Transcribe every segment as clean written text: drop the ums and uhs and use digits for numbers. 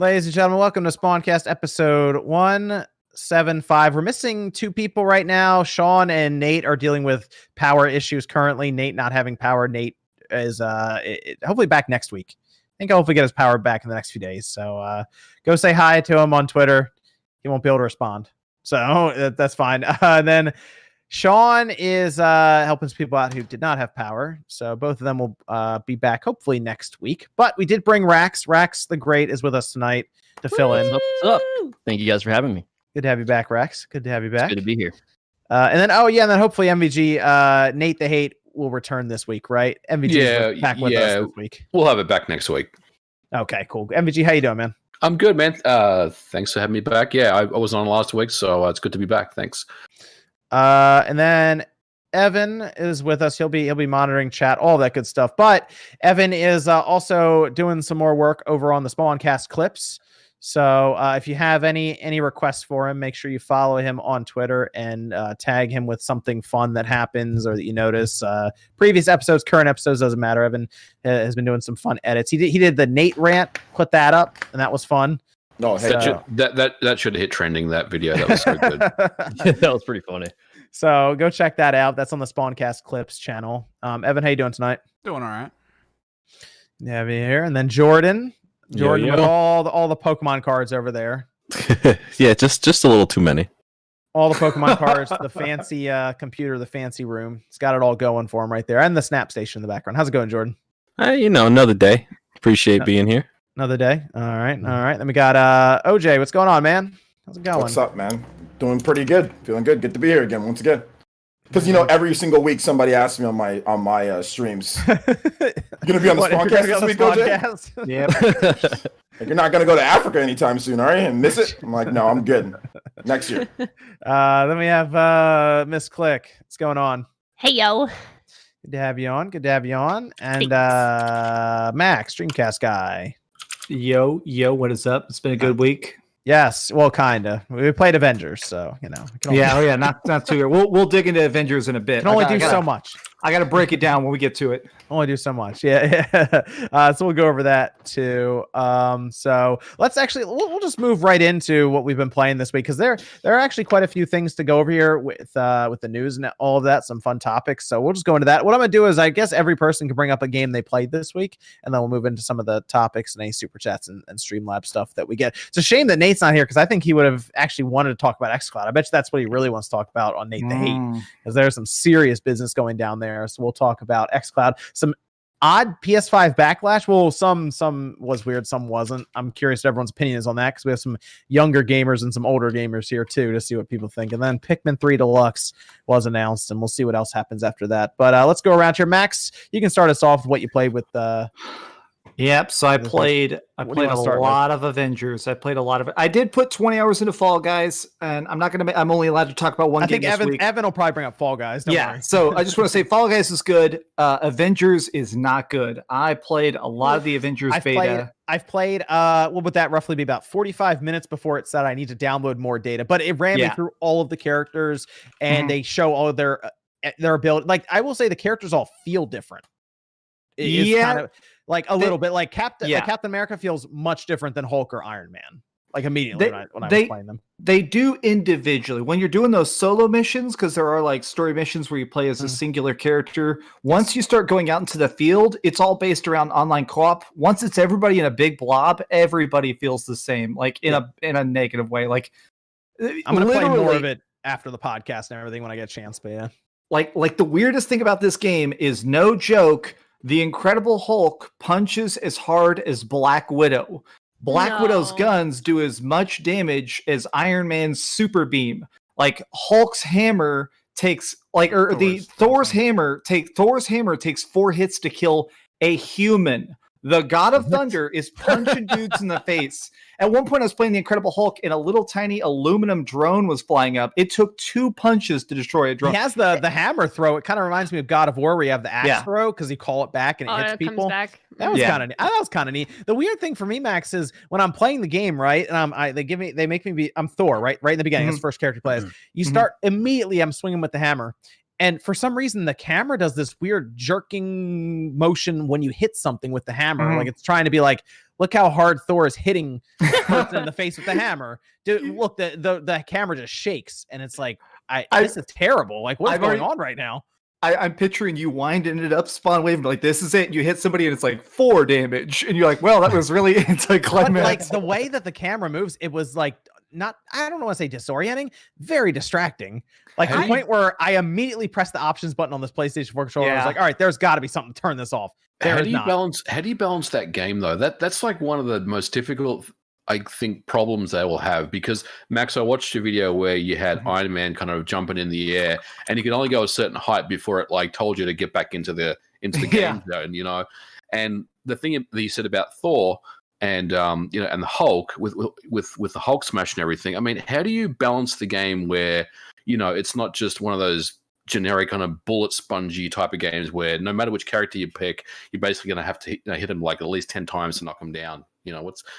Ladies and gentlemen, welcome to SpawnCast episode 175. We're missing two people right now. Sean and Nate are dealing with power issues currently. Nate not having power. Nate is hopefully back next week. I think I'll hopefully get his power back in the next few days. So go say hi to him on Twitter. He won't be able to respond. So that's fine. And then Sean is helping some people out who did not have power. So both of them will be back hopefully next week. But we did bring Rax. Rax the Great is with us tonight to fill in. What's up? Thank you guys for having me. Good to have you back, Rax. Good to have you back. It's good to be here. And then hopefully MVG, Nate the Hate will return this week, right? MVG is back with us this week. We'll have it back next week. Okay, cool. MVG, how you doing, man? I'm good, man. Thanks for having me back. Yeah, I was on last week, so it's good to be back. Thanks. And then Evan is with us. He'll be monitoring chat, all that good stuff. But Evan is also doing some more work over on the SpawnCast clips. So if you have any requests for him, make sure you follow him on Twitter and tag him with something fun that happens or that you notice. Previous episodes, current episodes, doesn't matter. Evan has been doing some fun edits. He did the Nate rant, put that up, and that was fun. No, that should have hit trending, that video. That was so good. That was pretty funny. So go check that out. That's on the SpawnCast Clips channel. Evan, how you doing tonight? Doing all right. Yeah, be here. And then Jordan Yo. with all the Pokemon cards over there. Yeah, just a little too many. All the Pokemon cards, the fancy computer, the fancy room. It's got it all going for him right there. And the Snap Station in the background. How's it going, Jordan? Another day. Appreciate being here. Another day. All right. Then we got OJ. What's going on, man? How's it going? What's up, man? Doing pretty good. Feeling good. Good to be here again once again. Because every single week somebody asks me on my streams, "You gonna be on the SpawnCast this week, OJ?" Yep. Like, you're not gonna go to Africa anytime soon, are you? And miss it? I'm like, no, I'm good. Next year. Then we have Miss Click. What's going on? Hey, yo. Good to have you on. And Max, Dreamcast guy. Yo, what is up? It's been a good week. Yes, well, kinda. We played Avengers, so Not too. We'll dig into Avengers in a bit. Can only do so much. I got to break it down when we get to it. Only do so much. Yeah. So we'll go over that too. So let's actually we'll just move right into what we've been playing this week, because there are actually quite a few things to go over here with the news and all of that, some fun topics. So we'll just go into that. What I'm gonna do is, I guess every person can bring up a game they played this week, and then we'll move into some of the topics and any super chats and Streamlabs stuff that we get. It's a shame that Nate's not here, because I think he would have actually wanted to talk about xCloud. I bet you that's what he really wants to talk about on Nate the Hate, because there's some serious business going down there. So we'll talk about xCloud. Some odd PS5 backlash. Well, some was weird, some wasn't. I'm curious what everyone's opinion is on that, because we have some younger gamers and some older gamers here too, to see what people think. And then Pikmin 3 Deluxe was announced, and we'll see what else happens after that. But let's go around here. Max, you can start us off with what you played with. Yep. So I played a lot of Avengers. I did put 20 hours into Fall Guys, and I'm only allowed to talk about one game this week. Evan will probably bring up Fall Guys. Don't worry. So I just want to say Fall Guys is good. Avengers is not good. I played a lot of the Avengers Beta. I've played, what would that roughly be, about 45 minutes before it said I need to download more data, but it ran me through all of the characters, and they show all of their ability. Like, I will say the characters all feel different. Kind of, like a little bit like Captain America feels much different than Hulk or Iron Man. Like immediately when I was playing them. They do individually. When you're doing those solo missions, because there are like story missions where you play as a singular character. Once you start going out into the field, it's all based around online co-op. Once it's everybody in a big blob, everybody feels the same, like in a negative way. Like, I'm gonna play more of it after the podcast and everything when I get a chance. But yeah, like the weirdest thing about this game is, no joke, the Incredible Hulk punches as hard as Black Widow. Widow's guns do as much damage as Iron Man's super beam. Like, Hulk's hammer takes Thor's hammer takes 4 hits to kill a human. The God of Thunder is punching dudes in the face. At one point, I was playing the Incredible Hulk, and a little tiny aluminum drone was flying up. It took 2 punches to destroy a drone. He has the hammer throw. It kind of reminds me of God of War, where you have the axe throw, because you call it back and it hits people. That was kind of neat. The weird thing for me, Max, is when I'm playing the game, right, and they make me be, I'm Thor, right in the beginning. That's the first character you play as. You start immediately. I'm swinging with the hammer. And for some reason, the camera does this weird jerking motion when you hit something with the hammer. Like, it's trying to be like look how hard Thor is hitting the person in the face with the hammer. Dude, look, the camera just shakes, and it's like, this is terrible. Like, what's going on right now? I'm picturing you winding it up, Spawn waving like this is it. You hit somebody and it's like 4 damage, and you're like, well, that was really anticlimactic. Like the way that the camera moves, it was like I don't want to say disorienting, very distracting. Like to the point where I immediately pressed the options button on this PlayStation 4 controller. I was like, all right, there's got to be something to turn this off. How do you balance that game though? That's like one of the most difficult, I think, problems they will have, because Max, I watched a video where you had Iron Man kind of jumping in the air, and you could only go a certain height before it like told you to get back into the game zone, you know. And the thing that you said about Thor and and the Hulk with the Hulk smash and everything. I mean, how do you balance the game where it's not just one of those generic kind of bullet spongy type of games where no matter which character you pick, you're basically going to have to hit him like at least 10 times to knock him down?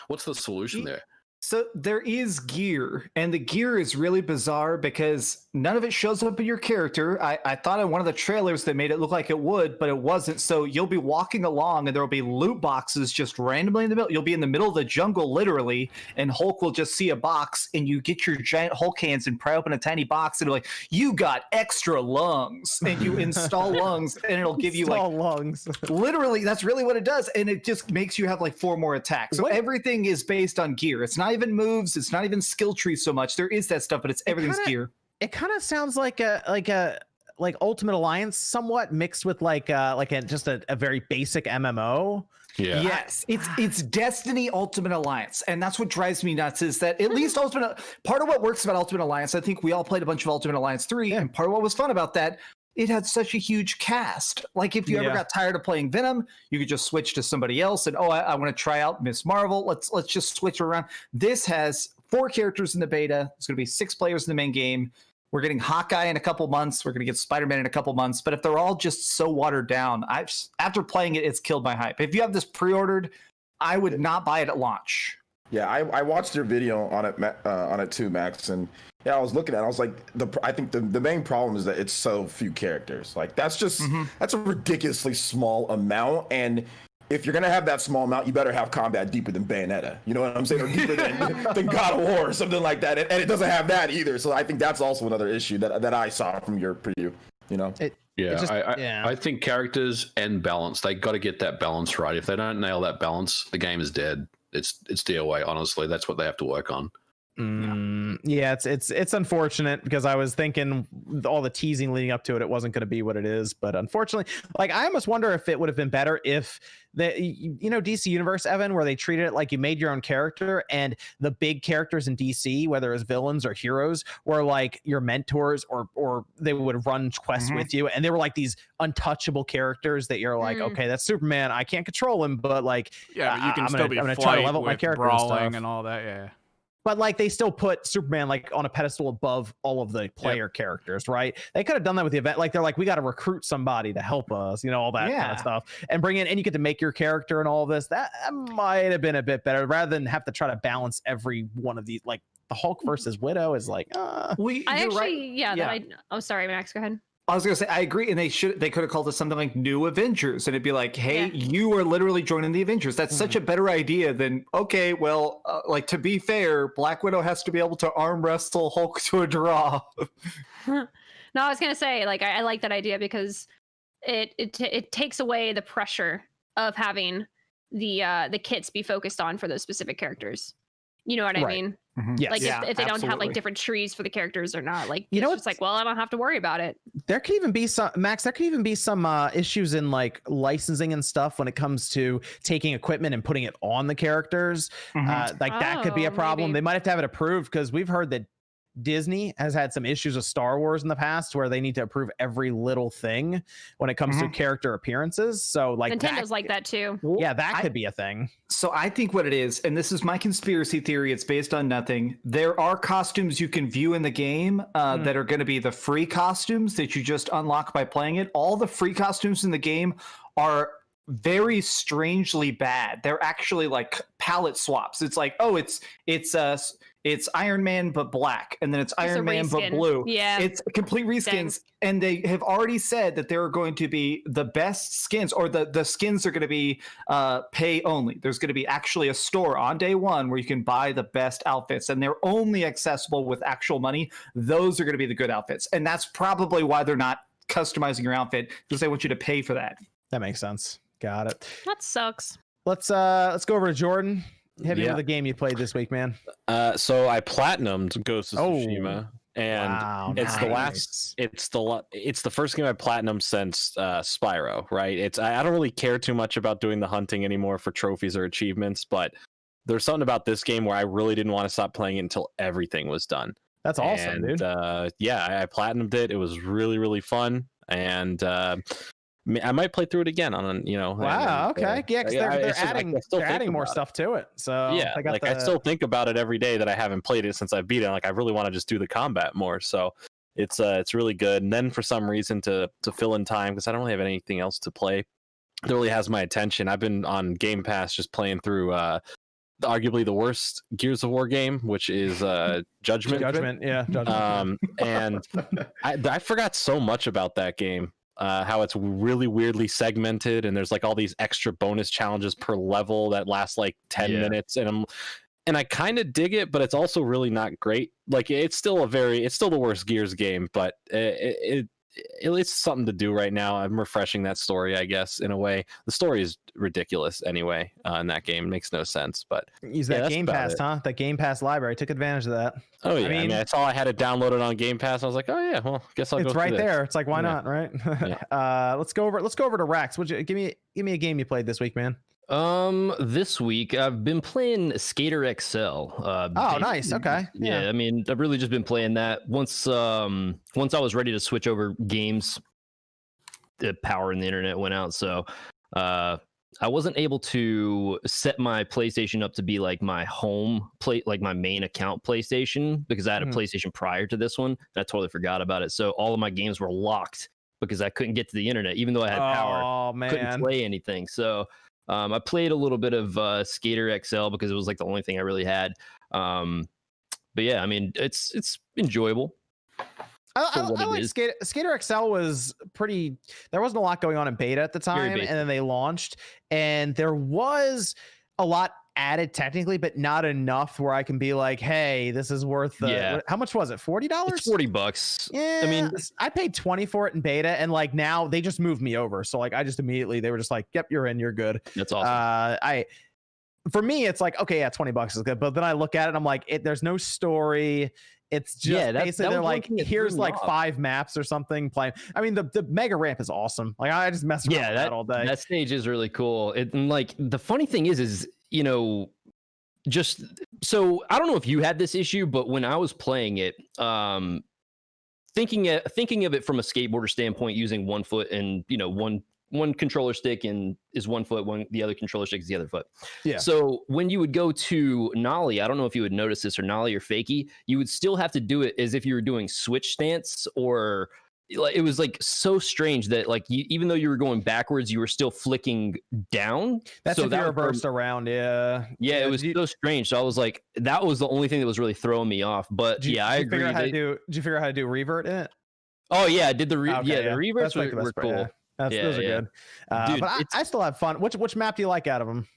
What's the solution there? So there is gear, and the gear is really bizarre because none of it shows up in your character. I thought in one of the trailers they made it look like it would, but it wasn't. So you'll be walking along and there'll be loot boxes just randomly in the middle. You'll be in the middle of the jungle, literally, and Hulk will just see a box, and you get your giant Hulk hands and pry open a tiny box, and they're like, you got extra lungs, and you install lungs, and it'll give you like lungs. Literally, that's really what it does, and it just makes you have like 4 more attacks. So everything is based on gear. It's not even moves, it's not even skill trees so much. There is that stuff, but it's everything's gear. It kind of sounds like Ultimate Alliance somewhat mixed with just a very basic MMO. Yeah. Yes, it's Destiny Ultimate Alliance, and that's what drives me nuts. Is that at least part of what works about Ultimate Alliance? I think we all played a bunch of Ultimate Alliance 3, and part of what was fun about that, it had such a huge cast. Like if you ever got tired of playing Venom, you could just switch to somebody else, and I want to try out Miss Marvel. Let's just switch around. This has 4 characters in the beta. It's going to be 6 players in the main game. We're getting Hawkeye in a couple months. We're going to get Spider-Man in a couple months. But if they're all just so watered down, after playing it, it's killed my hype. If you have this pre-ordered, I would not buy it at launch. Yeah, I watched your video on it too, Max, and I was looking at it. I was like, I think the main problem is that it's so few characters. Like that's just that's a ridiculously small amount, and if you're gonna have that small amount, you better have combat deeper than Bayonetta. You know what I'm saying? Or deeper than God of War or something like that. And it doesn't have that either. So I think that's also another issue that I saw from your preview. I think characters and balance, they got to get that balance right. If they don't nail that balance, the game is dead. It's DOA, honestly. That's what they have to work on. Yeah, it's unfortunate because I was thinking all the teasing leading up to it wasn't going to be what it is, but unfortunately, like I almost wonder if it would have been better if DC Universe, Evan, where they treated it like you made your own character, and the big characters in DC, whether it's villains or heroes, were like your mentors, or they would run quests with you, and they were like these untouchable characters that you're like, okay, that's Superman, I can't control him, but like, yeah, but you can I'm gonna try to level up my character and all that, yeah. But like they still put Superman like on a pedestal above all of the player characters, right? They could have done that with the event. Like they're like, we got to recruit somebody to help us, all that kind of stuff, and bring in, and you get to make your character and all of this. That might have been a bit better rather than have to try to balance every one of these. Like the Hulk versus Widow is like, sorry, Max, go ahead. I was gonna say I agree, and they could have called it something like New Avengers, and it'd be like, hey, you are literally joining the Avengers. That's such a better idea than like to be fair, Black Widow has to be able to arm wrestle Hulk to a draw. No, I was gonna say like I like that idea because it takes away the pressure of having the kits be focused on for those specific characters. You know what I mean? Yes. Like if they don't have like different trees for the characters or not, like it's like, well, I don't have to worry about it. There could even be some, Max, there could even be some issues in like licensing and stuff when it comes to taking equipment and putting it on the characters. That could be a problem. Maybe. They might have to have it approved because we've heard that Disney has had some issues with Star Wars in the past where they need to approve every little thing when it comes to character appearances. So like Nintendo's like that too. Yeah, that could be a thing. So I think what it is, and this is my conspiracy theory, it's based on nothing. There are costumes you can view in the game that are going to be the free costumes that you just unlock by playing it. All the free costumes in the game are very strangely bad. They're actually like palette swaps. It's like, oh, it's Iron Man but black, and then it's Just a Iron Man but reskin. blue. Yeah. It's complete reskins, and they have already said that there are going to be the best skins, or the skins are going to be pay only. There's going to be actually a store on day one where you can buy the best outfits, and they're only accessible with actual money. Those are going to be the good outfits, and that's probably why they're not customizing your outfit, because they want you to pay for that. That makes sense. Got it. That sucks. Let's go over to Jordan. Hit me Yeah. with the game you played this week, man. So I platinumed Ghost of Oh. Tsushima, and Wow, it's the nice. last. It's the first game I platinumed since Spyro. Right? I don't really care too much about doing the hunting anymore for trophies or achievements, but there's something about this game where I really didn't want to stop playing it until everything was done. That's awesome, And, dude. yeah, I platinumed it. It was really, really fun, and I might play through it again on, Wow. and, Okay. Yeah, because I they're still- I adding still they're think adding more about it. stuff to it. So Yeah, they got like I still think about it every day that I haven't played it since I beat it. Like I really want to just do the combat more. So it's really good. And then for some reason to fill in time, because I don't really have anything else to play that really has my attention, I've been on Game Pass just playing through arguably the worst Gears of War game, which is Judgment. Yeah. Judgment. And I forgot so much about that game. How it's really weirdly segmented, and there's like all these extra bonus challenges per level that last like 10 minutes, and I kind of dig it, but it's also really not great. Like it's still the worst Gears game, but it's something to do right now. I'm refreshing that story, I guess, in a way. The story is ridiculous anyway in that game. It makes no sense, but Use yeah, that that's Game about Pass, it. huh? That Game Pass library. Took advantage of that. Oh yeah, I mean- mean, I saw I had it downloaded on Game Pass. I was like, oh yeah, well, guess I'll go It's through right this. there. It's like, why Yeah. not, right? Let's go over to Rex. Would you give me a game you played this week, man? This week I've been playing Skater XL. Oh, nice. Okay. Yeah, I mean, I've really just been playing that. Once I was ready to switch over games, the power in the internet went out, so I wasn't able to set my PlayStation up to be like my like my main account PlayStation, because I had a PlayStation prior to this one, and I totally forgot about it. So all of my games were locked because I couldn't get to the internet, even though I had power. Oh Couldn't man. play anything. So I played a little bit of Skater XL because it was like the only thing I really had. But yeah, I mean, it's enjoyable. I what it like is. Skater XL was pretty. There wasn't a lot going on in beta at the Very time, and basic. then they launched, and there was a lot added technically, but not enough where I can be like, "Hey, this is worth the." Yeah. How much was it? $40? It's $40. Yeah, I mean, I paid 20 for it in beta, and like now they just moved me over. So like I just immediately they were just like, "Yep, you're in, you're good." that's awesome. For me, it's like, okay, yeah, $20 is good, but then I look at it, I'm like, there's no story. It's just Yeah, that basically was they're one like, thing that here's threw me like off. 5 maps or something playing. I mean, the mega ramp is awesome. Like I just mess around Yeah, with that all day. that stage is really cool. And like the funny thing is just so I don't know if you had this issue, but when I was playing it, thinking of it from a skateboarder standpoint, using one foot and one controller stick and is one foot, the other controller stick is the other foot. Yeah. So when you would go to nollie, I don't know if you would notice this, or nollie or fakie, you would still have to do it as if you were doing switch stance, or like it was like so strange that like even though you were going backwards, you were still flicking down. That's so if that you was reversed around. Yeah. yeah, it was so strange. So I was like, that was the only thing that was really throwing me off. But Did I you agree. figure out how to do? Did you figure out how to do revert in it? Oh yeah, I did the Okay, the reverts That's like the best were part, cool. yeah. Yeah, Those are yeah. good. Dude, But I still have fun. Which map do you like out of them?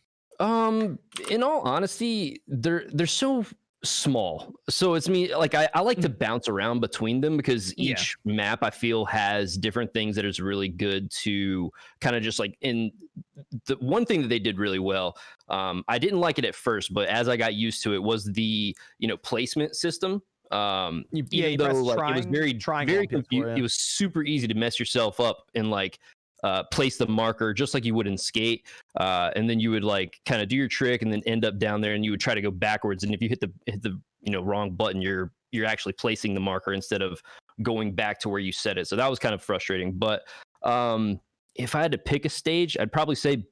In all honesty, they're so small. So it's me, like I like to bounce around between them, because Yeah. each map I feel has different things that is really good to kind of just like, in the one thing that they did really well, I didn't like it at first, but as I got used to it, was the placement system. You Even press though like it was triangle very on PS4, confused, yeah. it was super easy to mess yourself up and like place the marker just like you would in Skate, and then you would like kind of do your trick and then end up down there, and you would try to go backwards, and if you hit the wrong button, you're actually placing the marker instead of going back to where you set it. So that was kind of frustrating. But if I had to pick a stage, I'd probably say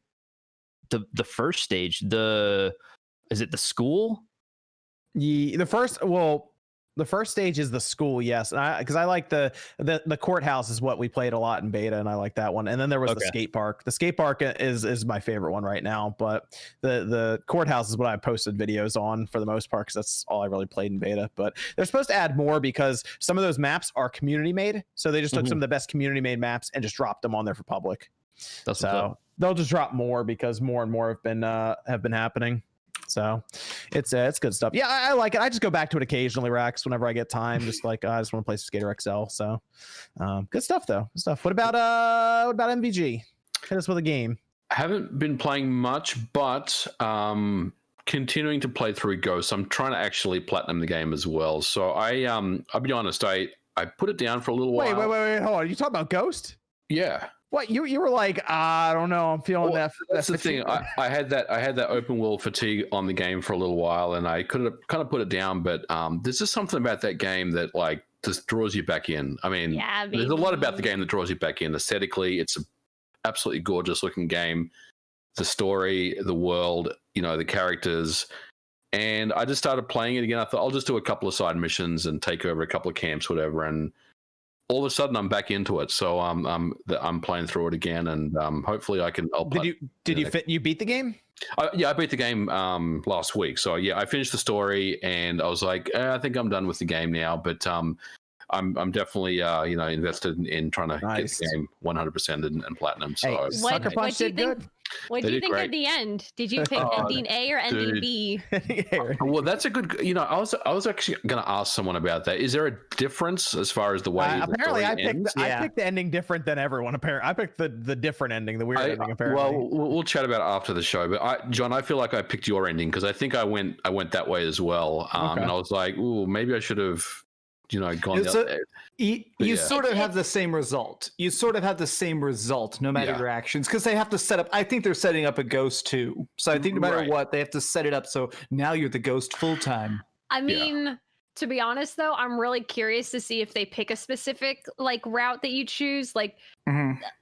the first stage. Is it the school? The first, well, The first stage is the school, yes, and because I like the courthouse is what we played a lot in beta, and I like that one. And then there was the skate park. The skate park is my favorite one right now, but the courthouse is what I posted videos on for the most part because that's all I really played in beta. But they're supposed to add more because some of those maps are community made, so they just took some of the best community made maps and just dropped them on there for public. So they'll just drop more because more and more have been happening. So it's good stuff. Yeah, I like it. I just go back to it occasionally, Rex, whenever I get time. Just like I just want to play some Skater XL. So good stuff though. Good stuff. What about MVG? Hit us with a game. I haven't been playing much, but continuing to play through Ghost. I'm trying to actually platinum the game as well. So I'll be honest, I put it down for a little while. Wait, hold on. You talking about Ghost? Yeah. What you were like? I don't know. I'm feeling that. That's the thing. I had that open world fatigue on the game for a little while, and I could have kind of put it down. But there's just something about that game that like just draws you back in. I mean, there's a lot about the game that draws you back in. Aesthetically, it's an absolutely gorgeous looking game. The story, the world, the characters, and I just started playing it again. I thought I'll just do a couple of side missions and take over a couple of camps, whatever, and all of a sudden I'm back into it, so I'm playing through it again, and hopefully I can. You beat the game? Yeah, I beat the game last week. So yeah, I finished the story, and I was like, I think I'm done with the game now. But I'm definitely invested in trying to get the game 100% and platinum. So Sucker Punch did good. What do you think at the end? Did you pick ending A or ending B? Well, that's a good. I was actually going to ask someone about that. Is there a difference as far as the way? Apparently, I picked the ending different than everyone. Apparently, I picked the different ending, the weird ending. Apparently, well, we'll chat about it after the show. But John, I feel like I picked your ending because I think I went that way as well. And I was like, ooh, maybe I should have. Gone you sort of have the same result. You sort of have the same result no matter your actions because they have to set up. I think they're setting up a ghost too. So I think no matter what, they have to set it up so now you're the ghost full time. I mean, to be honest though, I'm really curious to see if they pick a specific route that you choose. Like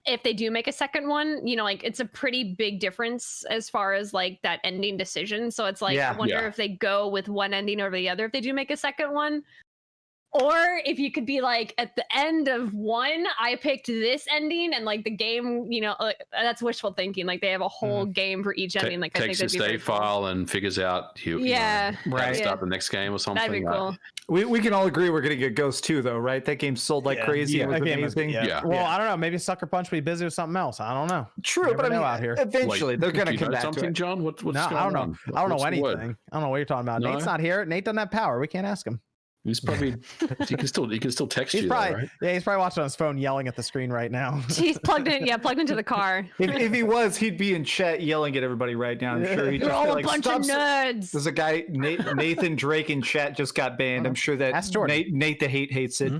if they do make a second one, it's a pretty big difference as far as that ending decision. So it's I wonder if they go with one ending over the other if they do make a second one. Or if you could be at the end of one, I picked this ending, and the game, that's wishful thinking. They have a whole game for each ending. I think takes a save file and figures out start the next game or something. That'd be cool. We can all agree we're gonna get Ghost 2 though, right? That game sold like crazy. Yeah, it was amazing. Well, I don't know. Maybe Sucker Punch will be busy with something else. I don't know. True, but I mean, out here. Eventually they're gonna come back to it. John, what's going I don't know. on? I don't know anything. I don't know what you're talking about. No? Nate's not here. Nate doesn't have power. We can't ask him. He's probably he can still text he's you. Probably, right? Yeah, he's probably watching on his phone, yelling at the screen right now. He's plugged into the car. If he was, he'd be in chat yelling at everybody right now. I'm sure he'd You're just all be a bunch of nerds. There's a guy, Nathan Drake in chat just got banned. I'm sure that Nate the Hate hates it.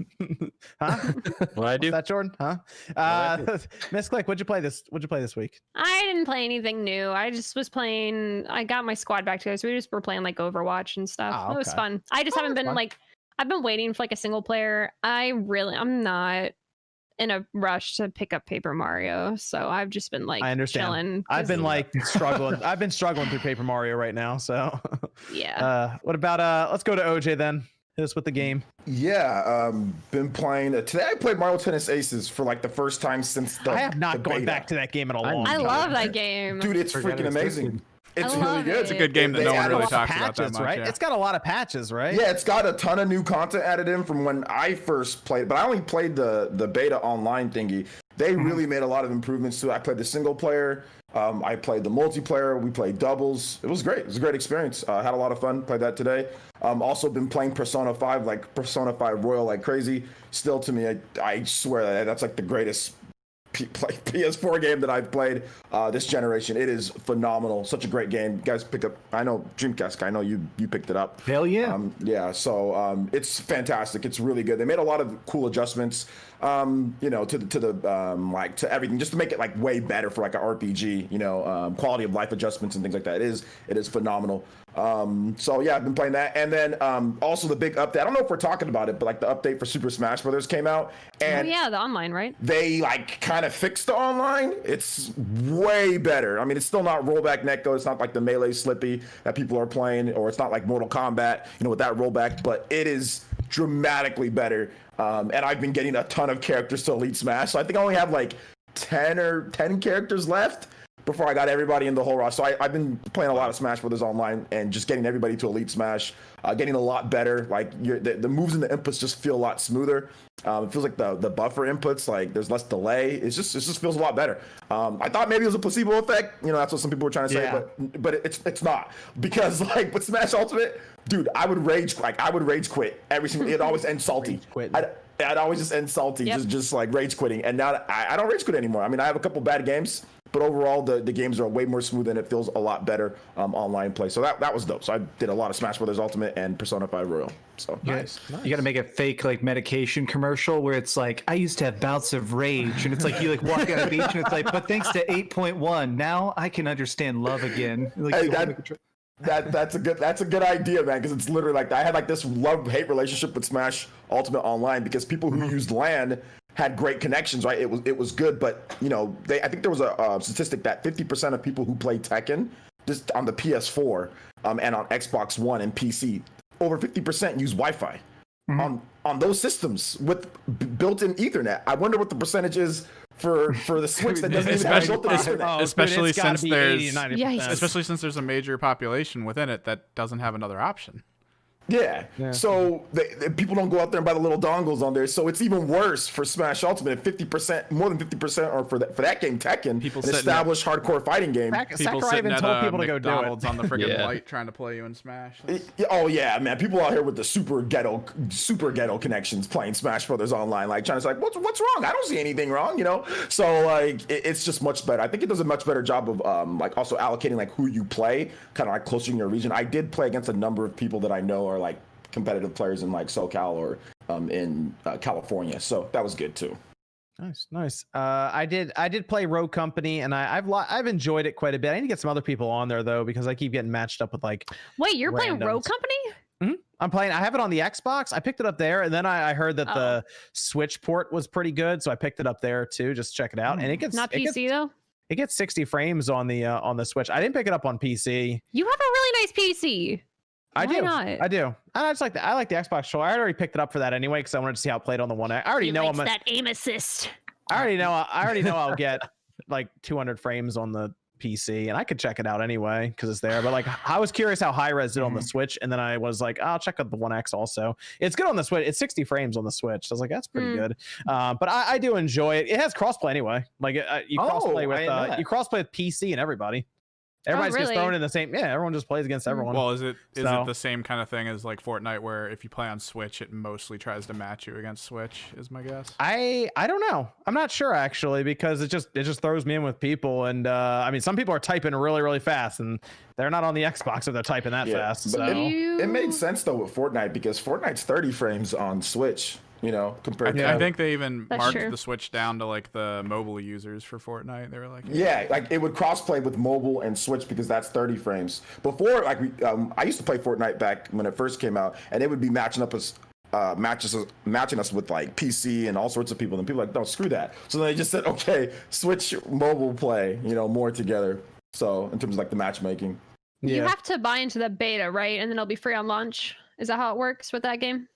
Huh? What I do? What's that, Jordan? Huh? Miss Click, what'd you play this week? I didn't play anything new. I just was playing. I got my squad back together, so we just were playing Overwatch and stuff. Oh, okay. It was fun. I just haven't been fun. I've been waiting for a single player. I'm not in a rush to pick up Paper Mario, so I've just been I understand. chilling. I've been struggling. I've been struggling through Paper Mario right now. So yeah. What about let's go to OJ then. Hit us with the game. Yeah, been playing today. I played Mario Tennis Aces for the first time since the. I have not the gone beta. back to that game in a long I time. love that game, Dude. It's freaking amazing. It's I really love good. it. It's a good game that no one really talks about that patches, much. right? Yeah. It's got a lot of patches, right? Yeah, it's got a ton of new content added in from when I first played, but I only played the beta online thingy. They really made a lot of improvements to it. I played the single player. I played the multiplayer. We played doubles. It was great. It was a great experience. Had a lot of fun. Played that today. Also been playing Persona 5, Persona 5 Royal like crazy. Still, to me, I swear that's the greatest PS4 game that I've played this generation. It is phenomenal. Such a great game. You guys picked up. I know Dreamcast. I know you picked it up. Hell yeah. So it's fantastic. It's really good. They made a lot of cool adjustments. To the to everything, just to make it way better for an RPG. Quality of life adjustments and things like that. It is phenomenal. So yeah, I've been playing that, and then also the big update. I don't know if we're talking about it, but the update for Super Smash Brothers came out, and the online, right? They kind of fixed the online. It's way better. I mean, it's still not rollback netcode. It's not the Melee Slippy that people are playing, or it's not like Mortal Kombat, with that rollback. But it is dramatically better. And I've been getting a ton of characters to Elite Smash. So I think I only have like 10 characters left before I got everybody in the whole roster. So I've been playing a lot of Smash Brothers Online and just getting everybody to Elite Smash, getting a lot better. Like the moves and the inputs just feel a lot smoother. It feels like the buffer inputs, like there's less delay. It just feels a lot better. I thought maybe it was a placebo effect. You know, that's what some people were trying to say, but it's not, because like with Smash Ultimate, dude, I would rage quit every single. It always ends salty. I'd always just end salty, just like rage quitting. And now I don't rage quit anymore. I mean, I have a couple bad games, but overall the games are way more smooth and it feels a lot better online play. So that was dope. So I did a lot of Smash Brothers Ultimate and Persona 5 Royal. So nice. You got to make a fake like medication commercial where it's like, I used to have bouts of rage, and it's like you like walk on a beach and it's like, but thanks to 8.1 now I can understand love again. Like, hey, that's a good idea, man, because it's literally like I had like this love-hate relationship with Smash Ultimate Online because people who used LAN had great connections, right? It was good, but you know, I think there was a statistic that 50% of people who play Tekken just on the PS4 and on Xbox One and PC, over 50% use Wi-Fi on those systems with built-in Ethernet. I wonder what the percentage is for the Switch that doesn't even have built-in Ethernet. Especially since there's 90%. especially since there's a major population within it that doesn't have another option. Yeah. So people don't go out there and buy the little dongles on there. So it's even worse for Smash Ultimate. 50%, more than 50%, are for that game Tekken, People an sitting established hardcore fighting game. People Sakurai even sitting told at people to go do it. McDonald's on the friggin' light trying to play you in Smash. Oh yeah, man! People out here with the super ghetto connections playing Smash Brothers Online, like trying to say, like, what's wrong? I don't see anything wrong, you know. So like, it's just much better. I think it does a much better job of like also allocating like who you play, kind of like closer in your region. I did play against a number of people that I know are like competitive players in like SoCal or in California, so that was good too. Nice. I did play Rogue Company, and I've enjoyed it quite a bit. I need to get some other people on there though, because I keep getting matched up with like. Wait, you're playing Rogue Company? Mm-hmm. I have it on the Xbox. I picked it up there, and then I heard that the Switch port was pretty good, so I picked it up there too. Just check it out, and it gets not PC though. It gets 60 frames on the Switch. I didn't pick it up on PC. You have a really nice PC. I do. I just I like the Xbox controller. I already picked it up for that anyway because I wanted to see how it played on the One. I already know that aim assist. I already know I'll get like 200 frames on the PC, and I could check it out anyway because it's there. But like, I was curious how high res did on the Switch, and then I was like, I'll check out the One X also. It's good on the Switch. It's 60 frames on the Switch. So I was like, that's pretty good. But I do enjoy it. It has crossplay anyway. Like you crossplay with PC and everybody. Everybody gets thrown in the same. Yeah, everyone just plays against everyone. Well, is it the same kind of thing as like Fortnite, where if you play on Switch, it mostly tries to match you against Switch? Is my guess. I don't know. I'm not sure actually, because it just throws me in with people, and I mean, some people are typing really really fast, and they're not on the Xbox if they're typing that fast. So it made sense though with Fortnite, because Fortnite's 30 frames on Switch. You know, compared to I think they even marked the Switch down to like the mobile users for Fortnite. They were like, like it would crossplay with mobile and Switch because that's 30 frames. Before, like I used to play Fortnite back when it first came out, and it would be matching us with like PC and all sorts of people, and people were like, no, screw that. So they just said, okay, Switch mobile play, you know, more together. So in terms of like the matchmaking, you have to buy into the beta, right? And then it'll be free on launch. Is that how it works with that game?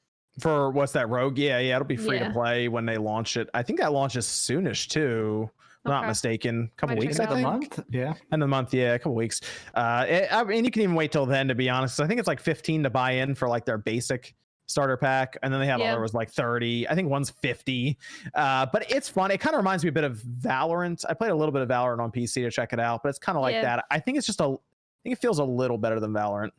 For what's that, Rogue? Yeah, it'll be free to play when they launch it. I think that launches soonish too. If I'm not mistaken. A couple weeks, I think. Month? Yeah. End of the month, yeah, a couple weeks. I mean, you can even wait till then, to be honest. I think it's like 15 to buy in for like their basic starter pack, and then they have other was like 30. I think one's 50. But it's fun. It kind of reminds me a bit of Valorant. I played a little bit of Valorant on PC to check it out, but it's kind of like that. I think it's just I think it feels a little better than Valorant.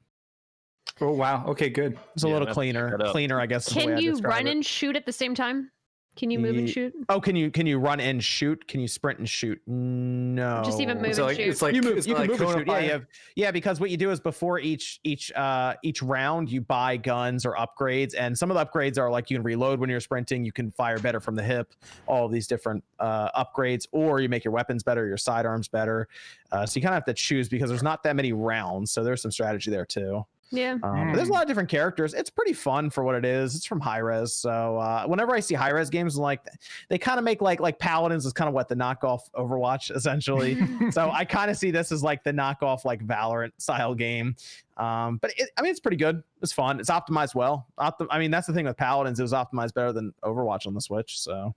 Oh wow. Okay, good. It's a little cleaner, I guess. Can you run and shoot at the same time? Can you move and shoot? Oh, can you run and shoot? Can you sprint and shoot? No. Just even move and shoot. It's like you can like move and shoot. Yeah, because what you do is before each round you buy guns or upgrades, and some of the upgrades are like you can reload when you're sprinting, you can fire better from the hip, all of these different upgrades, or you make your weapons better, your sidearms better. So you kind of have to choose because there's not that many rounds, so there's some strategy there too. Yeah. But there's a lot of different characters. It's pretty fun for what it is. It's from Hi-Rez, so whenever I see Hi-Rez games, like they kind of make like Paladins is kind of what the knockoff Overwatch essentially. So I kind of see this as like the knockoff like Valorant style game. But it's pretty good. It's fun. It's optimized well. I mean, that's the thing with Paladins. It was optimized better than Overwatch on the Switch. So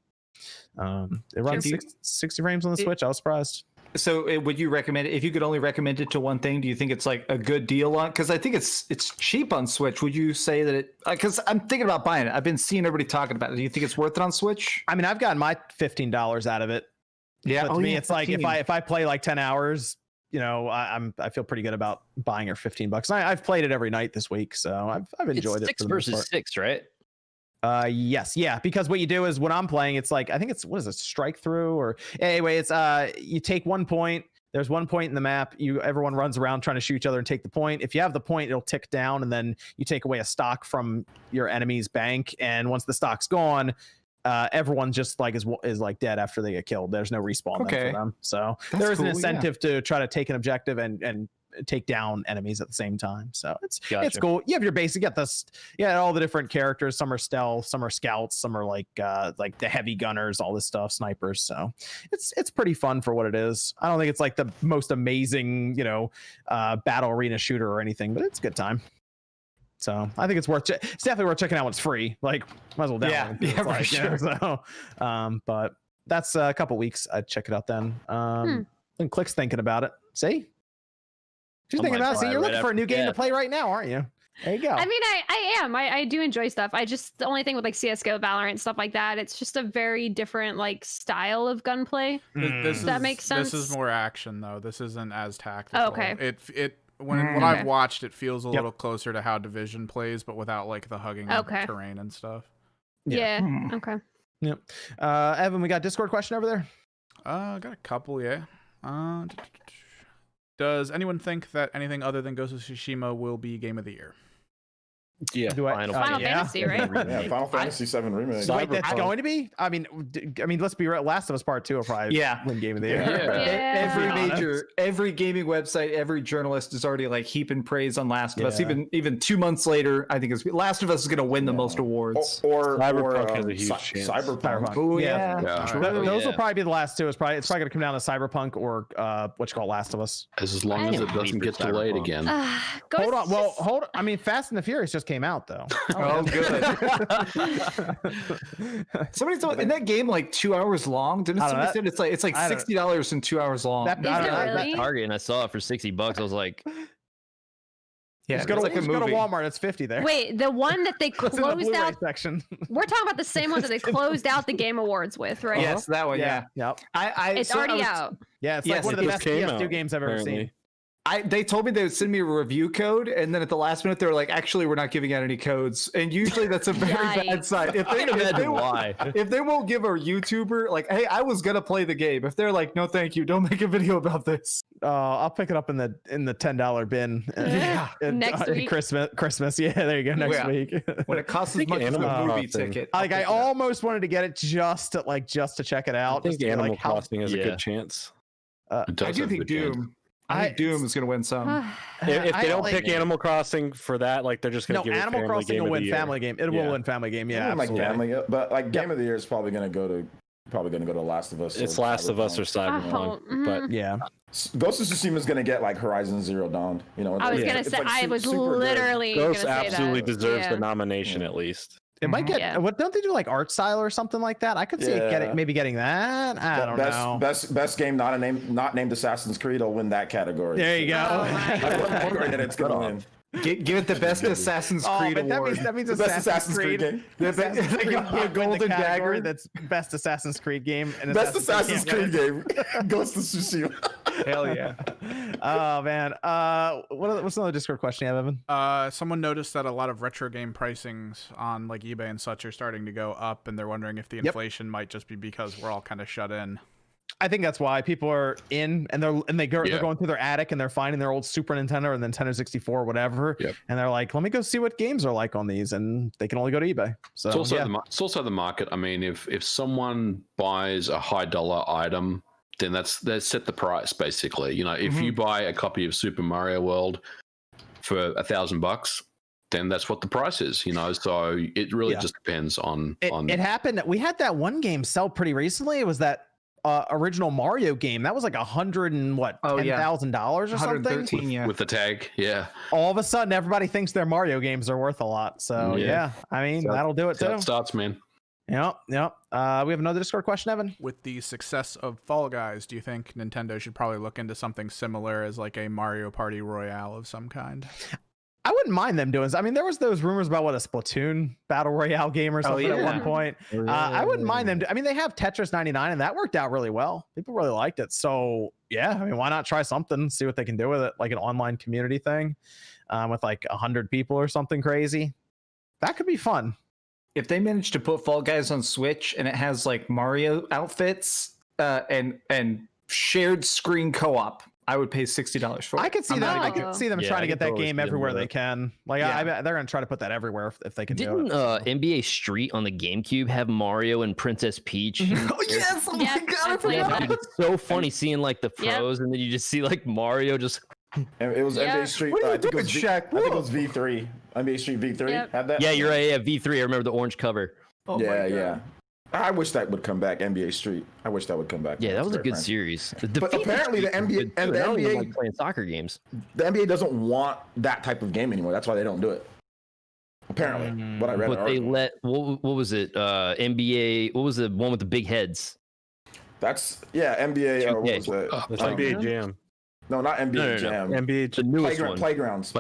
it runs 60 frames on the Switch. I was surprised. So would you recommend it if you could only recommend it to one thing? Do you think it's like a good deal on? Because I think it's cheap on Switch. Would you say that it? Because I'm thinking about buying it. I've been seeing everybody talking about it. Do you think it's worth it on Switch? I mean, I've gotten my $15 out of it. Yeah. But to me, it's 15. Like if I play like 10 hours, you know, I feel pretty good about buying it for $15. I've played it every night this week, so I've enjoyed it. 6 versus 6, right? Yes, yeah, because what you do is when I'm playing, it's like I think it's what is it, strike through or anyway, it's you take 1 point. There's 1 point in the map. Everyone runs around trying to shoot each other and take the point. If you have the point, it'll tick down, and then you take away a stock from your enemy's bank. And once the stock's gone, everyone just like is like dead after they get killed. There's no respawn for them. So there is an incentive to try to take an objective and take down enemies at the same time. So it's cool. You have your basic, all the different characters. Some are stealth, some are scouts, some are like the heavy gunners, all this stuff, snipers. So it's pretty fun for what it is. I don't think it's like the most amazing, battle arena shooter or anything, but it's a good time. So I think it's definitely worth checking out when it's free. Like, might as well download it. For sure. So, but that's a couple weeks. I'd check it out then. And Click's thinking about it. See? She's thinking about it. See, you're looking for a new game to play right now, aren't you? There you go. I mean, I am. I do enjoy stuff. The only thing with like CSGO, Valorant, stuff like that, it's just a very different like style of gunplay. Does that make sense? This is more action though. This isn't as tactical. Oh, okay. What I've watched, it feels a little closer to how Division plays, but without like the hugging terrain and stuff. Yeah. Okay. Yep. Evan, we got a Discord question over there. Got a couple. Yeah. Does anyone think that anything other than Ghost of Tsushima will be Game of the Year? Yeah, Final Fantasy, right? Yeah, Final Fantasy 7 remake. Wait, that's going to be? I mean, let's be real. Last of Us Part 2 will probably win Game of the Year. Every gaming website, every journalist is already like heaping praise on Last of Us. Even 2 months later, I think Last of Us is going to win the most awards. Or Cyberpunk has a huge chance. Cyberpunk. Oh Those will probably be the last two. It's probably going to come down to Cyberpunk or what you call Last of Us. As long as it doesn't get delayed again. Hold on. Well, hold on. I mean, Fast and the Furious just came out though. Oh, good. Somebody told in that game like 2 hours long. Didn't somebody say it's like $60 and 2 hours long? Is it really? Target, and I saw it for $60. I was like, just go to Walmart. It's $50 there. Wait, the one that they closed out section. We're talking about the same one that they closed out the Game Awards with, right? Yes, that one. Yeah. Yep. It's already out. Yeah, it's like one of the best PS2 games I've ever seen. They told me they would send me a review code, and then at the last minute they were like, "Actually, we're not giving out any codes." And usually that's a very bad sign. If they won't give a YouTuber like, "Hey, I was gonna play the game," if they're like, "No, thank you, don't make a video about this," I'll pick it up in the $10 bin. Next week, Christmas. Yeah, there you go. Next week when it costs as much as the movie ticket. Like I almost wanted to get it just to check it out. I think Animal Crossing has a good chance. I do think Doom. I think Doom is going to win some. If they don't pick Animal Crossing for that, like they're just going to give Animal Crossing will win Family Game. It will win Family Game. Yeah, like Family, but like Game of the Year is probably going to go to Last of Us. It's Last of Us or Cyberpunk, but yeah. Ghost of Tsushima is going to get like Horizon Zero Dawn. I was going to say, I was literally going to say that. Ghost absolutely deserves the nomination at least. It might get. What don't they do like art style or something like that? I could see it getting that. I don't know. Best game not named Assassin's Creed will win that category. There you go. It's gonna win. Give it the best Assassin's Creed award. That means Assassin's Creed game. They give a golden dagger. That's best Assassin's Creed game. And best Assassin's Creed game. Ghost of Tsushima. Hell yeah. Oh man. What's another Discord question you have, Evan? Someone noticed that a lot of retro game pricings on like eBay and such are starting to go up, and they're wondering if the inflation might just be because we're all kind of shut in. I think that's why people are in and they're going through their attic and they're finding their old Super Nintendo or Nintendo 64 or whatever, and they're like, let me go see what games are like on these, and they can only go to eBay. So it's also the market. I mean, if someone buys a high dollar item, then they set the price basically. If you buy a copy of Super Mario World for $1,000, then that's what the price is, you know. So it really just depends on. It happened. We had that one game sell pretty recently. It was that original Mario game that was like $10,000 or something. With the tag, all of a sudden everybody thinks their Mario games are worth a lot, so I mean, that'll do it too. That starts, man. Yep. We have another Discord question, Evan. With the success of Fall Guys, do you think Nintendo should probably look into something similar as like a Mario Party Royale of some kind? I wouldn't mind them doing. I mean, there was those rumors about what a Splatoon battle royale game or something at one point. I wouldn't mind them. I mean, they have Tetris 99, and that worked out really well. People really liked it. So yeah, I mean, why not try something? See what they can do with it, like an online community thing, with like 100 people or something crazy. That could be fun. If they manage to put Fall Guys on Switch and it has like Mario outfits and shared screen co-op, I would pay $60 for it. I could see that. I could see them trying to get that game everywhere they can. Like, I bet they're going to try to put that everywhere if they can do it. NBA Street on the GameCube have Mario and Princess Peach? Oh, yes! Oh my God, I forgot. It's so funny seeing like the pros and then you just see like Mario just... And it was NBA Street. What are you I think doing, Shaq? I think it was V3. NBA Street V3 had that. Yeah, you're right. Yeah, V3. I remember the orange cover. Oh yeah. I wish that would come back. NBA Street. I wish that would come back. Yeah, that was a good series. But apparently the NBA and the NBA like playing soccer games. The NBA doesn't want that type of game anymore. That's why they don't do it. Apparently, what I read. But they let what was it? NBA. What was the one with the big heads? That's NBA. Or what was it? That's NBA Jam. No, not NBA Jam. NBA, the newest one. Playgrounds.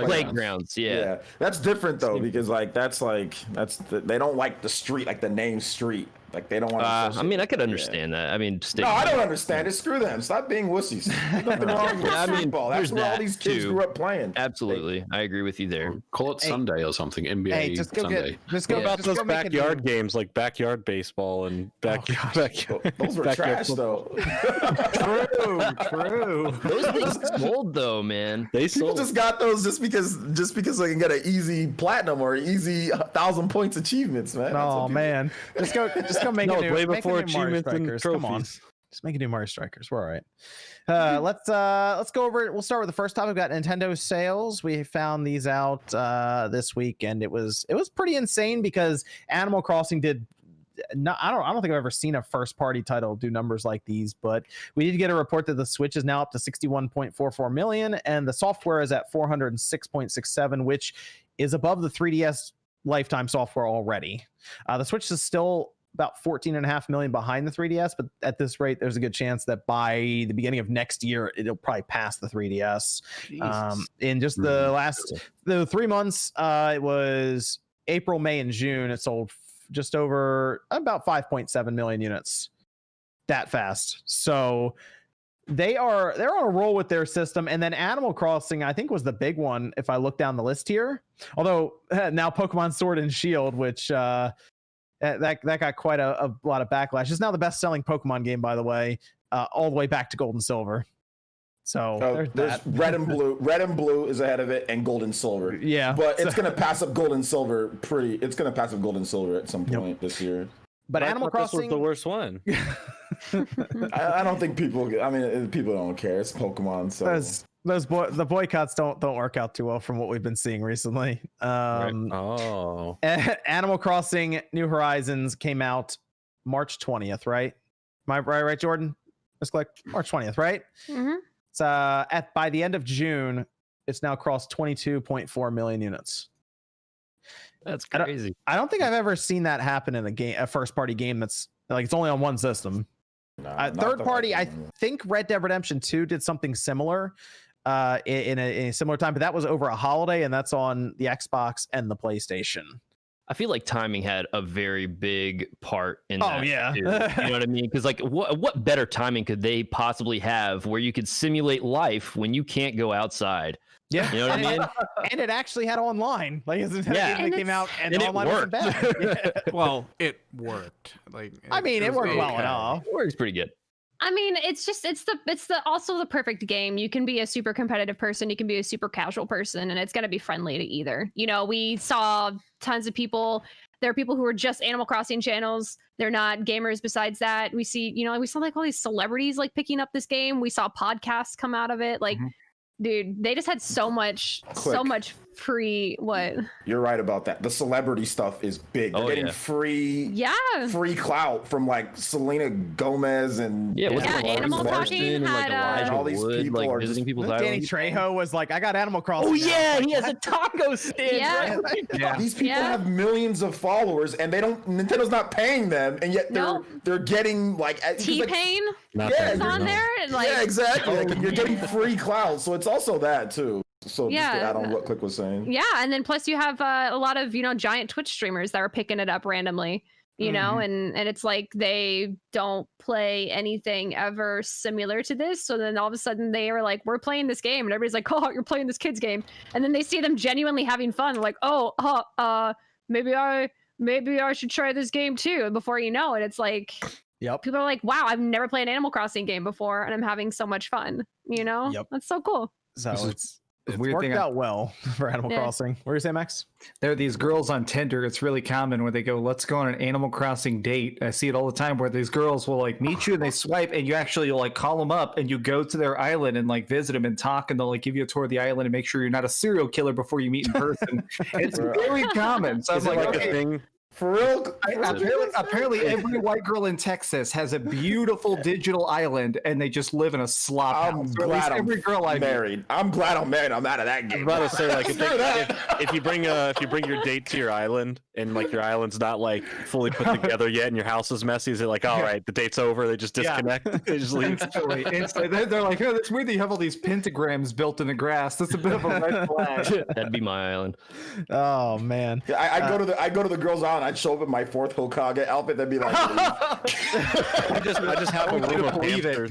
Yeah. That's different though, because like they don't like the street, like the name street. Like they don't want. I mean, I could understand that. I mean, no, I don't understand it. Screw them. Stop being wussies. There's nothing wrong with football. That's where all these kids grew up playing. Absolutely, I agree with you there. Call it Sunday or something. NBA Sunday. What about those backyard games like backyard baseball and backyard? Those were trash though. True. Those things sold though, man. People just got those just because they can get an easy platinum or easy 1,000 points achievements, man. Oh man, just go make a new. Way make before a new Mario achievements and Strikers. trophies. Come on, just make a new Mario Strikers. We're all right. Let's go over it. We'll start with the first topic. We've got Nintendo sales. We found these out this week, and it was pretty insane because Animal Crossing did. No, I don't think I've ever seen a first party title do numbers like these, but we did get a report that the Switch is now up to 61.44 million and the software is at 406.67, which is above the 3DS lifetime software already. The Switch is still about 14.5 million behind the 3DS, but at this rate, there's a good chance that by the beginning of next year, it'll probably pass the 3DS. In just the 3 months, it was April, May, and June. It sold just over about 5.7 million units that fast. So they're on a roll with their system. And then Animal Crossing, I think, was the big one if I look down the list here. Although now Pokemon Sword and Shield, which that got quite a lot of backlash. It's now the best selling Pokemon game, by the way, all the way back to Gold and Silver. So there's Red and Blue. Red and Blue is ahead of it, and Gold and Silver. Yeah, but it's gonna pass up Gold and Silver. It's gonna pass up Gold and Silver at some point this year. But Animal Crossing was the worst one. I don't think people. I mean, people don't care. It's Pokemon, so the boycotts don't work out too well from what we've been seeing recently. Animal Crossing New Horizons came out March 20th, right? Am I right, Jordan? Let's click March 20th, right? Mm-hmm. It's by the end of June, it's now crossed 22.4 million units. That's crazy. I don't think I've ever seen that happen in a first party game that's like it's only on one system. No, third party, I think Red Dead Redemption 2 did something similar in a similar time, but that was over a holiday, and that's on the Xbox and the PlayStation. I feel like timing had a very big part in that. Oh yeah, too. You know what I mean? Because like, what better timing could they possibly have where you could simulate life when you can't go outside? Yeah, you know what I mean. And it actually had online. Like, it came out and it online wasn't bad. Yeah. Well, it worked. Like, it worked well enough. It works pretty good. I mean, it's also the perfect game. You can be a super competitive person, you can be a super casual person, and it's going to be friendly to either. You know, we saw tons of people. There are people who are just Animal Crossing channels. They're not gamers besides that. We saw like all these celebrities like picking up this game. We saw podcasts come out of it. Like, Dude, they just had so much free what? You're right about that. The celebrity stuff is big. They're getting free clout from like Selena Gomez and Animal Crossing had all these Wood, people like are visiting just, people's Danny islands. Trejo was like, I got Animal Crossing. Oh now. yeah, Like, he has a taco stand. Yeah. these people have millions of followers and Nintendo's not paying them, and yet they're getting like T-Pain Not on there and like exactly. Like, you're getting free clout, so it's also that too. So just to add on what Click was saying. Yeah, and then plus you have a lot of giant Twitch streamers that are picking it up randomly, know, and it's like they don't play anything ever similar to this. So then all of a sudden they are like, we're playing this game, and everybody's like, oh, you're playing this kid's game, and then they see them genuinely having fun. They're like, maybe I should try this game too. And before you know it, it's like, people are like, wow, I've never played an Animal Crossing game before, and I'm having so much fun. That's so cool. So it's weird worked thing out well for Animal Crossing. What were you saying, Max? There are these girls on Tinder. It's really common where they go, let's go on an Animal Crossing date. I see it all the time where these girls will like meet you and they swipe and you actually like call them up and you go to their island and like visit them and talk, and they'll like give you a tour of the island and make sure you're not a serial killer before you meet in person. It's very common. So I was like, a thing? For real? Apparently every white girl in Texas has a beautiful digital island and they just live in a slop house. Every girl I married. I'm glad I'm married. I'm out of that game. I was about to say, like, if you bring your date to your island and like your island's not like fully put together yet and your house is messy, is it like, all right, the date's over? They just disconnect. They just leave. Instantly. They're like, oh, that's weird that you have all these pentagrams built in the grass. That's a bit of a red flag. That'd be my island. Oh man. I go to the girls' island. I'd show up in my fourth Hokage outfit. They'd be like, I just have a room of hamsters.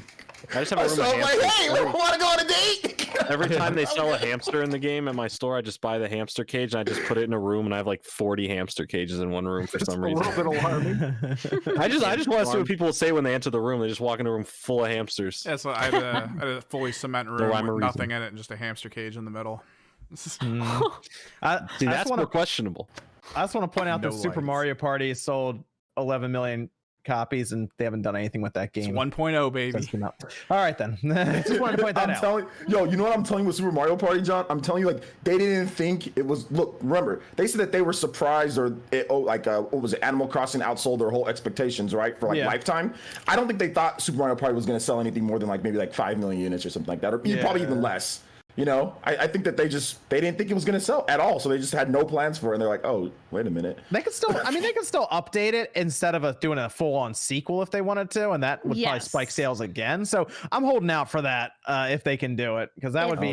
I just have a room of hamsters. Like, hey, want to go on a date? Every time they sell a hamster in the game at my store, I just buy the hamster cage and I just put it in a room, and I have like 40 hamster cages in one room for some reason. A little bit alarming. I just want to see what people will say when they enter the room. They just walk in a room full of hamsters. Yeah, so I had a fully cement room with nothing in it and just a hamster cage in the middle. See, that's more questionable. I just want to point out that Super Mario Party sold 11 million copies and they haven't done anything with that game. It's 1.0, baby. All right then. Just wanted to point that out. You know what I'm telling you with Super Mario Party, John? I'm telling you, like, they didn't think it was. Look, remember, they said that they were surprised, or what was it? Animal Crossing outsold their whole expectations, right? For like lifetime. I don't think they thought Super Mario Party was going to sell anything more than like maybe like 5 million units or something like that, or probably even less. You know, I think that they didn't think it was going to sell at all, so they just had no plans for it. And they're like, oh, wait a minute. They could still, update it instead of doing a full-on sequel if they wanted to, and that would probably spike sales again. So I'm holding out for that if they can do it, because that would be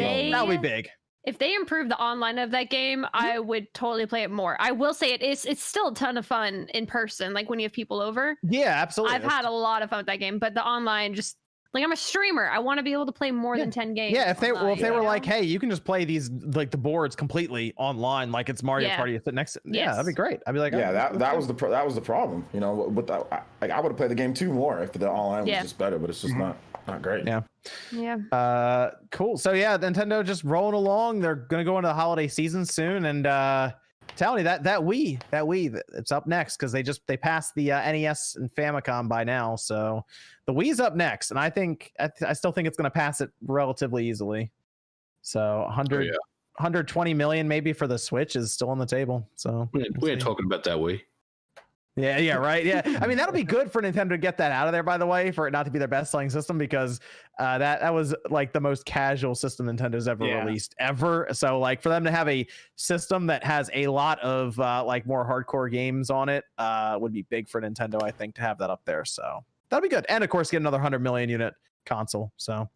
big. If they improve the online of that game, I would totally play it more. I will say it's still a ton of fun in person, like when you have people over. Yeah, absolutely. I've had a lot of fun with that game, but the online just. Like, I'm a streamer. I want to be able to play more than 10 games. Yeah, if they were like, hey, you can just play these like the boards completely online, like it's Mario Party. Sit next. Yeah, that'd be great. I'd be like, that was the problem. You know, with that, I would have played the game 2 more if the online was just better, but it's just not great. Yeah. Cool. So yeah, Nintendo just rolling along. They're gonna go into the holiday season soon, and tell me that Wii, it's up next because they passed the NES and Famicom by now, so the Wii's up next, and I still think it's going to pass it relatively easily. So 120 million maybe for the Switch is still on the table. So we ain't talking about that Wii. Yeah, right. Yeah, I mean that'll be good for Nintendo to get that out of there. By the way, for it not to be their best-selling system, because that was like the most casual system Nintendo's ever released ever. So like for them to have a system that has a lot of like more hardcore games on it would be big for Nintendo, I think, to have that up there. So that'll be good, and of course get another 100 million unit console. So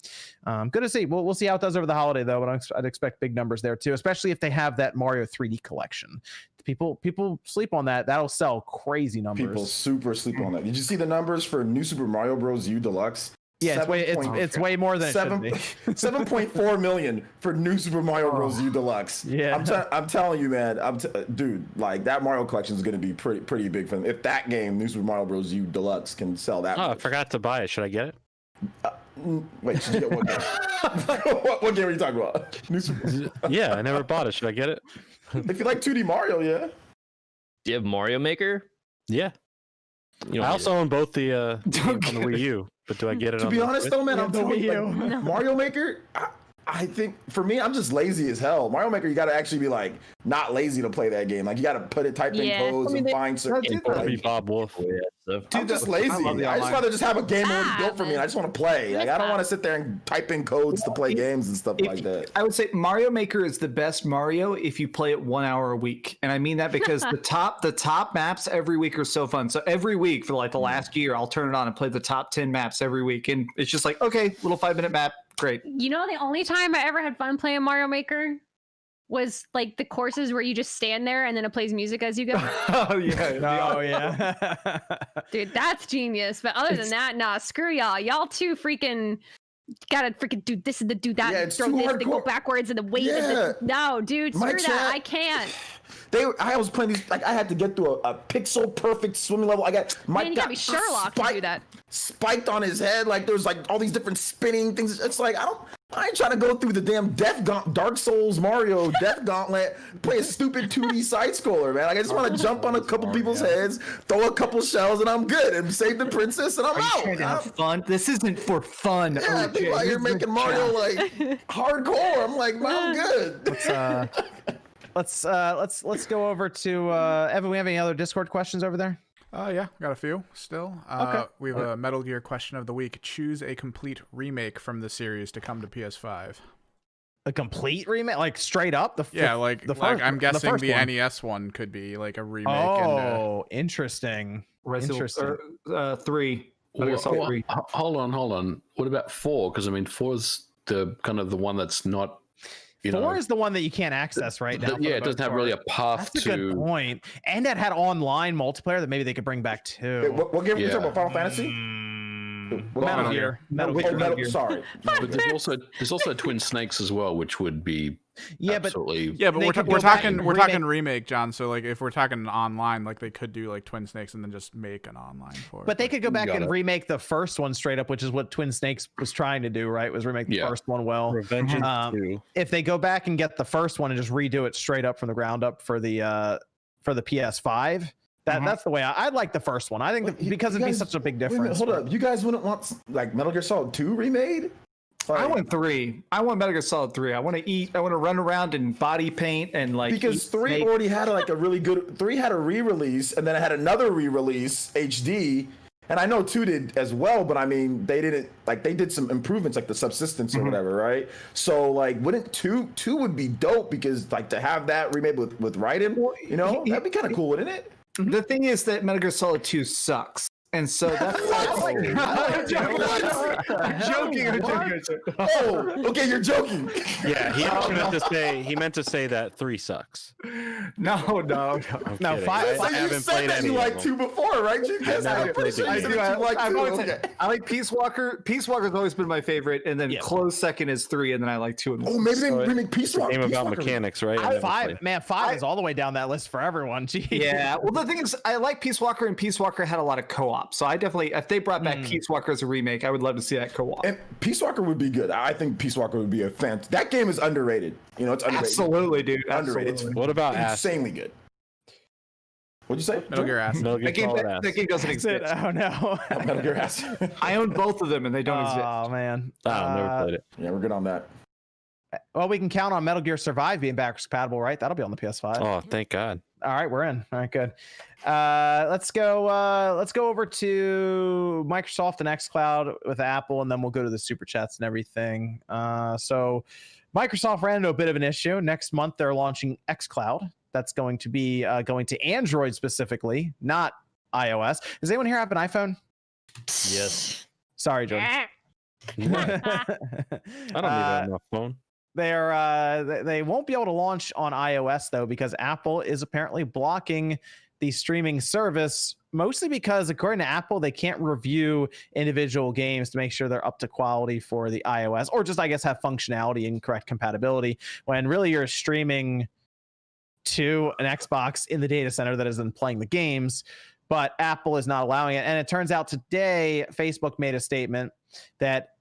good to see. We'll see how it does over the holiday though, but I'd expect big numbers there too, especially if they have that Mario 3D collection. People sleep on that. That'll sell crazy numbers. People super sleep on that. Did you see the numbers for New Super Mario Bros. U Deluxe? Yeah, it's way more than 7.4 million for New Super Mario Bros. U Deluxe. Yeah, I'm telling you, man. Dude, like that Mario collection is going to be pretty big for them. If that game, New Super Mario Bros. U Deluxe, can sell that. Oh, I forgot to buy it. Should I get it? Wait, should you get what game? what game are you talking about? New Super... Yeah, I never bought it. Should I get it? If you like 2D Mario, yeah. Do you have Mario Maker? Yeah. I also own both the on the Wii U, but do I get it? To be honest, though, man, I'm telling you, like, Mario Maker. I think for me, I'm just lazy as hell. Mario Maker, you got to actually be like not lazy to play that game. Like you got to type in codes and find certain. Like, Bob Wolf. I'm just lazy. I just rather just have a game already built for me. And I just want to play. Like I don't want to sit there and type in codes to play games and stuff like that. I would say Mario Maker is the best Mario if you play it 1 hour a week, and I mean that because the top maps every week are so fun. So every week for like the last year, I'll turn it on and play the top 10 maps every week, and it's just like okay, little 5-minute map. Great. You know, the only time I ever had fun playing Mario Maker was like the courses where you just stand there and then it plays music as you go. Oh yeah. Oh yeah. Dude, that's genius. But other than that, nah, screw y'all. Y'all too freaking gotta freaking do this and do that and throw this and go backwards and the wait. Yeah. No, dude, screw that. I can't. I was playing these, like I had to get through a pixel perfect swimming level. I got Man, you gotta be Sherlock to do that. Spiked on his head, like there's like all these different spinning things. It's like I ain't trying to go through the damn Dark Souls Mario Death Gauntlet, play a stupid 2D side scroller, man. Like I just want to jump on a couple people's heads, throw a couple shells, and I'm good, and save the princess, and I'm out. Trying to have fun. This isn't for fun. Yeah, I think you're making Mario like hardcore. I'm like, man, I'm good. Let's go over to Evan. We have any other Discord questions over there? Yeah, got a few still. Okay. We have a Metal Gear question of the week. Choose a complete remake from the series to come to PS5. A complete remake, like straight up? I'm guessing the one. NES one could be like a remake. Oh, interesting. Resident 3. Hold on. What about 4? Because I mean, 4 is the kind of the one that's not. 4 is the one that you can't access right now. Yeah, it doesn't have really a path That's a good point. And it had online multiplayer that maybe they could bring back too. What game are you talking about? Final Fantasy? Metal Gear. Metal Gear. Sorry. But there's also Twin Snakes as well, which would be absolutely. But we're talking remake, John. So like if we're talking online, like they could do like Twin Snakes and then just make an online for it. But they could go back and remake the first one straight up, which is what Twin Snakes was trying to do, right? Was remake the first one well. Revengeance 2. If they go back and get the first one and just redo it straight up from the ground up for the PS5. That's the way I'd like the first one. I think because it'd be such a big difference. Hold up, you guys wouldn't want like Metal Gear Solid 2 remade? I want 3. I want Metal Gear Solid 3. I want to eat. I want to run around and body paint and like. Because 3 already had like a really good. 3 had a re-release and then it had another re-release HD, and I know 2 did as well. But I mean, they didn't like they did some improvements like the subsistence or whatever, right? So like, wouldn't 2 would be dope because like to have that remade with Raiden, you know, that'd be kind of cool, wouldn't it? The thing is that Metal Gear Solid 2 sucks. And so that's I'm joking. Oh, okay, you're joking. Yeah, he meant to say that 3 sucks. No. 5. I haven't played any. You like 2 before, right? I like Peace Walker. Peace Walker's always been my favorite, and then close second is 3, and then I like 2 and 1. Oh, maybe they remake Peace Walker. Game about mechanics, right? 5 is all the way down that list for everyone. Jeez. Yeah. Well, the thing is, I like Peace Walker, and Peace Walker had a lot of co-op. So I definitely, if they brought back Peace Walker as a remake, I would love to see that co-op. And Peace Walker would be good. I think Peace Walker would be a that game is underrated. You know, it's underrated. Absolutely, dude. Underrated. Absolutely. What about insanely good? What'd you say? Metal Gear Acid. That game doesn't exist. Oh no. Metal Gear Acid. I own both of them, and they don't exist. Oh man. I've never played it. Yeah, we're good on that. Well, we can count on Metal Gear Survive being backwards compatible, right? That'll be on the PS5. Oh, thank God. All right, we're in. All right, good. Let's go over to Microsoft and xCloud with Apple, and then we'll go to the super chats and everything. So Microsoft ran into a bit of an issue. Next month, they're launching xCloud. That's going to be going to Android specifically, not iOS. Does anyone here have an iPhone? Yes. Sorry, Jordan. I don't need that on my phone. They won't be able to launch on iOS though, because Apple is apparently blocking the streaming service, mostly because according to Apple, they can't review individual games to make sure they're up to quality for the iOS, or just I guess have functionality and correct compatibility, when really you're streaming to an Xbox in the data center that isn't playing the games. But Apple is not allowing it. And it turns out today, Facebook made a statement that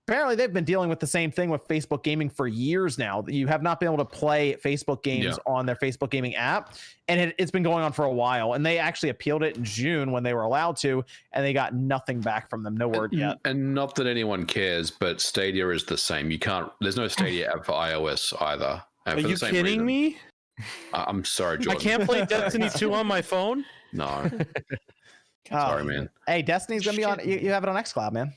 apparently they've been dealing with the same thing with Facebook Gaming for years now. You have not been able to play Facebook games on their Facebook Gaming app, and it's been going on for a while. And they actually appealed it in June when they were allowed to, and they got nothing back from them. No word yet. And not that anyone cares, but Stadia is the same. You can't. There's no Stadia app for iOS either. Are you kidding me? I'm sorry, Jordan. I can't play Destiny 2 on my phone? No. Sorry, man. Hey, Destiny's gonna be on. You have it on xCloud, man.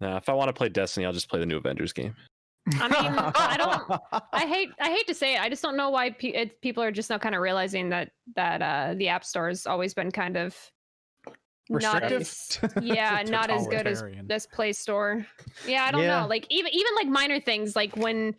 Nah, if I want to play Destiny, I'll just play the new Avengers game. I mean, I hate to say it. I just don't know why people are just now kind of realizing that the App Store has always been kind of restrictive. Not as good as this Play Store. Yeah, I don't know. Like even like minor things, like when,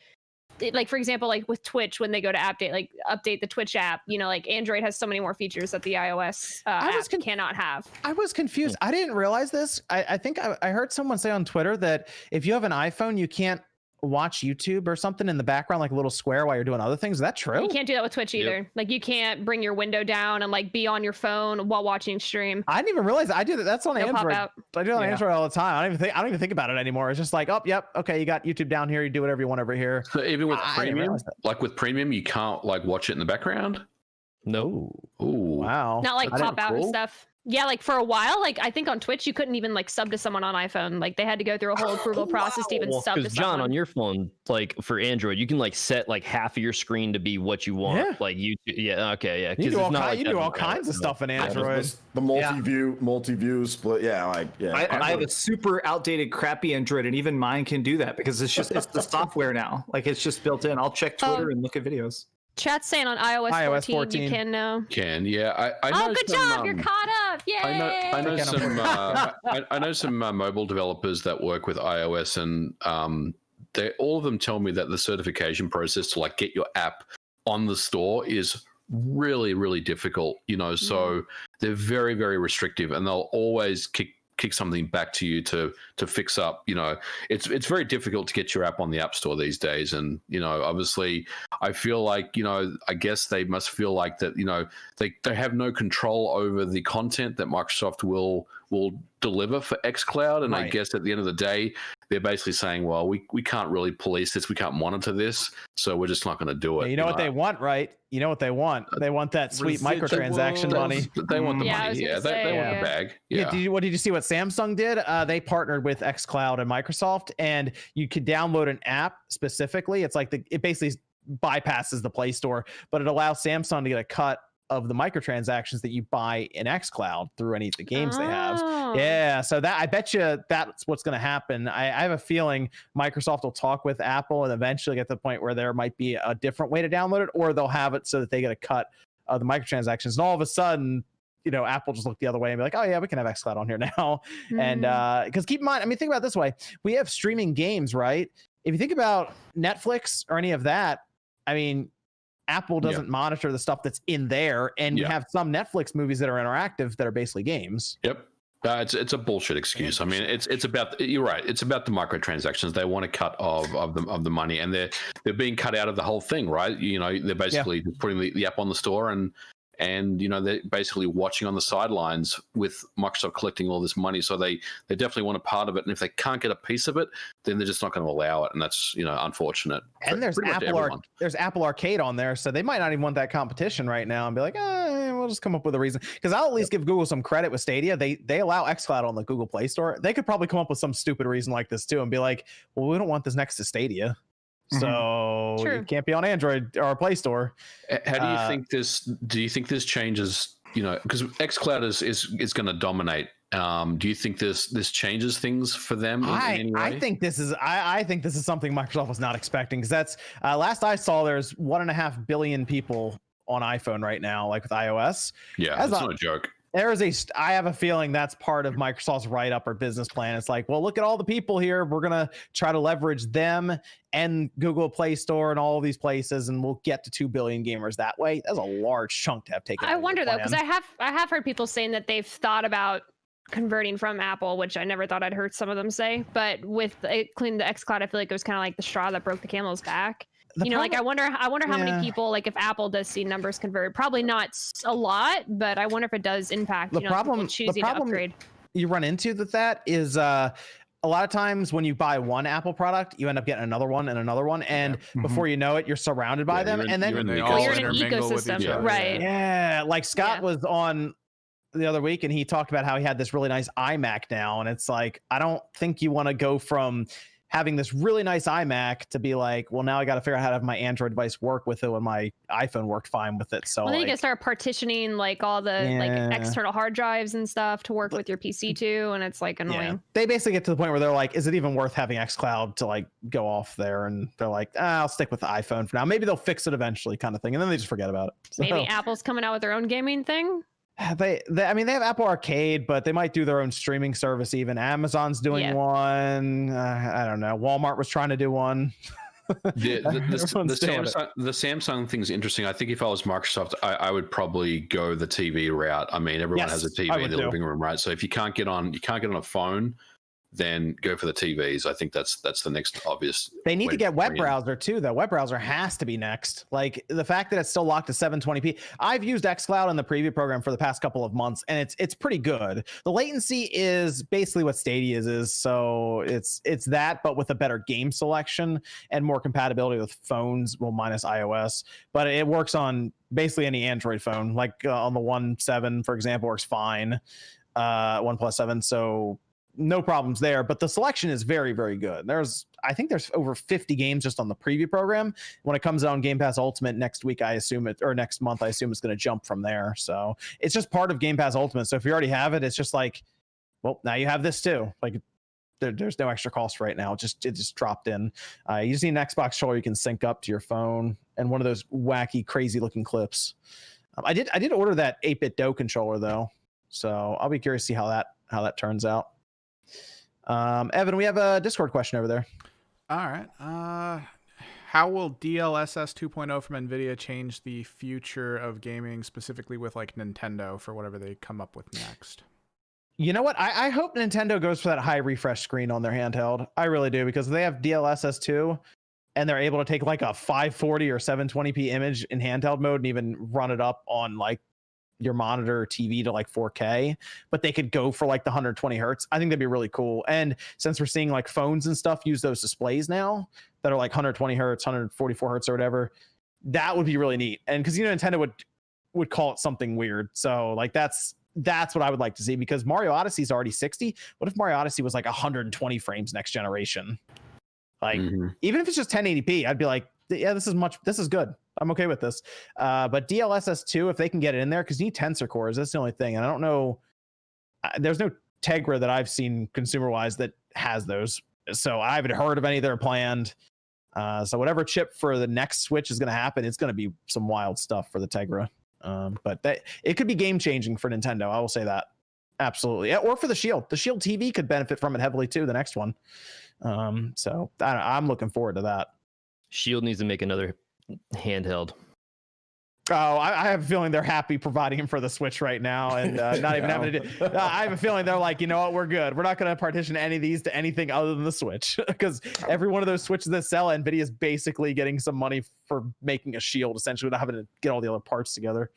like for example, like with Twitch, when they go to update the Twitch app, you know, like Android has so many more features that the iOS app cannot have. I was confused. I didn't realize this. I think I heard someone say on Twitter that if you have an iPhone, you can't watch YouTube or something in the background, like a little square while you're doing other things. Is that true? You can't do that with Twitch either. Like you can't bring your window down and like be on your phone while watching stream. I didn't even realize I do that. That's on Android. I do it on Android all the time. I don't even think about it anymore. It's just like, oh, yep, okay, you got YouTube down here. You do whatever you want over here. So even with premium, like with premium, you can't like watch it in the background. No. Ooh. Wow. Not like pop out and stuff. Yeah, like for a while, like I think on Twitch you couldn't even like sub to someone on iPhone. Like they had to go through a whole approval process to even sub to Because someone. John, on your phone, like for Android, you can like set like half of your screen to be what you want. Yeah. Like you, okay, yeah. You do all kinds of stuff in Android. The multi-view split. Yeah, like I have a super outdated, crappy Android, and even mine can do that because it's the software now. Like it's just built in. I'll check Twitter and look at videos. Chat's saying on iOS 14 you can now. I know good job! You're caught up! Yay! I know some mobile developers that work with iOS, and all of them tell me that the certification process to like get your app on the store is really, really difficult. You know, so they're very, very restrictive, and they'll always kick something back to you to fix up. You know, it's very difficult to get your app on the App Store these days, and you know, obviously I feel like, you know, I guess they must feel like that, you know, they have no control over the content that Microsoft will deliver for xCloud, and I guess at the end of the day they're basically saying, well, we can't really police this, we can't monitor this, so we're just not going to do it. You know what they want, right? You know what they want? They want that sweet microtransaction money. They want the money. They want the bag. Did you see what Samsung did? They partnered with xCloud and Microsoft, and you could download an app specifically. It's like it basically bypasses the Play Store, but it allows Samsung to get a cut of the microtransactions that you buy in xCloud through any of the games they have. Yeah, so that I bet you that's what's going to happen. I have a feeling Microsoft will talk with Apple and eventually get to the point where there might be a different way to download it, or they'll have it so that they get a cut of the microtransactions. And all of a sudden, you know, Apple just look the other way and be like, oh yeah, we can have xCloud on here now. And because keep in mind, I mean, think about it this way: we have streaming games, right? If you think about Netflix or any of that, I mean, Apple doesn't monitor the stuff that's in there, and you have some Netflix movies that are interactive that are basically games. Yep. It's a bullshit excuse. I mean, it's about, you're right. It's about the microtransactions. They want a cut of the money, and they're being cut out of the whole thing, right? You know, they're basically putting the app on the store, and you know, they're basically watching on the sidelines with Microsoft collecting all this money. So they definitely want a part of it, and if they can't get a piece of it, then they're just not going to allow it, and that's, you know, unfortunate. And there's Apple Arcade on there, so they might not even want that competition right now and be like, we'll just come up with a reason. Because I'll at least give Google some credit with Stadia. They allow xCloud on the Google Play Store. They could probably come up with some stupid reason like this too and be like, well, we don't want this next to Stadia, so it can't be on Android or Play Store. How do you think this? Do you think this changes? You know, because xCloud is going to dominate. Do you think this changes things for them in any way? I think this is something Microsoft was not expecting, because that's last I saw, there's 1.5 billion people on iPhone right now, like with iOS. Yeah, that's not a joke. I have a feeling that's part of Microsoft's write-up or business plan. It's like, well, look at all the people here. We're going to try to leverage them and Google Play Store and all of these places, and we'll get to 2 billion gamers that way. That's a large chunk to have taken. I wonder though, because I have heard people saying that they've thought about converting from Apple, which I never thought I'd heard some of them say. But with including the xCloud, I feel like it was kind of like the straw that broke the camel's back. Like I wonder how many people, like if Apple does see numbers convert, probably not a lot, but I wonder if it does impact people choosing to upgrade. You run into that is a lot of times when you buy one Apple product, you end up getting another one and another one, and before you know it, you're surrounded by them. And then they Well, all you're in an intermingle with each ecosystem, other. right? yeah, like Scott Yeah. was on the other week and he talked about how he had this really nice iMac now, and it's like, I don't think you want to go from having this really nice iMac to be like, well, now I got to figure out how to have my Android device work with it when my iPhone worked fine with it. So Well, then you like, can start partitioning like all the like Yeah. external hard drives and stuff to work with your PC too, and it's like annoying. they basically get to the point where they're like, is it even worth having xCloud to like go off there? And they're like, I'll stick with the iPhone for now. Maybe they'll fix it eventually, kind of thing. And then they just forget about it. So, Maybe Apple's coming out with their own gaming thing. they I mean, they have Apple Arcade, but they might do their own streaming service. Even Amazon's doing Yeah. one. I don't know. Walmart was trying to do one. The Everyone's doing it. Samsung thing's interesting. I think if I was Microsoft, I would probably go the TV route. I mean, everyone has a Yes, I TV in would their too. living room, right? So if you can't get on a phone, then go for the TVs. I think that's the next obvious. They need way to get web bring in. browser too, though. Web browser has to be next. Like the fact that it's still locked to 720p. I've used xCloud in the preview program for the past couple of months, and it's pretty good. The latency is basically what Stadia's is, so it's that, but with a better game selection and more compatibility with phones, well, minus iOS. But it works on basically any Android phone. Like on the One 7, for example, works fine. OnePlus 7, so no problems there, but the selection is very, very good. I think there's over 50 games just on the preview program. When it comes out on Game Pass Ultimate next week, or next month, I assume it's going to jump from there. So it's just part of Game Pass Ultimate. So if you already have it, it's just like, well, now you have this too. Like there's no extra cost right now. It just dropped in. You just need an Xbox controller you can sync up to your phone and one of those wacky, crazy looking clips. I did order that 8-bit Do controller though, so I'll be curious to see how that turns out. Evan, we have a Discord question over there. All right. How will DLSS 2.0 from NVIDIA change the future of gaming, specifically with like Nintendo for whatever they come up with next? You know what? I hope Nintendo goes for that high refresh screen on their handheld. I really do, because they have DLSS 2 and they're able to take like a 540 or 720p image in handheld mode and even run it up on like your monitor or TV to like 4K, but they could go for like the 120 hertz. I think that'd be really cool. And since we're seeing like phones and stuff use those displays now that are like 120 hertz, 144 hertz or whatever, that would be really neat. And because, you know, Nintendo would call it something weird. So like that's what I would like to see, because Mario Odyssey is already 60. What if Mario Odyssey was like 120 frames next generation? Like even if it's just 1080p, I'd be like, yeah, this is good. I'm okay with this. But DLSS 2, if they can get it in there, because you need tensor cores, that's the only thing. And I don't know, there's no Tegra that I've seen consumer wise that has those. So I haven't heard of any that are planned. So whatever chip for the next Switch is going to happen, it's going to be some wild stuff for the Tegra. But it could be game changing for Nintendo. I will say that. Absolutely. Yeah, or for the Shield. The Shield TV could benefit from it heavily too, the next one. So I'm looking forward to that. Shield needs to make another handheld. Oh, I have a feeling they're happy providing him for the Switch right now, and not even having to do. I have a feeling they're like, you know what, we're good. We're not going to partition any of these to anything other than the Switch, because every one of those Switches that sell, NVIDIA is basically getting some money for making a Shield, essentially, without having to get all the other parts together.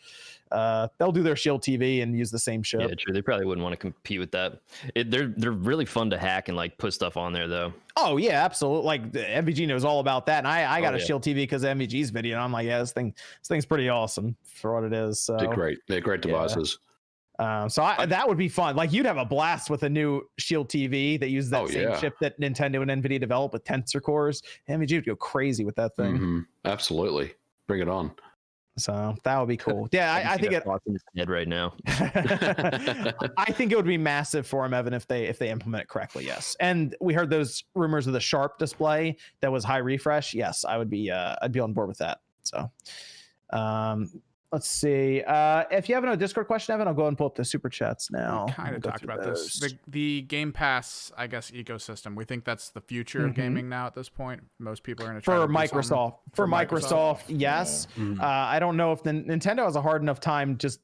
They'll do their Shield TV and use the same chip. Yeah, true. They probably wouldn't want to compete with that. They're really fun to hack and like put stuff on there though. Oh yeah, absolutely. Like the MVG knows all about that, and I got a Shield TV because of MVG's video, and I'm like, yeah, this thing's pretty awesome for what it is. So They're great devices. That would be fun. Like you'd have a blast with a new Shield TV that uses that same chip that Nintendo and NVIDIA developed with tensor cores. MVG would go crazy with that thing. Absolutely, bring it on. So that would be cool. Yeah, I think it. In his head right now. I think it would be massive for him, Evan, if they implement it correctly. Yes, and we heard those rumors of the Sharp display that was high refresh. Yes, I'd be on board with that. So, let's see. If you have no Discord question, Evan, I'll go and pull up the super chats now. We kind of talked about this. The Game Pass, I guess, ecosystem. We think that's the future of gaming now. At this point, most people are going to try for to Microsoft. For Microsoft, yes. I don't know if Nintendo has a hard enough time just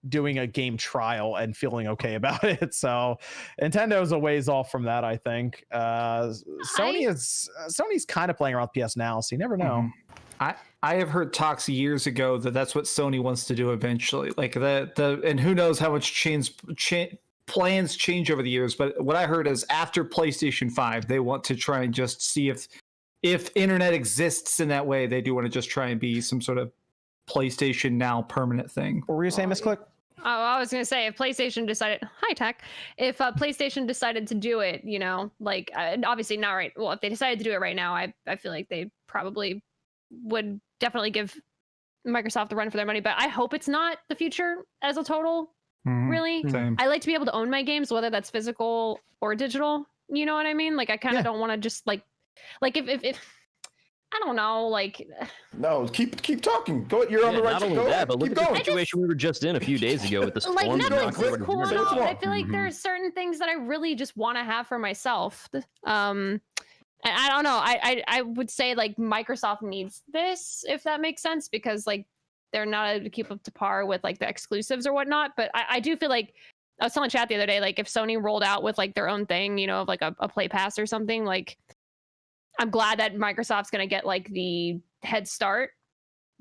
doing a game trial and feeling okay about it. So Nintendo's a ways off from that, I think. Sony's kind of playing around with PS Now, so you never know. I have heard talks years ago that that's what Sony wants to do eventually. Like and who knows how much plans change over the years, but what I heard is after PlayStation 5, they want to try and just see if internet exists in that way. They do want to just try and be some sort of PlayStation Now permanent thing. What were you saying, Miss Click? Oh, I was gonna say if PlayStation decided, hi tech, if PlayStation decided to do it, you know, like obviously not right. Well, if they decided to do it right now, I feel like they probably would definitely give Microsoft the run for their money. But I hope it's not the future as a total. Really, Same. I like to be able to own my games, whether that's physical or digital. You know what I mean? Like I kind of don't want to just like if I don't know, like. No, keep talking. Go. You're on the right. Not only go that, ahead. but look Keep at the going. situation we were just in a few days ago with the storm. Like Netflix Click. is cool and Say what all, you but I want. feel like there are certain things that I really just want to have for myself. And I don't know. I would say like Microsoft needs this, if that makes sense, because like they're not able to keep up to par with like the exclusives or whatnot. But I do feel like I was telling chat the other day, like if Sony rolled out with like their own thing, you know, of like a Play Pass or something, like I'm glad that Microsoft's gonna get like the head start,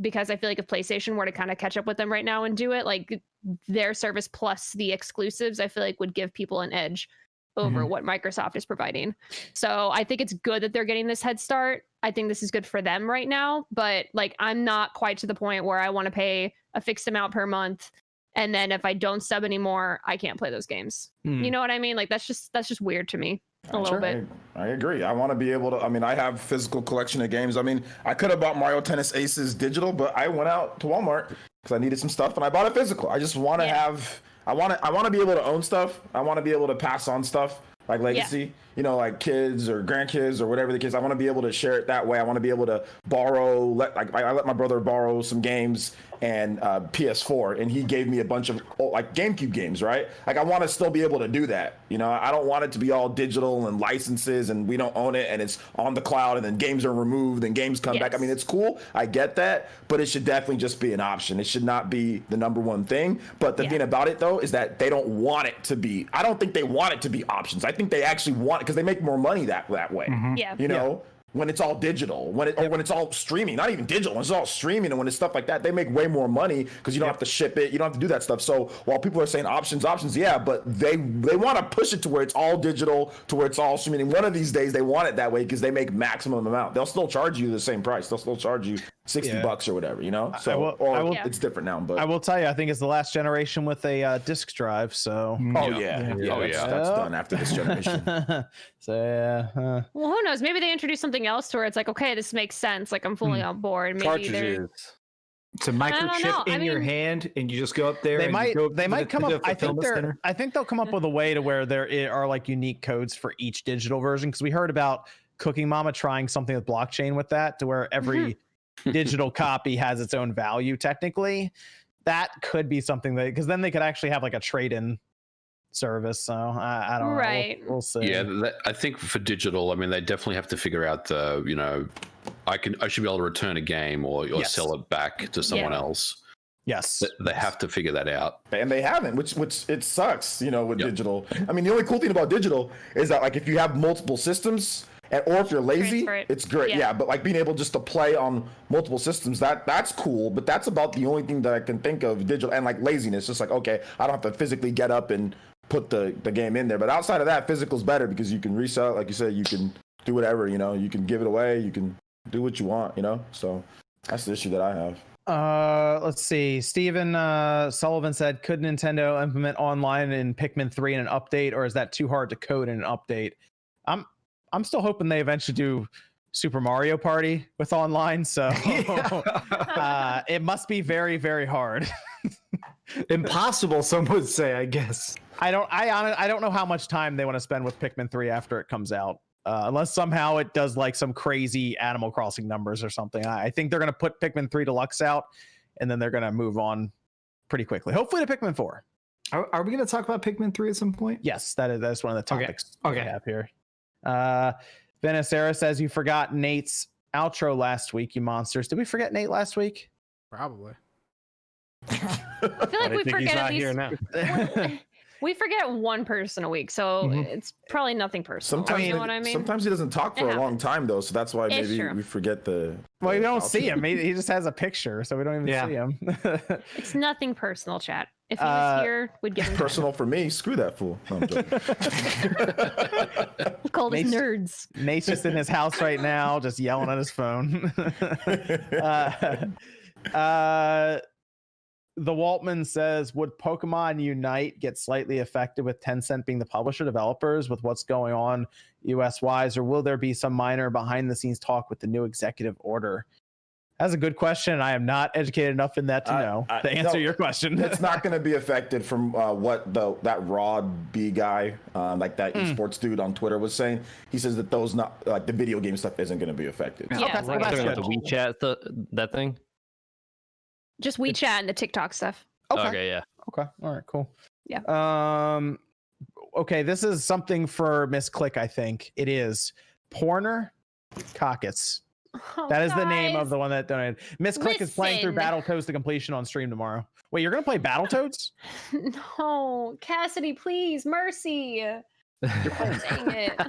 because I feel like if PlayStation were to kind of catch up with them right now and do it, like their service plus the exclusives, I feel like would give people an edge over what Microsoft is providing. So I think it's good that they're getting this head start. I think this is good for them right now, but like I'm not quite to the point where I want to pay a fixed amount per month, and then if I don't sub anymore, I can't play those games. You know what I mean? Like that's just weird to me a little bit. I agree. I want to be able to. I mean, I have physical collection of games. I mean, I could have bought Mario Tennis Aces digital, but I went out to Walmart because I needed some stuff, and I bought it physical. I just want to have. I want to be able to own stuff. I want to be able to pass on stuff like legacy. You know, like kids or grandkids or whatever the case. I want to be able to share it that way. I want to be able to borrow. I let my brother borrow some games and PS4, and he gave me a bunch of like GameCube games, right? Like I want to still be able to do that. You know, I don't want it to be all digital and licenses and we don't own it and it's on the cloud and then games are removed and games come back. I mean, it's cool. I get that, but it should definitely just be an option. It should not be the number one thing. But the thing about it though is that they don't want it to be. I don't think they want it to be options. I think they actually want it because they make more money that way. You know. When it's all digital, when it's all streaming, not even digital, when it's all streaming and when it's stuff like that, they make way more money because you don't have to ship it, you don't have to do that stuff. So while people are saying options, yeah, but they want to push it to where it's all digital, to where it's all streaming. And one of these days they want it that way because they make maximum amount. They'll still charge you the same price. They'll still charge you $60 or whatever, you know? So it's different now, but I will tell you, I think it's the last generation with a disk drive. So that's done after this generation. So well, who knows? Maybe they introduce something else to where it's like, okay, this makes sense. Like I'm fully on board. Maybe they're. It's a microchip in your hand, and you just go up there. They might come up. I think they'll come up with a way to where there are like unique codes for each digital version. Because we heard about Cooking Mama trying something with blockchain with that, to where every digital copy has its own value. Technically, that could be something that, because then they could actually have like a trade-in service. So I don't know. We'll see. Yeah, I think for digital, I mean, they definitely have to figure out the, you know, I should be able to return a game or sell it back to someone else. Yes, they have to figure that out, and they haven't, which it sucks, you know, with digital. I mean, the only cool thing about digital is that like if you have multiple systems, or if you're lazy, it's great. Yeah, but like being able just to play on multiple systems, that's cool. But that's about the only thing that I can think of digital. And like laziness, just like, okay, I don't have to physically get up and put the game in there. But outside of that, physical's better because you can resell it. Like you said, you can do whatever, you know, you can give it away, you can do what you want, you know. So that's the issue that I have. Let's see. Steven Sullivan said, could Nintendo implement online in Pikmin 3 in an update, or is that too hard to code in an update? I'm still hoping they eventually do Super Mario Party with online, so it must be very, very hard. Impossible, some would say, I guess. I don't know how much time they want to spend with Pikmin 3 after it comes out. Unless somehow it does like some crazy Animal Crossing numbers or something. I think they're going to put Pikmin 3 Deluxe out, and then they're going to move on pretty quickly. Hopefully to Pikmin 4. Are we going to talk about Pikmin 3 at some point? Yes, that's one of the topics we have here. Venicera says, you forgot Nate's outro last week, you monsters. Did we forget Nate last week? Probably. I feel like we forget at least we forget one person a week, so it's probably nothing personal. Sometimes, you know what I mean? Sometimes he doesn't talk for a long time though, so that's why maybe we forget the. Well, we don't see him. He just has a picture, so we don't even see him. It's nothing personal, chat. If he was here, we'd give him Personal for me. Screw that fool. No, I'm joking. We'll call us nerds. Nate's just in his house right now, just yelling on his phone. The Waltman says, would Pokemon Unite get slightly affected with Tencent being the publisher developers with what's going on US wise, or will there be some minor behind the scenes talk with the new executive order? That's a good question. I am not educated enough in that to know to answer your question. It's not going to be affected from what that Rod B guy, like that esports dude on Twitter was saying. He says that those not like the video game stuff isn't going to be affected. Yeah, Okay, well, that's Talking good. about the WeChat, that thing. Just WeChat and the TikTok stuff. Okay, yeah. Okay. All right, cool. Yeah. Okay, this is something for Miss Click, I think. It is Porner Cockets. Oh, That is the name guys. of the one that donated. Miss Click is playing through Listen. Battletoads to completion on stream tomorrow. Wait, you're gonna play Battletoads? No, Cassidy, please, mercy. Dang it.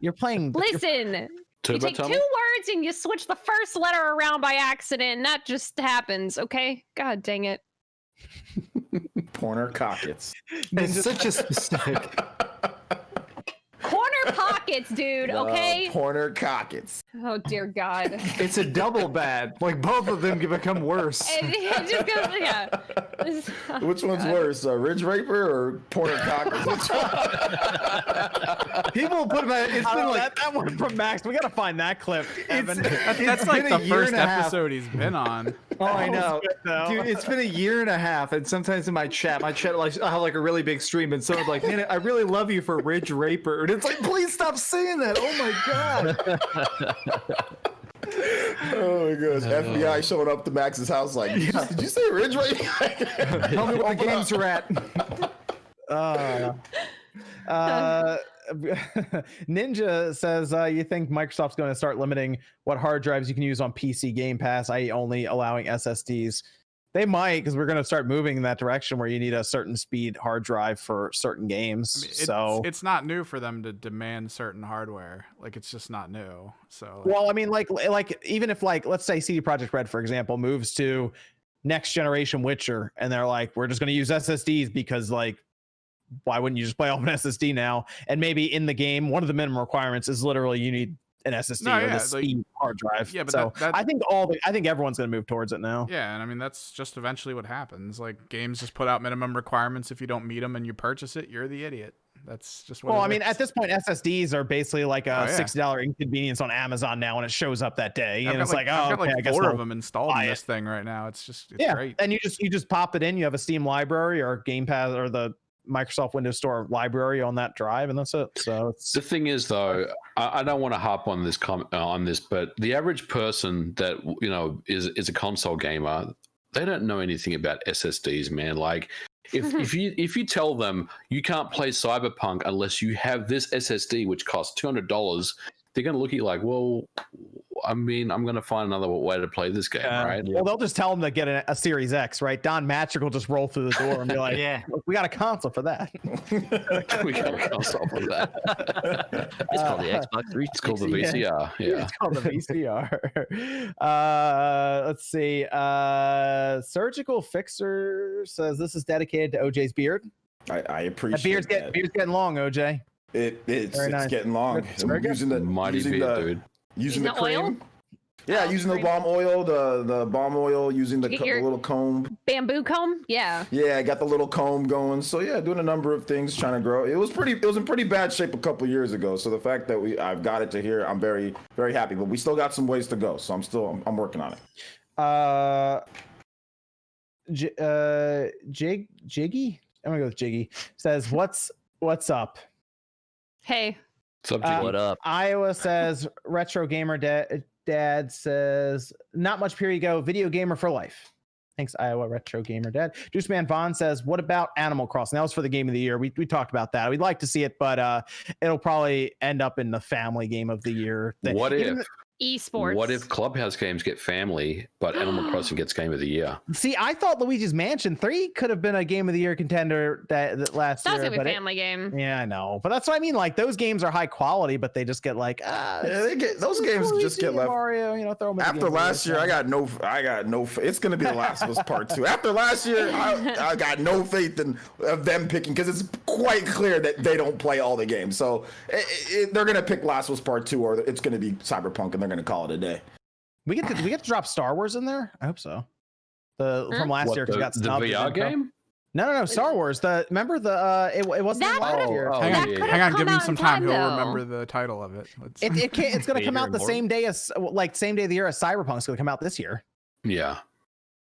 You're playing. Listen, you Turbo take two Tunnel? words and you switch the first letter around by accident, and that just happens, okay? God dang it. Porner Cockets. It's such a specific. Corner pockets, dude, okay? Porner Cockets. Oh, dear God. It's a double bad. Like both of them can become worse. It just goes, yeah. Which one's worse, Ridge Raper or Porner Cockets? Which one? People put that. It's been like that one from Max. We gotta find that clip, Evan. That's like been the a year first and a half. episode he's been on. Oh, I know, though. dude. It's been a year and a half, and sometimes in my chat, like I have like a really big stream, and someone's like, "Man, I really love you for Ridge Raper," and it's like, please stop saying that. Oh my god. Oh my gosh. FBI showing up to Max's house like, did you say Ridge Raper? Tell me what the games are at. Ninja says, you think Microsoft's going to start limiting what hard drives you can use on PC Game Pass, i.e. only allowing SSDs? They might, because we're going to start moving in that direction where you need a certain speed hard drive for certain games. I mean, So it's not new for them to demand certain hardware. Like, it's just not new. So well, I mean, like even if like let's say CD Projekt Red, for example, moves to next generation Witcher, and they're like, we're just going to use SSDs because like, why wouldn't you just play off an SSD now? And maybe in the game, one of the minimum requirements is literally you need an SSD or the speed hard drive. Yeah, but so that- I think everyone's going to move towards it now. yeah, and I mean that's just eventually what happens. Like games just put out minimum requirements. If you don't meet them and you purchase it, you're the idiot. That's just what. Well, it I mean, is. at this point, SSDs are basically like a $60 inconvenience on Amazon now, and it shows up that day, and it's like, oh, I've got okay, I like guess 4 I'll of them installed buy in it. this thing right now. It's great. And you just pop it in. You have a Steam library or Game Pass or the Microsoft Windows Store library on that drive, and that's it. So it's The thing is, though, I don't want to harp on this but the average person that is a console gamer, they don't know anything about SSDs, man. Like, if you tell them you can't play Cyberpunk unless you have this SSD, which costs $200, they're going to look at you like, well, I mean, I'm going to find another way to play this game, right? Well, they'll just tell them to get a Series X, right? Don Matrick will just roll through the door and be like, Yeah. Look, we got a console for that. We got a console for that. It's called the Xbox 360. It's called the VCR. Yeah. It's called the VCR. Let's see. Surgical Fixer says this is dedicated to OJ's beard. I appreciate That beard's getting long, OJ. It's Very nice. getting long. Very good. Using the Mighty using beard, the, dude. Using the Using the oil? cream. Yeah, Oh, using the cream. bomb oil, the bomb oil, using the Get your- little comb. Bamboo comb? Yeah. Yeah, I got the little comb going. So yeah, doing a number of things, trying to grow. It was in pretty bad shape a couple years ago. So the fact that I've got it to here, I'm very, very happy. But we still got some ways to go. So I'm working on it. Jiggy? I'm gonna go with Jiggy. Says, what's up? Hey. What up? Iowa says, retro gamer dad says, not much period go, video gamer for life. Thanks, Iowa retro gamer dad. Juice Man Vaughn says, what about Animal Crossing? That was for the game of the year. We talked about that. We'd like to see it, but it'll probably end up in the family game of the year. What if? Esports. What if Clubhouse games get family, but Animal Crossing gets Game of the Year? See, I thought Luigi's Mansion 3 could have been a Game of the Year contender that last year. That's gonna be but a family game. Yeah, I know, but that's what I mean. Like those games are high quality, but they just get like they get those games just get left. Mario, you know, throw them in After last year, I got no. It's gonna be The Last of Us Part 2. After last year, I got no faith of them picking because it's quite clear that they don't play all the games. So they're gonna pick Last of Us Part 2, or it's gonna be Cyberpunk, and they're gonna call it a day. We get to drop Star Wars in there. I hope so. From last year, because got the snubbed. VR game. No, Star Wars. Remember it wasn't That last could've- year. Hang on, give me some time. He'll though. remember the title of it. It's going to come Vader out the and same day as same day of the year as Cyberpunk's going to come out this year. Yeah.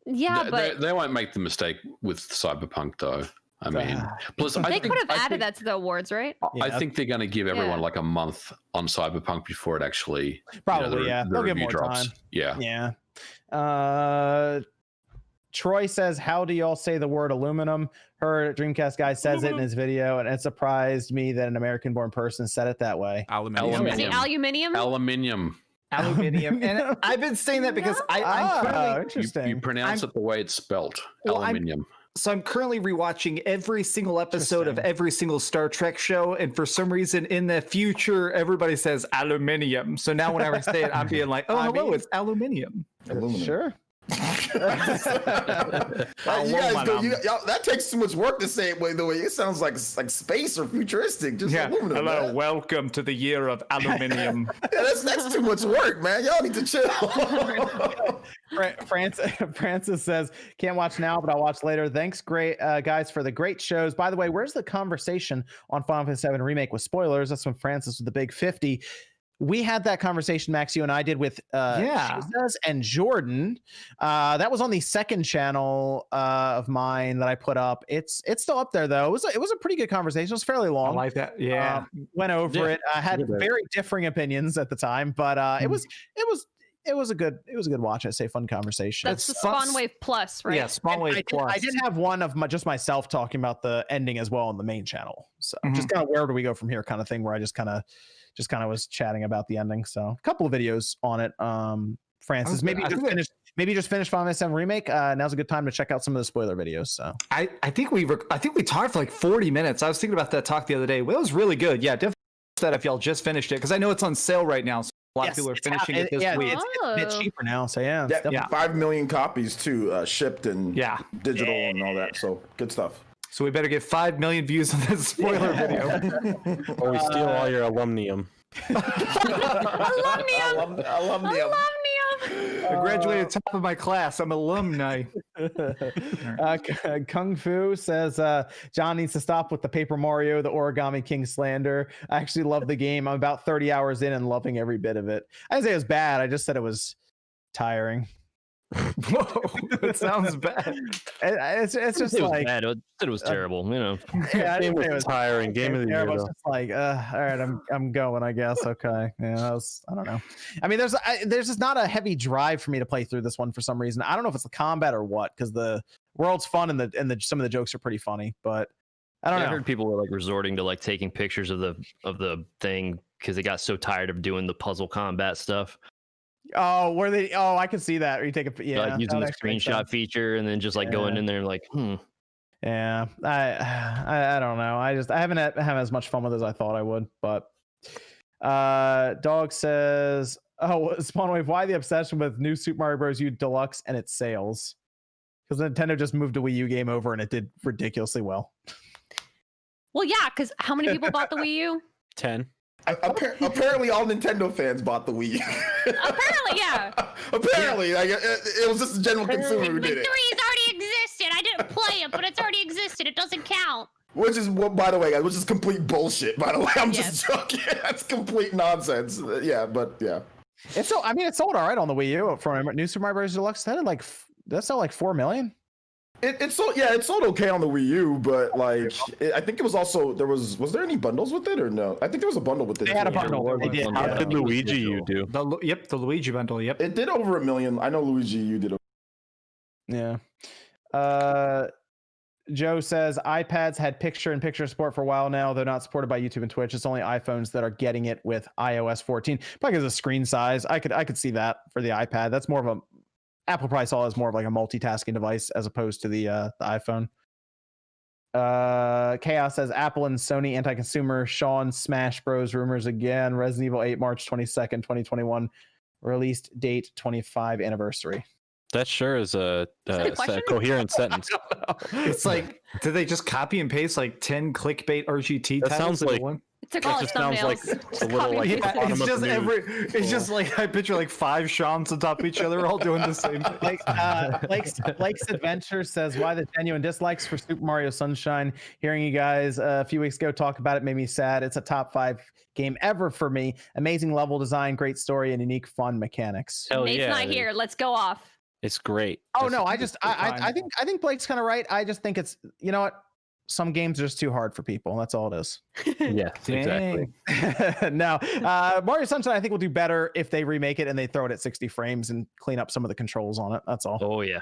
Yeah, but they won't make the mistake with Cyberpunk though. I mean, plus they could have added that to the awards, right? I think they're going to give everyone Yeah. like a month on Cyberpunk before it actually Probably, yeah. the They'll give review more drops. time. Yeah. Yeah. Troy says, "How do y'all say the word aluminum?" Her Dreamcast guy says it in his video, and it surprised me that an American-born person said it that way. Aluminium. Is it aluminium? Aluminium. Aluminium. And I've been saying that because I'm currently, interesting. You pronounce it the way it's spelt. Well, Aluminium. I'm currently rewatching every single episode of every single Star Trek show, and for some reason in the future everybody says aluminium. So now whenever I say it, I'm being like, "Oh, hello, it's aluminium." Aluminum. Sure. You guys that takes too much work to say it the way it sounds like space or futuristic. Just aluminum. Hello, man. welcome to the year of aluminium. Yeah, that's too much work, man. Y'all need to chill. Francis says, "Can't watch now, but I'll watch later. Thanks, great guys, for the great shows. By the way, where's the conversation on Final Fantasy VII Remake with spoilers?" That's from Francis with the big 50. We had that conversation, Max, you and I did with Jesus and Jordan. That was on the second channel of mine that I put up. It's still up there though. It was a pretty good conversation. It was fairly long. I like that. Yeah. Went over it. I had very differing opinions at the time, but it was a good watch. I'd say fun conversation. That's the Spawnwave Plus, right? Yeah, Spawnwave Plus. I did have one of just myself talking about the ending as well on the main channel. So just kind of where do we go from here kind of thing, where I just kind of was chatting about the ending. So a couple of videos on it. Francis, maybe just finish Final Fantasy VII Remake. Now's a good time to check out some of the spoiler videos. So I think we talked for like 40 minutes. I was thinking about that talk the other day. Well, it was really good. Yeah, definitely that if y'all just finished it, because I know it's on sale right now. So a lot of people are finishing it this week. It's a bit cheaper now. So yeah. 5 million copies too, shipped and digital and all that. So good stuff. So we better get 5 million views on this spoiler video. Or we steal all your alumnium. Alumnium. I graduated top of my class. I'm alumni. Kung Fu says John needs to stop with the Paper Mario, the Origami King slander. I actually love the game. I'm about 30 hours in and loving every bit of it. I didn't say it was bad. I just said it was tiring. Whoa, that sounds bad. It's just it was like bad. It was terrible. You know. Yeah, Game was tiring. Game of the year. It's just like, all right, I'm going, I guess. Okay, yeah, I don't know. I mean, there's just not a heavy drive for me to play through this one for some reason. I don't know if it's the combat or what, because the world's fun and the some of the jokes are pretty funny, but I don't know. I heard people were like resorting to like taking pictures of the thing because they got so tired of doing the puzzle combat stuff. Oh, where they? Oh, I can see that. Or you take a Like using the screenshot feature and then just like going in there and like, Yeah, I don't know. I haven't had as much fun with it as I thought I would. But Dog says, "Oh, Spawnwave, why the obsession with new Super Mario Bros. U Deluxe and its sales? Because Nintendo just moved a Wii U game over and it did ridiculously well." Well, yeah, because how many people bought the Wii U? 10. Apparently, all Nintendo fans bought the Wii U. Apparently, yeah. Apparently, like it was just a general consumer who did it. 3's already existed. I didn't play it, but it's already existed. It doesn't count. Which is, by the way, guys, which is complete bullshit. By the way, I'm just joking. That's complete nonsense. Yeah, but yeah. It sold all right on the Wii U from New Super Mario Bros. Deluxe. That sold like 4 million. It sold okay on the Wii U, but like I think it was also was there any bundles with it or no? I think there was a bundle with it. They had a bundle. They did. How did Luigi U do? The Luigi bundle. Yep. It did over 1 million. I know Luigi U did. Yeah. Joe says iPads had picture-in-picture support for a while now. They're not supported by YouTube and Twitch. It's only iPhones that are getting it with iOS 14. Probably because of screen size. I could see that for the iPad. That's more of a Apple probably saw it as more of like a multitasking device as opposed to the iPhone. Chaos says Apple and Sony anti-consumer. Sean Smash Bros. Rumors again. Resident Evil 8 March 22nd, 2021. Released date 25 anniversary. That sure is a coherent sentence. It's like, did they just copy and paste like 10 clickbait RGT That titles sounds into like- one? It took all It its just sounds like thumbnails. a little like Yeah, the bottom It's of just the news. it's just like I picture like 5 Seans on top of each other, all doing the same thing. Blake's Adventure says, why the genuine dislikes for Super Mario Sunshine? Hearing you guys a few weeks ago talk about it made me sad. It's a top 5 game ever for me. Amazing level design, great story, and unique fun mechanics. Hell Nate's yeah, not here. Let's go off. It's great. Oh It's- no, I think Blake's kind of right. I just think it's, you know what? Some games are just too hard for people. That's all it is. Yes, exactly. No, Mario Sunshine I think will do better if they remake it and they throw it at 60 frames and clean up some of the controls on it. That's all. Oh yeah.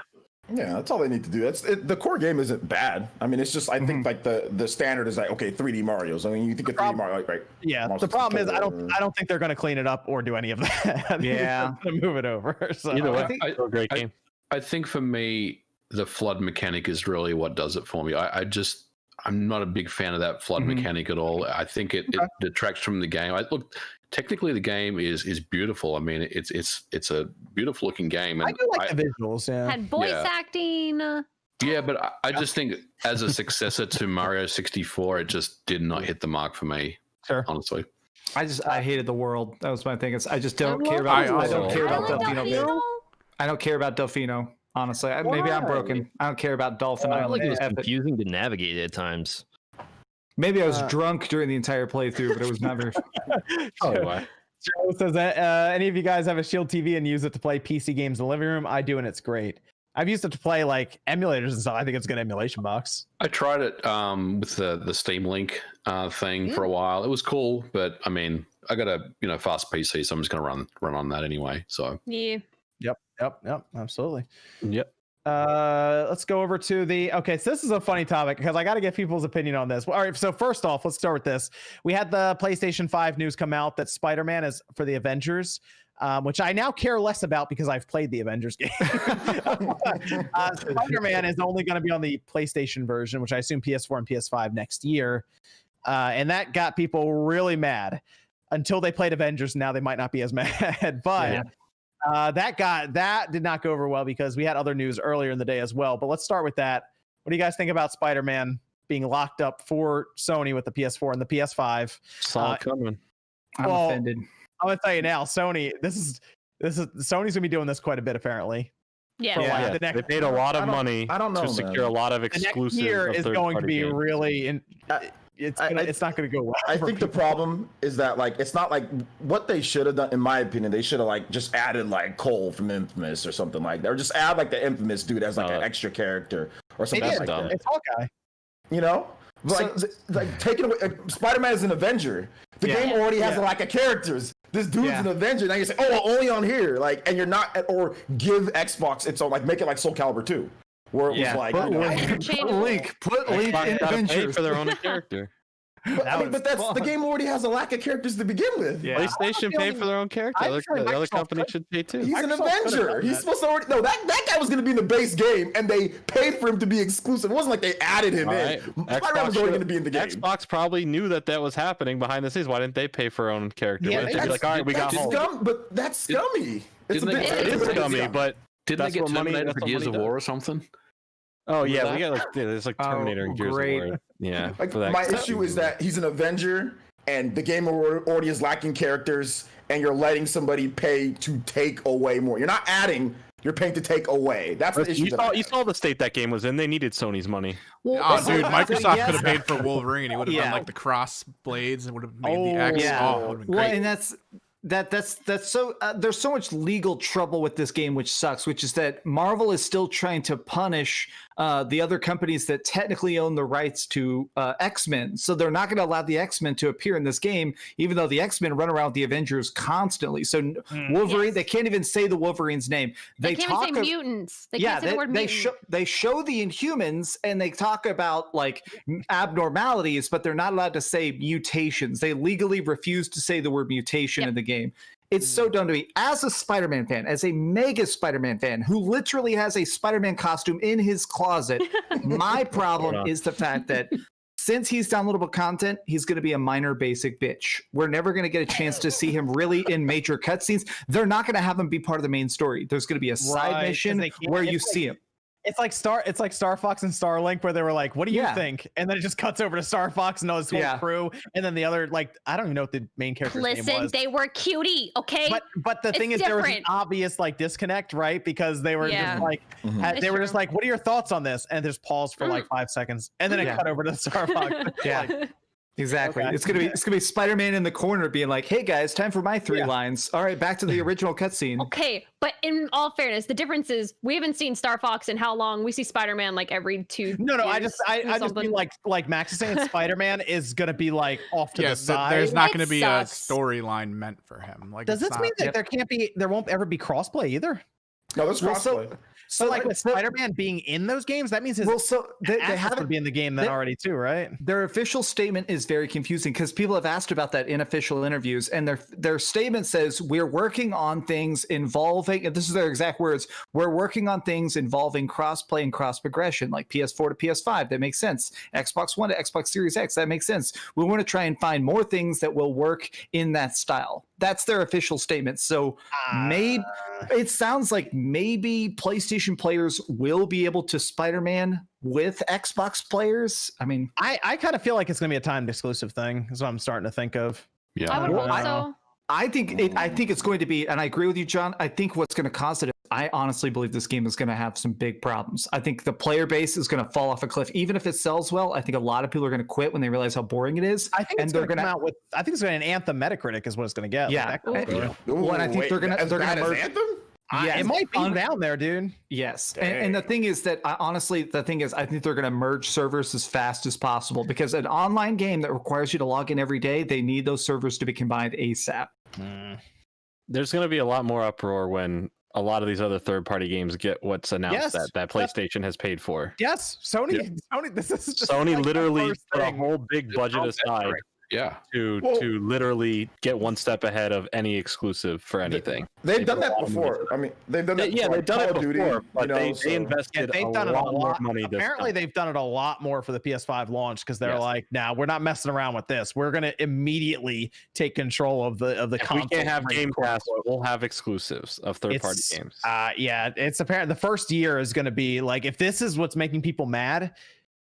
Yeah, that's all they need to do. The core game isn't bad. I mean, it's just I think like the standard is like, okay, 3D Mario's. I mean, you think of 3D Mario, like, right? Yeah, Monster the problem is I Hunter. don't think they're going to clean it up or do any of that. I think Yeah. they're gonna move it over. So Either way, I- still a great game. I think for me, the flood mechanic is really what does it for me. I'm not a big fan of that flood mechanic at all. I think it detracts from the game. Look, technically the game is beautiful. I mean, it's a beautiful looking game. And I do like the visuals. Yeah. Had voice Yeah. acting. yeah, but I just think as a successor to Mario 64, it just did not hit the mark for me. Sure. Honestly. I hated the world. That was my thing. I just don't care I about. I don't also- care I about like Delfino. Delfino. I don't care about Delfino. Honestly, maybe I'm broken. I don't care about Dolphin I feel Island. like it was F it. confusing to navigate at times. Maybe I was drunk during the entire playthrough, but it was never. Joe says, any of you guys have a Shield TV and use it to play PC games in the living room? I do, and it's great. I've used it to play like emulators and stuff. I think it's a good emulation box. I tried it with the Steam Link thing for a while. It was cool, but I mean, I got a fast PC, so I'm just gonna run on that anyway. So Yeah. Yep, absolutely. Yep. Let's go over to okay, so this is a funny topic because I got to get people's opinion on this. Well, all right, so first off, let's start with this. We had the PlayStation 5 news come out that Spider-Man is for the Avengers, which I now care less about because I've played the Avengers game. Spider-Man is only going to be on the PlayStation version, which I assume PS4 and PS5 next year. And that got people really mad until they played Avengers. Now they might not be as mad, but Yeah. That did not go over well because we had other news earlier in the day as well. But let's start with that. What do you guys think about Spider-Man being locked up for Sony with the PS4 and the PS5? Saw it coming. I'm Well, offended. I'm gonna tell you now, Sony. This is Sony's gonna be doing this quite a bit apparently. Yeah. For like Yeah, the next, they paid a lot of money I don't know, to man. secure a lot of the next exclusive. year is going to be games. really I- it's not going to go well. I for think the people. problem is that like it's not like what they should have done. In my opinion, they should have like just added like Cole from Infamous or something like that, or just add like the Infamous dude as like an extra character or They something did. like dumb. that. It's Hawkeye. You know, like taking away Spider-Man is an Avenger. The Yeah. game already has Yeah. like a characters. This dude's Yeah. an Avenger. Now you say, oh, only on here, like, and you're not, or give Xbox its own, like, make it like Soul Calibur 2, where it was like, Put you know, Link, Interchangeable. put Link in Xbox gotta pay Avengers for their own character. but, I mean, but that's the game already has a lack of characters to begin with. Yeah. PlayStation paid for their own character. I'm The sure other Microsoft company could. should pay too. He's an Microsoft could've Avenger. done He's that. supposed to already. No, that guy was going to be in the base game, and they paid for him to be exclusive. It wasn't like they added him All in. right. Spider-Man was already going to be in the game. Xbox probably knew that was happening behind the scenes. Why didn't they pay for their own character? Yeah, Why didn't they be That's- like, all right, we got that's Hulk. scum, but that's scummy. It's a Didn't bit. they- It is It's scummy, but Didn't that's they get what money- terminated that's for what Gears money of does. War or something? oh Was yeah, that? we got there's like Terminator and Gears great. of War. Yeah, Like for that. my issue is that he's an Avenger, and the game already is lacking characters, and you're letting somebody pay to take away more. You're not adding. You're paying to take away. That's the issue. You saw the state that game was in. They needed Sony's money. Oh, dude, Microsoft yes. could have paid for Wolverine. He would have Yeah. done like the cross blades and would have made Oh, the X. yeah. Oh, it would have been Well, great. and that's so there's so much legal trouble with this game, which sucks, which is that Marvel is still trying to punish the other companies that technically own the rights to X-Men. So they're not going to allow the X-Men to appear in this game, even though the X-Men run around with the Avengers constantly. So Wolverine, Yes. they can't even say the Wolverine's name. They can't even say mutants. They can't say the word mutant. They show the Inhumans and they talk about like abnormalities, but they're not allowed to say mutations. They legally refuse to say the word mutation in the game. It's so dumb to me. As a Spider-Man fan, as a mega Spider-Man fan who literally has a Spider-Man costume in his closet, my problem is the fact that since he's downloadable content, he's going to be a minor basic bitch. We're never going to get a chance to see him really in major cutscenes. They're not going to have him be part of the main story. There's going to be a side mission where you see him. It's like Star Fox and Starlink, where they were like, "What do you think?" And then it just cuts over to Star Fox and his whole crew, and then the other, like, I don't even know what the main character's name was. Listen, they were cutie, okay? But the thing is, there was an obvious like disconnect, right? Because they were just like, they were just like, "What are your thoughts on this?" And there's pause for like 5 seconds, and then it cut over to Star Fox. Yeah. Exactly. Okay. It's gonna be Spider-Man in the corner being like, "Hey guys, time for my 3 lines. All right, back to the original cutscene." Okay, but in all fairness, the difference is we haven't seen Star Fox in how long? We see Spider-Man like every 2 No, years I just mean like Max is saying Spider-Man is gonna be like off to the side. There's not gonna be a storyline meant for him. Like, does this mean that there won't ever be crossplay either? No, there's crossplay. So like with Spider-Man being in those games, that means his they have to be in the game then already too, right? Their official statement is very confusing because people have asked about that in official interviews, and their statement says we're working on things involving, and this is their exact words, we're working on things involving crossplay and cross progression, like PS4 to PS5. That makes sense. Xbox One to Xbox Series X. That makes sense. We want to try and find more things that will work in that style. That's their official statement. So maybe it sounds like maybe PlayStation players will be able to Spider-Man with Xbox players. I mean, I kind of feel like it's going to be a timed exclusive thing. Is what I'm starting to think of. Yeah, I would hope so. I think it's going to be, and I agree with you, John. I think what's going to cause it, I honestly believe this game is going to have some big problems. I think the player base is going to fall off a cliff. Even if it sells well, I think a lot of people are going to quit when they realize how boring it is. I think it's going to come out with. I think it's going to an Anthem Metacritic is what it's going to get. Yeah. Well, and I think they're going to merge Anthem. Yeah, it might be down there, dude. Yes, and the thing is that I think they're going to merge servers as fast as possible because an online game that requires you to log in every day, they need those servers to be combined ASAP. There's going to be a lot more uproar when a lot of these other third-party games get what's announced that PlayStation has paid for. Yes, Sony. This is just Sony like literally put a whole big budget aside. Yeah. To literally get one step ahead of any exclusive for anything. They've done that before. I mean, they've done that. Yeah, they've done it before, but they invested they've done it a lot more money. Apparently, they've done it a lot more for the PS5 launch because they're like, "Nah, we're not messing around with this. We're gonna immediately take control of the console." We can't have Game Pass. We'll have exclusives of third-party games. Yeah, it's apparent. The first year is gonna be like, if this is what's making people mad.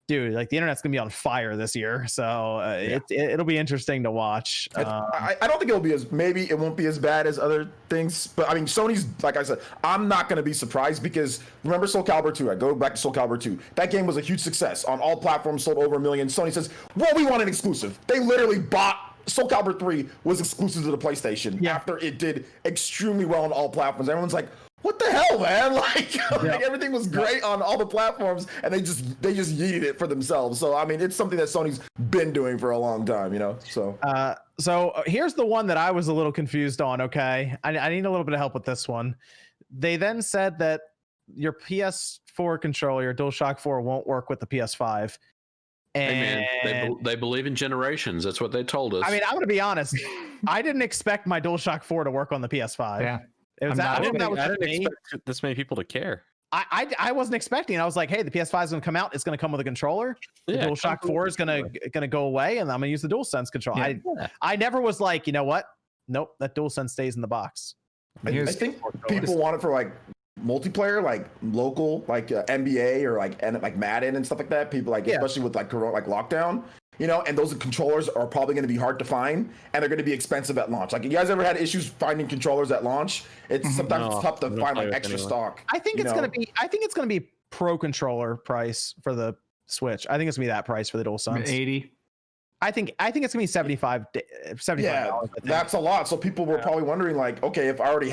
Dude, like the internet's gonna be on fire this year, so it'll be interesting to watch. I don't think it won't be as bad as other things, but I mean, Sony's, like I said, I'm not gonna be surprised because remember Soul Calibur 2? I go back to Soul Calibur 2. That game was a huge success on all platforms, sold over 1 million. Sony says, "Well, we want an exclusive." They literally bought. Soul Calibur 3 was exclusive to the PlayStation after it did extremely well on all platforms. Everyone's like, what the hell, man? Like everything was great on all the platforms, and they just yeeted it for themselves. So I mean, it's something that Sony's been doing for a long time, you know. So here's the one that I was a little confused on. Okay, I need a little bit of help with this one. They then said that your PS4 controller, your DualShock 4, won't work with the PS5. And hey man, they believe in generations. That's what they told us. I mean, I'm gonna be honest. I didn't expect my DualShock 4 to work on the PS5. Yeah. I didn't expect this many people to care. I wasn't expecting. I was like, hey, the PS5 is going to come out. It's going to come with a controller. The DualShock 4 is going to go away, and I'm going to use the DualSense controller. I never was like, you know what? Nope, that DualSense stays in the box. I think people want it for like multiplayer, like local, like NBA or like Madden and stuff like that. People like, especially with like Corona, like lockdown. You know, and those controllers are probably going to be hard to find, and they're going to be expensive at launch. Like, you guys ever had issues finding controllers at launch? It's sometimes it's tough to find like extra stock. I think it's going to be pro controller price for the Switch. I think it's going to be that price for the DualSense. 80. I think it's gonna be $75. Yeah, that's a lot. So people were probably wondering, like, okay, if I already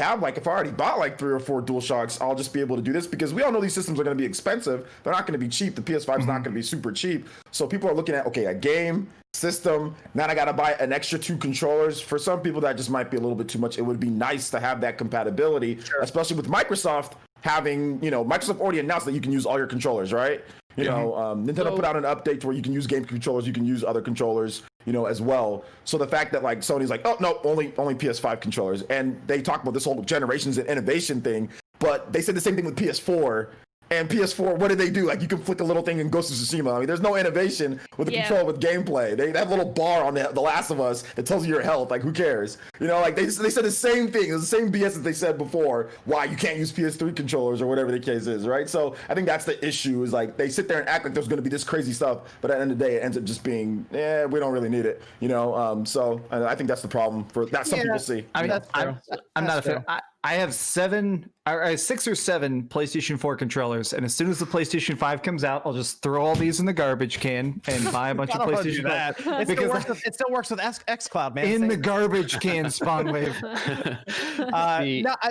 bought like 3 or 4 DualShocks, I'll just be able to do this, because we all know these systems are going to be expensive. They're not going to be cheap. The PS5 is not going to be super cheap. So people are looking at, okay, a game system. Now I got to buy an extra 2 controllers. For some people, that just might be a little bit too much. It would be nice to have that compatibility, especially with Microsoft having, Microsoft already announced that you can use all your controllers, right? Nintendo put out an update to where you can use game controllers, you can use other controllers, as well. So the fact that like Sony's like, oh no, only PS5 controllers, and they talk about this whole generations and innovation thing, but they said the same thing with PS4. And PS4, what did they do? Like, you can flick a little thing in Ghost of Tsushima. I mean, there's no innovation with the control with gameplay. They have a little bar on The Last of Us that tells you your health. Like, who cares? Like they said the same thing. It was the same BS that they said before. Why you can't use PS3 controllers or whatever the case is, right? So I think that's the issue. Is like they sit there and act like there's going to be this crazy stuff, but at the end of the day, it ends up just being, we don't really need it. So I think that's the problem for that. Some people see. I mean, I'm not a fan. I have 6 or 7 PlayStation 4 controllers, and as soon as the PlayStation 5 comes out, I'll just throw all these in the garbage can and buy a bunch of PlayStation 5. It still works with xCloud, man. In the garbage can, SpawnWave.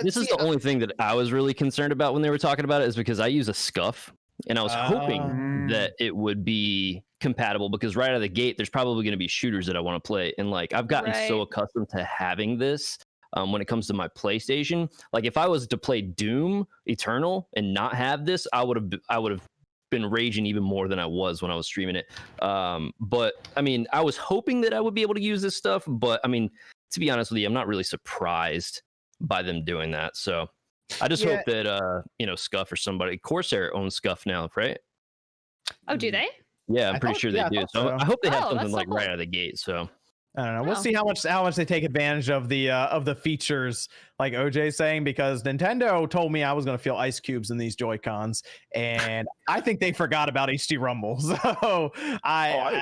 This is the only thing that I was really concerned about when they were talking about it, is because I use a SCUF, and I was hoping that it would be compatible, because right out of the gate, there's probably going to be shooters that I want to play, and like I've gotten so accustomed to having this. When it comes to my PlayStation, like if I was to play Doom Eternal and not have this, I would have been raging even more than I was when I was streaming it. But I mean, I was hoping that I would be able to use this stuff, but I mean, to be honest with you, I'm not really surprised by them doing that. So I just hope that SCUF or somebody, Corsair owns SCUF now, right? Oh, do they? Yeah, I'm pretty sure they do. So I hope they have something like cool. right out of the gate. So I don't know. We'll see how much they take advantage of the features, like OJ's saying, because Nintendo told me I was going to feel ice cubes in these Joy-Cons, and I think they forgot about HD Rumble. So I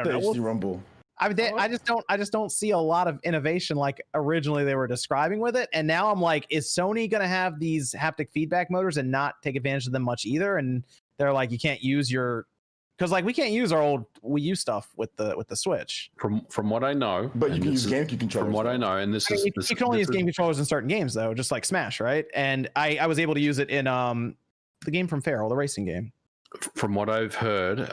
don't know. HD Rumble. I just don't see a lot of innovation like originally they were describing with it. And now I'm like, is Sony going to have these haptic feedback motors and not take advantage of them much either? And they're like, you can't use because like we can't use our old Wii U stuff with the Switch. From what I know, but you can use GameCube controllers. From what I know, and you can only use game controllers in certain games though, just like Smash, right? And I was able to use it in the game from Feral, the racing game. From what I've heard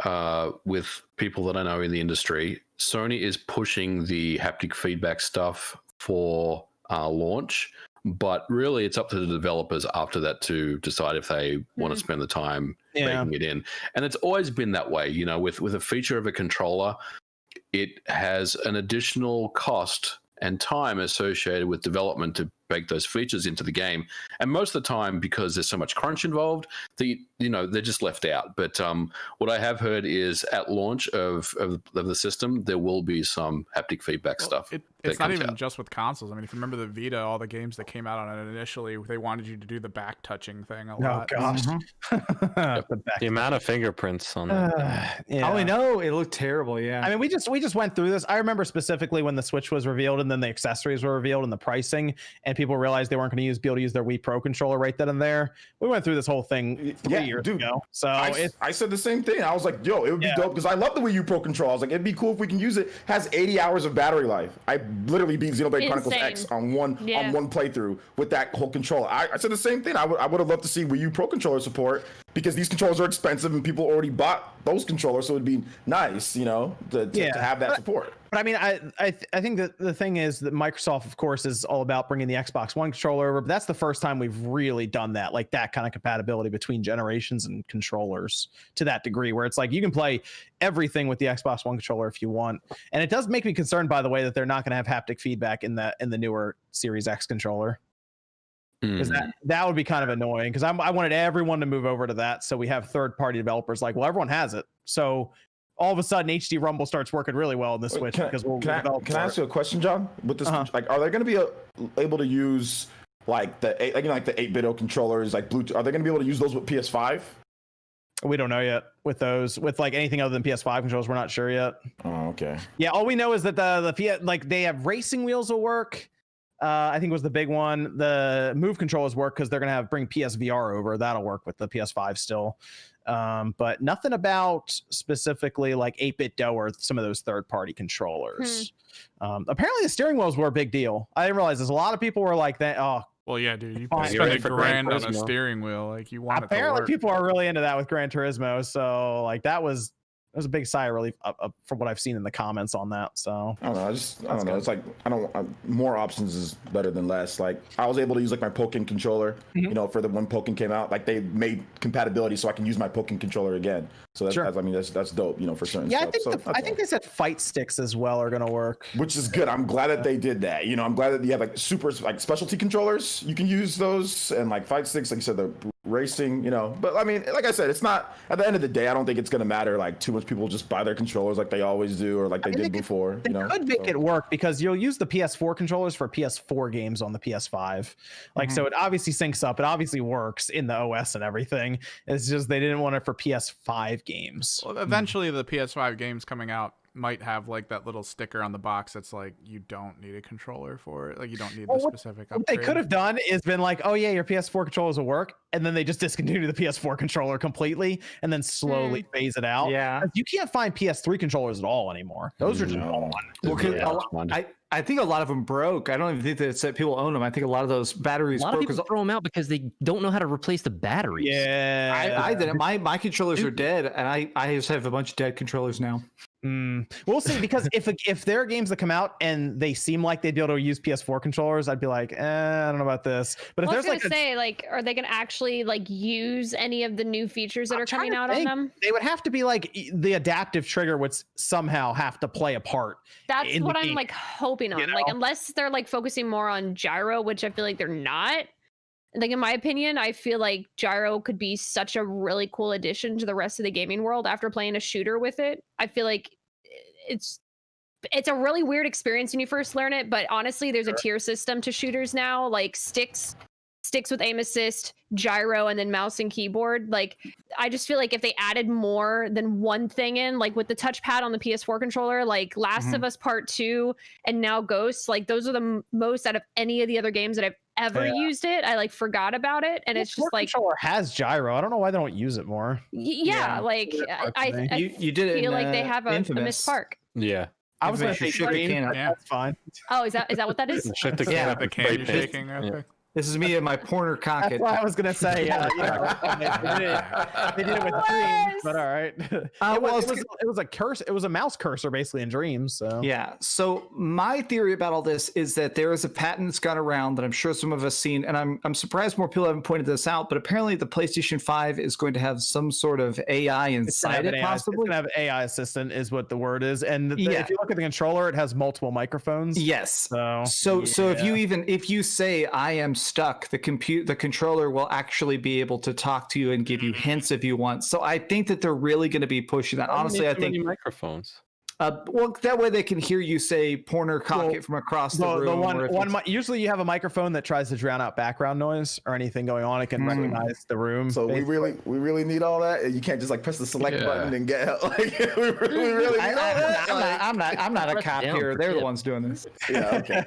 with people that I know in the industry, Sony is pushing the haptic feedback stuff for launch, but really it's up to the developers after that to decide if they want to spend the time making it in. And it's always been that way, with a feature of a controller, it has an additional cost and time associated with development to bake those features into the game. And most of the time, because there's so much crunch involved, they're just left out. But what I have heard is at launch of the system, there will be some haptic feedback stuff. It's not even just with consoles. I mean, if you remember the Vita, all the games that came out on it initially, they wanted you to do the back touching thing a lot. Oh gosh. The amount of fingerprints on that. Oh, I know. It looked terrible. Yeah. I mean, we just went through this. I remember specifically when the Switch was revealed and then the accessories were revealed and the pricing, and people realized they weren't going to be able to use their Wii Pro controller right then and there. We went through this whole thing 3 years ago. So I said the same thing. I was like, yo, it would be dope because I love the Wii U Pro controller. I was like, it'd be cool if we can use it. Has 80 hours of battery life. I literally beat Xenoblade Chronicles X on one playthrough with that whole controller. I said the same thing. I would have loved to see Wii U Pro controller support because these controllers are expensive and people already bought those controllers, so it'd be nice, to have that support. But I mean, I think that the thing is that Microsoft, of course, is all about bringing the Xbox One controller over, but that's the first time we've really done that, like that kind of compatibility between generations and controllers to that degree, where it's like you can play everything with the Xbox One controller if you want. And it does make me concerned, by the way, that they're not going to have haptic feedback in the newer Series X controller. Because that would be kind of annoying, because I wanted everyone to move over to that, so we have third-party developers like, well, everyone has it, so all of a sudden HD Rumble starts working really well in the Switch. Can I ask you a question, John? With this, like, are they going to be able to use like the 8-bit controllers, like Bluetooth? Are they going to be able to use those with PS5? We don't know yet with those. With like anything other than PS5 controllers, we're not sure yet. Oh, okay. Yeah, all we know is that like they have racing wheels will work. I think was the big one. The Move controllers work because they're gonna bring PSVR over. That'll work with the PS5 still. but nothing about specifically like 8BitDo or some of those third-party controllers. Apparently the steering wheels were a big deal. I didn't realize there's a lot of people were like that. Oh, Well, yeah, dude, you Fine. spend You ready a for Gran grand on a Turismo? steering wheel. Like you want it to apparently work. people are really into that with Gran Turismo. So like that was a big sigh of relief from what I've seen in the comments on that. So I don't know. I don't know. It's like more options is better than less. Like I was able to use like my Pokken controller, you know, for the when Pokken came out. Like they made compatibility so I can use my Pokken controller again. So that's, Sure. I mean that's dope, you know, for certain yeah, stuff. I think they said fight sticks as well are gonna work. Which is good. I'm glad that they did that. You know, I'm glad that you have like super like specialty controllers. You can use those and like fight sticks, like you said, the racing, you know. But I mean, like I said, it's not at the end of the day, I don't think it's gonna matter like too much people just buy their controllers like they always do or like they did before. They you know, could make it work because you'll use the PS4 controllers for PS4 games on the PS5. Like so it obviously syncs up, it obviously works in the OS and everything. It's just they didn't want it for PS5 games. Well, eventually the PS5 games coming out might have like that little sticker on the box that's like you don't need a controller for it. Like you don't need the specific What they upgrade. could have done is been like, oh yeah, your PS4 controllers will work, and then they just discontinue the PS4 controller completely and then slowly phase it out. Yeah. 'Cause you can't find PS3 controllers at all anymore. Those are just gone. Well, 'cause Yeah. I think a lot of them broke. I don't even think that it's that people own them. I think a lot of those batteries A lot of broke. people throw them out because they don't know how to replace the batteries. Yeah, I didn't. My controllers are dead, and I just have a bunch of dead controllers now. We'll see, because if there are games that come out and they seem like they'd be able to use PS4 controllers, I'd be like, I don't know about this. But if Well, I was there's gonna like say, like, are they gonna actually like use any of the new features that are coming out on them? they would have to be like the adaptive trigger would somehow have to play a part. That's in the what I'm game, like hoping on. you Like, know? unless they're like focusing more on gyro, which I feel like they're not. Like in my opinion, I feel like gyro could be such a really cool addition to the rest of the gaming world after playing a shooter with it. I feel like it's a really weird experience when you first learn it, but honestly, there's a tier system to shooters now, like sticks with aim assist, gyro, and then mouse and keyboard. Like, I just feel like if they added more than one thing in, like with the touchpad on the PS4 controller, like Last of Us Part 2 and now Ghosts, like those are the most out of any of the other games that I've ever used it. I like forgot about it, and it's just like controller has gyro. I don't know why they don't use it more. yeah, like I You did it. feel in, like they have a Infamous. missed spark. Yeah. I was going to Infamous, say you shook a green, can. but Yeah. that's fine. Oh, is that what that is? Shut the Yeah. can. The can you're shaking real quick. This is me at my Porner That's cocket. why I was gonna say, they did it with dreams, but all right. It was a curse. It was a mouse cursor basically in dreams. So Yeah. So my theory about all this is that there is a patent that's gone around that I'm sure some of us seen, and I'm surprised more people haven't pointed this out. But apparently, the PlayStation 5 is going to have some sort of AI inside it, possibly. It's gonna have AI assistant, is what the word is. And Yeah. if you look at the controller, it has multiple microphones. Yes. So So if you say I am stuck, the controller will actually be able to talk to you and give you hints if you want. So I think that they're really going to be pushing that. Honestly, I think microphones. well, that way they can hear you say Porner cocket from across the room. Usually you have a microphone that tries to drown out background noise or anything going on. It can recognize the room. So we really need all that. You can't just like press the select button and get help. Like, we really need all that. I'm not a Press cop down here. for They're the tip. ones doing this. Yeah, okay.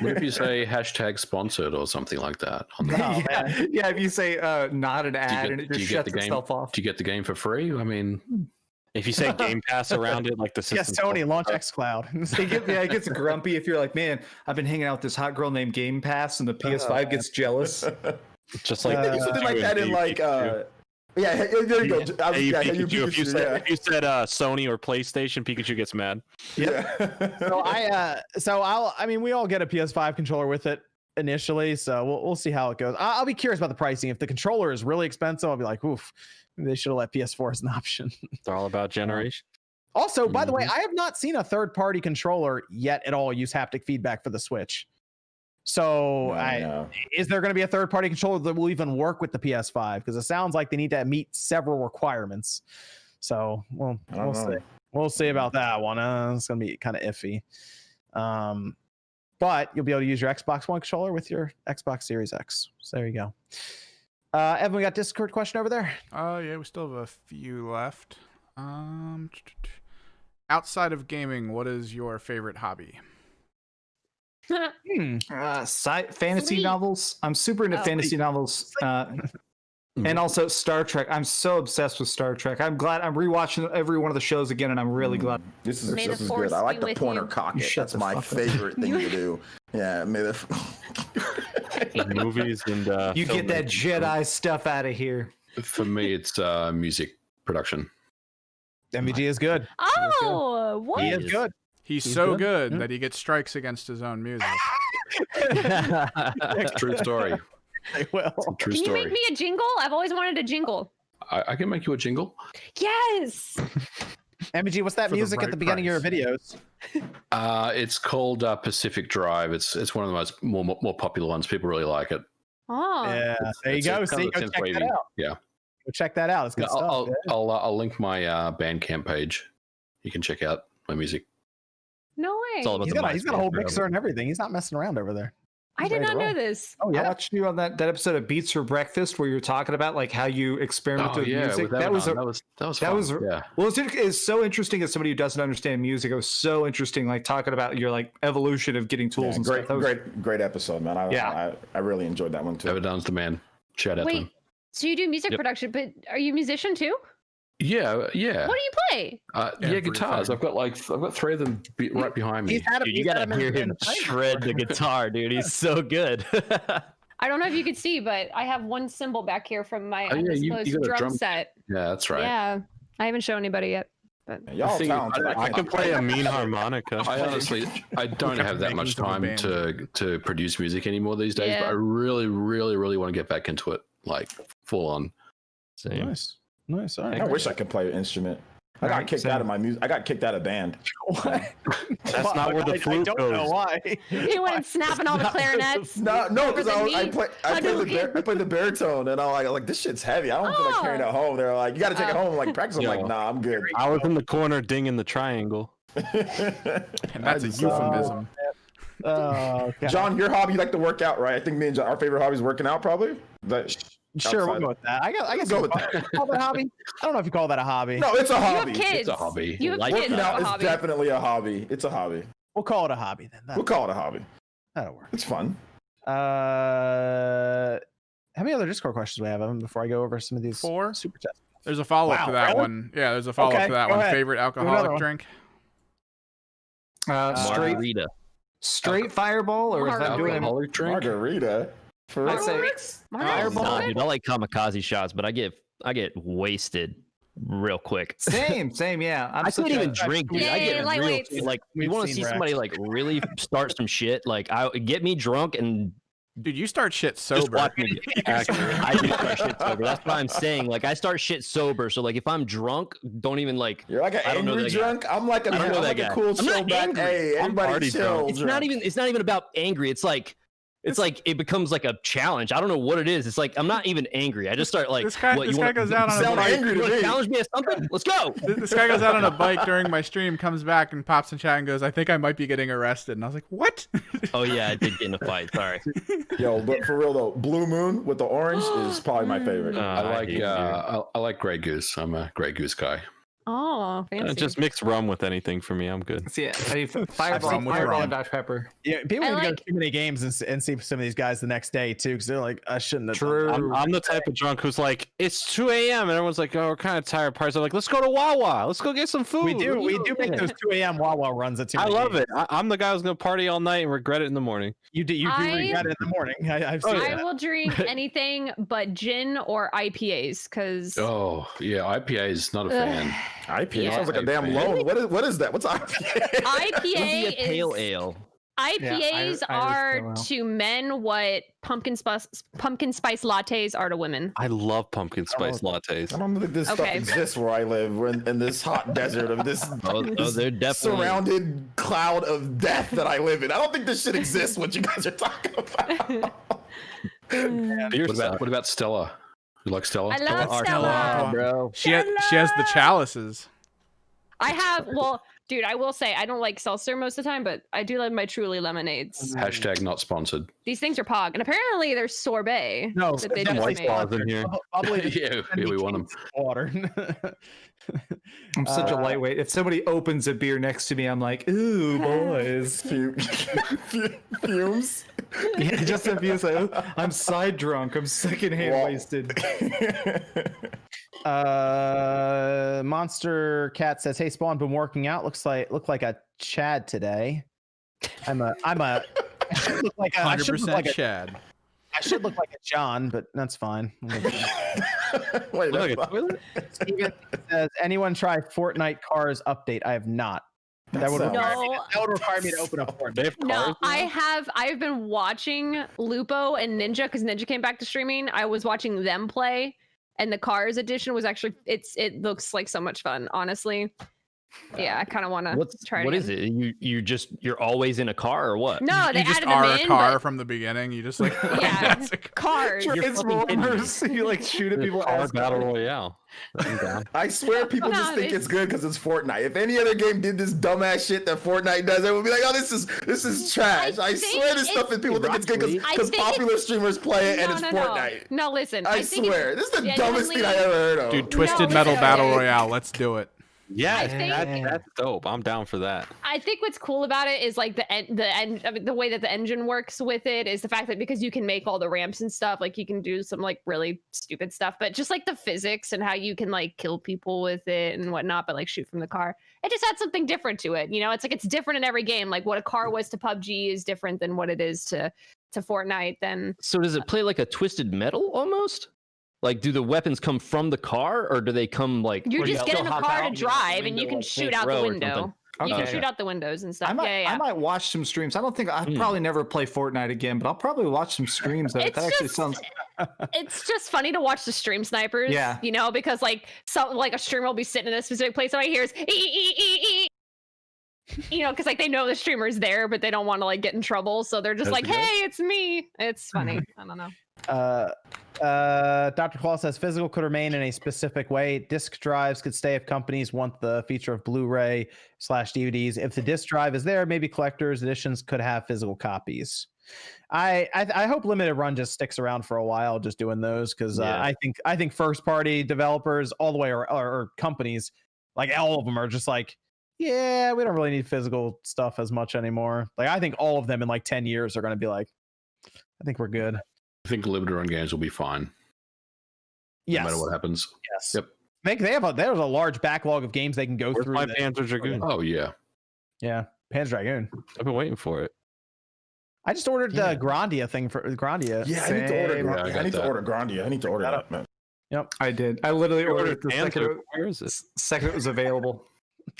What if you say hashtag sponsored or something like that? On the, Yeah, if you say not an ad and it just shuts itself off. Do you get the game for free? I mean, If you say Game Pass around it, like the system. Yes, Tony, launch xCloud. It gets grumpy if you're like, man, I've been hanging out with this hot girl named Game Pass, and the PS5 gets jealous. Just like Something like that in like there you go. Pikachu, if you said Sony or PlayStation, Pikachu gets mad. We all get a PS5 controller with it initially, so we'll see how it goes. I'll be curious about the pricing. If the controller is really expensive, I'll be like, oof, maybe they should have let PS4 as an option. They're all about generation. Also, by the way, I have not seen a third-party controller yet at all use haptic feedback for the Switch. So is there going to be a third-party controller that will even work with the PS5? Because it sounds like they need to meet several requirements. So we'll see. We'll see about that one. It's going to be kind of iffy. But you'll be able to use your Xbox One controller with your Xbox Series X. So there you go. Evan, we got Discord question over there. Yeah, we still have a few left. Outside of gaming, what is your favorite hobby? Fantasy Sleep. novels. I'm super into fantasy novels. And also Star Trek. I'm so obsessed with Star Trek. I'm glad I'm rewatching every one of the shows again, and I'm really glad. This is May the good. force I like be the with pointer you. cock it. Shut That's the my fuck up. favorite thing to do. Yeah, may the Movies and You get that filmmaking. Jedi stuff out of here. For me, it's music production. MVG is good. Oh, what? He is good. He's He's so good. good Yeah. that he gets strikes against his own music. True story. Well, True Can you story. make me a jingle? I've always wanted a jingle. I can make you a jingle. Yes. MVG, what's that For the music at right the beginning of price. your videos? It's called Pacific Drive. It's one of the most more popular ones. People really like it. Oh. Yeah, there you It's go. kind See, of go a check synth-wavy- that out. Yeah. Go check that out. It's good stuff. I'll, yeah. I'll link my Bandcamp page. You can check out my music. No way. It's all about He's the got a whole MySpace mixer and everything. He's not messing around over there. I did Right, not know right. this. Oh I yeah. watched you on that episode of Beats for Breakfast where you're talking about like how you experimented with music. with That was Abaddon. that was fun. Yeah. well, it's so interesting as somebody who doesn't understand music. It was so interesting, like talking about your like evolution of getting tools Yeah, and great, stuff. That was- great episode, man. I really enjoyed that one too. Abaddon's the man. Shout out to Wait, him. so you do music Yep. production, but are you a musician too? Yeah. What do you play? Guitars. I've got 3 of them right behind me. Dude, you gotta hear him shred the guitar, dude. He's so good. I don't know if you could see, but I have one cymbal back here from my Oh, yeah, you undisclosed got a drum drum- set. Yeah, that's right. Yeah, I haven't shown anybody yet. But Y'all thing is, talented. I can play a mean harmonica. I honestly, I don't have that much Makings of a time to produce music anymore these days. But Yeah. I really, really, really want to get back into it, like full on. Same. Nice. Nice. All right. I wish I could play an instrument. I got Right, kicked same. out of my music. I got kicked out of band. That's not where the I flute don't know goes. why. he went snapping all the clarinets. No, because Over the I knee? played the baritone, and I like this shit's heavy. I don't feel like carrying it home. They're like, you got to take it home and like practice. I'm Yo. like, nah, I'm good. I was in the corner dinging the triangle. And that's a euphemism. Oh, God. John, your hobby, you like to work out, right? I think me and John, our favorite hobby is working out, probably. Sure, we'll outside- go with that. I guess go you with call- that. call that a hobby. I don't know if you call that a hobby. No, it's a You have hobby. kids. It's a hobby. You have Like kids. Working That's out a is hobby. definitely a hobby. It's a hobby. We'll call it a hobby then. We'll call it a hobby. That'll work. It's fun. How many other Discord questions do we have Evan, before I go over some of these 4? super chats? There's a follow up Wow, to that really? one. Yeah, there's a follow up Okay, to that go one. ahead. Favorite another alcoholic one. drink? Margarita. straight fireball, or if I'm doing it, Alcoholic drink. Margarita. For I'd say Fireball. Nah, dude, I like kamikaze shots, but I get wasted real quick. same, yeah. I such can't a- even drink, dude. I Yay, get real, lightweights. like We've you want to seen see somebody like really start some shit. Like I get me drunk and Dude, you start shit just sober. watch me. I do start shit sober. That's what I'm saying. Like I start shit sober. So like if I'm drunk, don't even like. You're like an I don't know angry that guy. drunk. I'm like a, I don't know I'm that like a guy. cool I'm chill not back. angry. Hey, I'm everybody party chill. drunk. It's not even about angry. It's like it becomes like a challenge. I don't know what it is. It's like I'm not even angry. I just start like This guy- what this you guy want goes out on a Sound bike. angry to you wanna me. challenge me at something? Let's go. This guy goes out on a bike during my stream, comes back and pops in chat and goes, I think I might be getting arrested. And I was like, what? Oh yeah, I did get in a fight. Sorry. Yo, but for real though, Blue Moon with the orange is probably my favorite. I like Grey Goose. I'm a Grey Goose guy. Oh, fancy. Just mix rum with anything for me. I'm good. Yeah, I need fireball, rum with fireball rum. and Dr Pepper. Yeah, people I need to go like- to too many games and see some of these guys the next day too, because they're like, I shouldn't have. done True. that. I'm the type of drunk who's like, it's 2 a.m. and everyone's like, oh, we're kind of tired. Parties are like, let's go to Wawa. Let's go get some food. We do make those 2 a.m. Wawa runs at 2 I love it. I'm the guy who's gonna party all night and regret it in the morning. You do I- regret it in the morning. I've seen I that. will drink anything but gin or IPAs because Oh yeah, IPA is not a fan. IPA Yeah. sounds like a damn loan. What is that? What's IPA? Usually IPA a pale is ale. IPAs I are understand well. to men what pumpkin spice lattes are to women. I love pumpkin spice I lattes. don't think this stuff Okay. exists where I live. We're in this hot desert of this, Oh, they're definitely. surrounded cloud of death that I live in. I don't think this shit exists. What you guys are talking about? Beer What about Stella? You like Stella? I love Stella. Stella. bro. She has the chalices. I have. Well, dude, I will say I don't like seltzer most of the time, but I do like my Truly lemonades. Hashtag not sponsored. These things are pog, and apparently there's sorbet. No, that they some just white made. claws in here. Yeah, we want them. Water. I'm such a lightweight. If somebody opens a beer next to me, I'm like, ooh, boys. Fumes. Yeah, just a few. So I'm side drunk. I'm secondhand wasted. Monster Cat says, "Hey Spawn, been working out. Look like a Chad today. I should look like a 100% Chad. I should look like a John, but that's fine." Wait, Look like a toilet? Steven says, "Anyone try Fortnite Cars update?" I have not. That would require me to open up Fortnite. They have No, cars now? I've been watching Lupo and Ninja because Ninja came back to streaming. I was watching them play, and the Cars edition was actually it looks like so much fun, honestly. Yeah, I kind of want to try it. What is it? You're always in a car or what? No, they You just added are them a in. car but- from the beginning. You just like Yeah, That's a car. cars. It's rumors. You like shoot at people. Car As battle royale. I'm down. I swear people No, just think it's- it's good because it's Fortnite. If any other game did this dumbass shit that Fortnite does, they would be like, "Oh, this is trash." I think swear this stuff is people think it's good I because think popular streamers play it and it's Fortnite. No, listen. I think swear, this is the dumbest thing I ever heard of. Dude, Twisted No, Metal it's Battle okay. Royale. Let's do it. Yeah, think- that's dope. I'm down for that. I think what's cool about it is like the way that the engine works with it is the fact that because you can make all the ramps and stuff, like you can do some like really stupid stuff, but just like the physics and how you can like kill people with it and whatnot, but like shoot from the car, it just adds something different to it. You know, it's like it's different in every game. Like what a car was to PUBG is different than what it is to Fortnite. Then So does it play like a Twisted Metal almost? Like, do the weapons come from the car, or do they come like? you or just get in still the hop car out to and get out the drive and you window can like shoot Saints out the Row or window. something? You can Okay. shoot out the windows and stuff. I might, yeah. I might watch some streams. I don't think I'd probably never play Fortnite again, but I'll probably watch some streams. That It's actually just- sounds. It's just funny to watch the stream snipers. Yeah. You know, because like a streamer will be sitting in a specific place and all I hear is you know, because like they know the streamer's there, but they don't want to like get in trouble, so they're just That's like, the guy. "Hey, it's me." It's funny. I don't know. Dr. Claw says physical could remain in a specific way. Disk drives could stay if companies want the feature of Blu-ray/DVDs. If the disk drive is there, maybe collector's editions could have physical copies. I hope limited run just sticks around for a while, just doing those because Yeah. I think first party developers all the way or companies like all of them are just like, yeah, we don't really need physical stuff as much anymore. Like I think all of them in like 10 years are going to be like, I think we're good. I think limited run games will be fine, Yes. no matter what happens. Yes. Yep. There's a large backlog of games they can go Where's through. my that- Panzer Dragoon? Oh yeah. Yeah, Panzer Dragoon. I've been waiting for it. I just ordered Yeah. the Grandia thing for Grandia. Yeah, I need to order. Same. Yeah, I I got need to that. order Grandia. I need to order that, man. I did. I literally You ordered ordered it the second Panzer. Where is it? second it was available.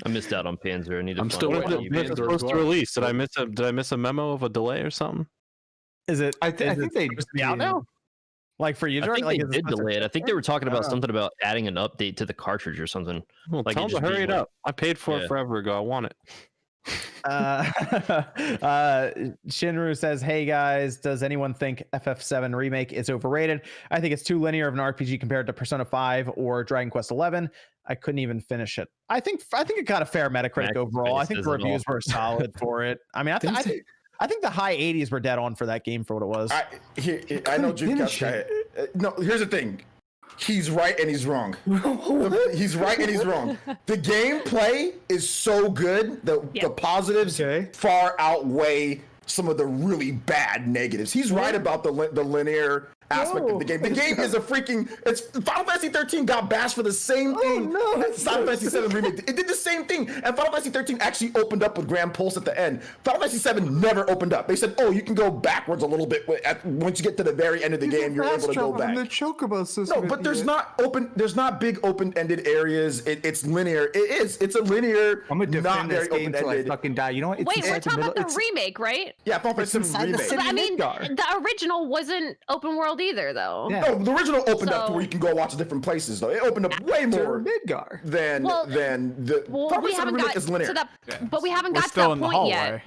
I missed out on Panzer. I need to. I'm find still it waiting on on eBay. When is it Panzer supposed as to well. release? Did I miss a memo of a delay or something? Is it? I is think it they supposed to be out now. Like for you, I think like they is it did supposed to- delay it. I think they were talking about Oh. something about adding an update to the cartridge or something. Well, Like, tell it them to just hurry being it like- up. I paid for Yeah. it forever ago. I want it. Shinru says, "Hey guys, does anyone think FF7 remake is overrated? I think it's too linear of an RPG compared to Persona 5 or Dragon Quest 11. I couldn't even finish it. I think it got a fair Metacritic Max overall. I think the says it all. reviews were solid for it. I mean, I think the high 80s were dead on for that game for what it was. I know couldn't Dreamcast finish guy. No, here's the thing. He's right and he's wrong. He's right and he's wrong. The gameplay is so good that the positives Okay. far outweigh some of the really bad negatives. He's right about the linear aspect of the game. The game is a freaking. It's Final Fantasy 13 got bashed for the same thing. no, that Final Fantasy 7 remake. It did the same thing, and Final Fantasy 13 actually opened up with Grand Pulse at the end. Final Fantasy 7 never opened up. They said, "Oh, you can go backwards a little bit once you get to the very end of the game. You're able to go back." The chocobo system. No, but there's not open. There's not big open-ended areas. It's linear. It is. It's a linear. I'm gonna not defend this very game till I open-ended. fucking die. You know what? It's Wait, we're inside the talking middle. about the remake, right? Yeah, Final Fantasy 7 inside the remake. city. But I mean, Midgar. the original wasn't open world either, though. Yeah. No, the original opened up to So- where you can go watch different places. Though it opened up way more Midgar. than Well, the Well, Final we Fantasy 7 haven't remake got is linear. to that, but we haven't We're got to still that in the point hallway. yet.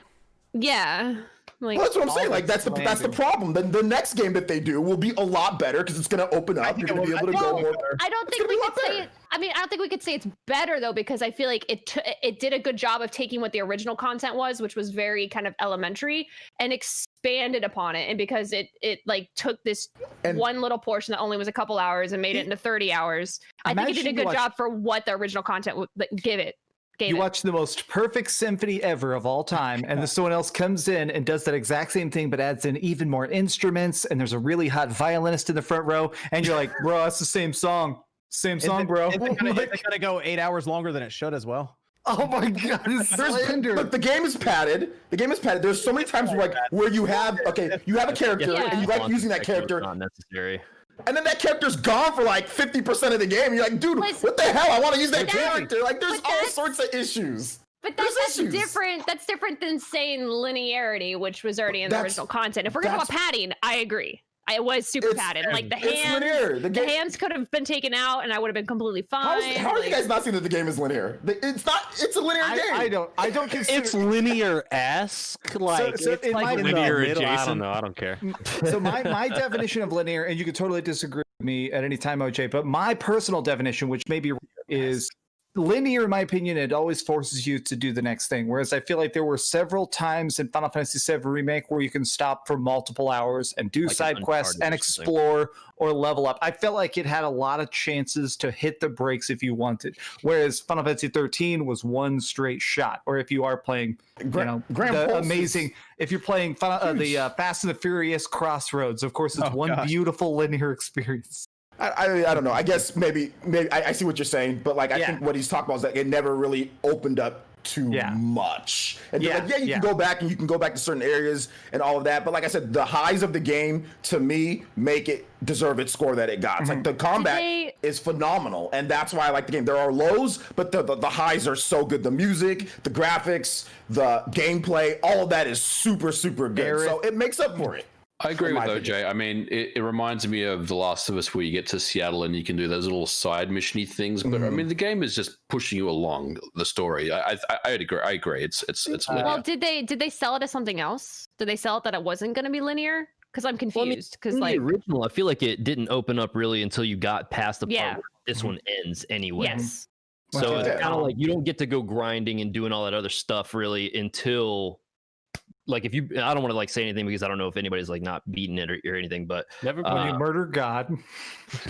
Yeah. Like, Well, that's what I'm saying. All Like that's the landing. problem. Then the next game that they do will be a lot better because it's going to open up. You're going to be able to go more. I don't think gonna we be a could lot say better. it. I mean, I don't think we could say it's better though, because I feel like it did a good job of taking what the original content was, which was very kind of elementary, and expanded upon it. And because it like took this one little portion that only was a couple hours and made it into 30 hours, I think it did a good job for what the original content would give it. You watch the most perfect symphony ever of all time, and then someone else comes in and does that exact same thing, but adds in even more instruments, and there's a really hot violinist in the front row, and you're like, bro, that's the same song. Same song, bro. It's gonna go 8 hours longer than it should as well. Oh my god, it's slander. Look, the game is padded. There's so many times where you have a character and you like using that character. Not necessary. And then that character's gone for like 50% of the game. You're like, dude, what the hell? I want to use that character. Like, there's all sorts of issues. But that's different. That's different than saying linearity, which was already in the original content. If we're talking about padding, I agree. I was super padded. Like the hands could have been taken out, and I would have been completely fine. How are you guys not seeing that the game is linear? It's not. It's a linear game. I don't consider it's linear-esque. Like so it's like linear adjacent. I don't know. I don't care. So my definition of linear, and you could totally disagree with me at any time, OJ, but my personal definition, which maybe is linear, in my opinion, it always forces you to do the next thing. Whereas I feel like there were several times in Final Fantasy VII Remake where you can stop for multiple hours and do side quests and explore or level up. I felt like it had a lot of chances to hit the brakes if you wanted. Whereas Final Fantasy 13 was one straight shot. Or if you are playing, if you're playing the Fast and the Furious Crossroads, of course, it's beautiful linear experience. I don't know. I guess maybe I see what you're saying, but like I think what he's talking about is that it never really opened up too much. And you can go back and you can go back to certain areas and all of that. But like I said, the highs of the game to me make it deserve its score that it got. It's like the combat is phenomenal, and that's why I like the game. There are lows, but the highs are so good. The music, the graphics, the gameplay, all of that is super, super good. So it makes up for it. I agree with OJ. I mean, it reminds me of The Last of Us, where you get to Seattle and you can do those little side mission-y things. But I mean, the game is just pushing you along the story. I agree. I agree. It's linear. Well, did they sell it as something else? Did they sell it that it wasn't going to be linear? Because I'm confused. Because the original, I feel like it didn't open up really until you got past the part where this one ends anyway. Yes. So it's kind of like you don't get to go grinding and doing all that other stuff really until. Like I don't want to like say anything because I don't know if anybody's like not beating it or anything, but never when you murder God.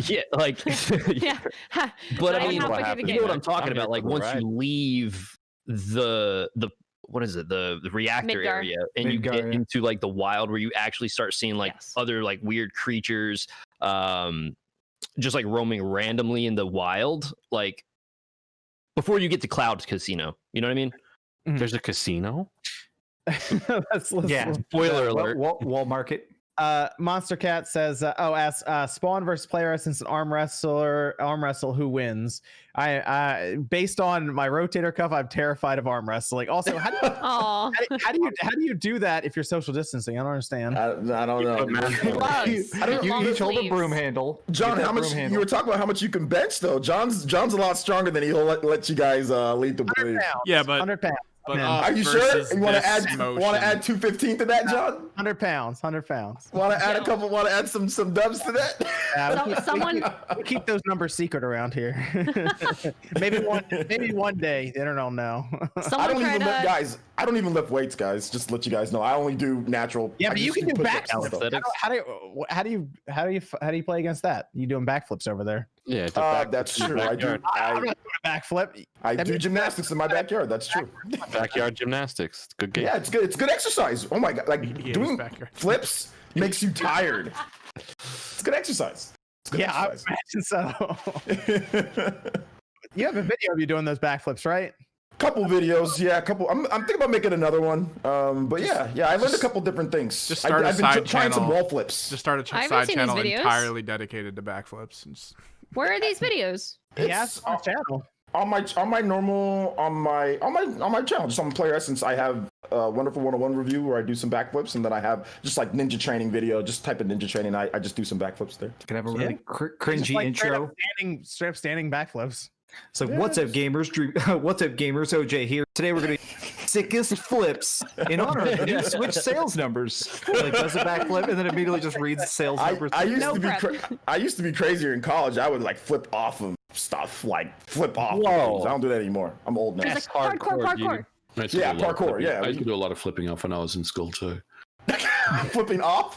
Yeah, like but I mean, you know what I'm talking about. Like once you leave the what is it, the reactor area, and you get into like the wild where you actually start seeing like other like weird creatures, just like roaming randomly in the wild, like before you get to Cloud Casino. You know what I mean? There's a casino. Spoiler alert. Wall market. Monster Cat says, ask Spawn versus Player Essence arm wrestle, who wins? I based on my rotator cuff, I'm terrified of arm wrestling. Also, how do you do that if you're social distancing? I don't understand. I don't know. You each hold a broom handle. John, how much you were talking about? How much you can bench though? John's a lot stronger than he'll let you guys lead the blade. Yeah, but 100 pounds. But are you sure? You want to add 215 to that, John? 100 pounds. Want to add a couple? Want to add some dubs to that? We keep those numbers secret around here. maybe one day. They don't know. I don't even lift weights, guys. Just to let you guys know, I only do natural. Yeah, but you can do backflips. How do you play against that? You doing backflips over there? Yeah, that's true. I'm not doing a backflip. I do gymnastics in my backyard. That's true. Backyard gymnastics. Good game. Yeah, it's good. It's good exercise. Oh my god, like doing flips makes you tired. It's good exercise. I imagine so. You have a video of you doing those backflips, right? Couple videos, yeah. I'm thinking about making another one. But yeah, I learned a couple different things. Just start I've been trying some wall flips. Just start a side channel entirely dedicated to backflips. Where are these videos? Yes, on channel. On my channel, just on Player Essence, I have a Wonderful 101 review where I do some backflips, and then I have just like ninja training video. Just type in ninja training, I just do some backflips there. Can I have a really cringy intro? Straight up standing backflips. So what's up, gamers? What's up, gamers? OJ here. Today we're gonna sickest flips in honor of the new Switch sales numbers. Like does a backflip and then immediately just reads the sales numbers. I used to be crazier in college. I would like flip off of stuff, like flip off. Whoa. I don't do that anymore. I'm old now. It's like parkour. Yeah, parkour. Yeah, I used to do a lot of flipping off when I was in school too. Flipping off.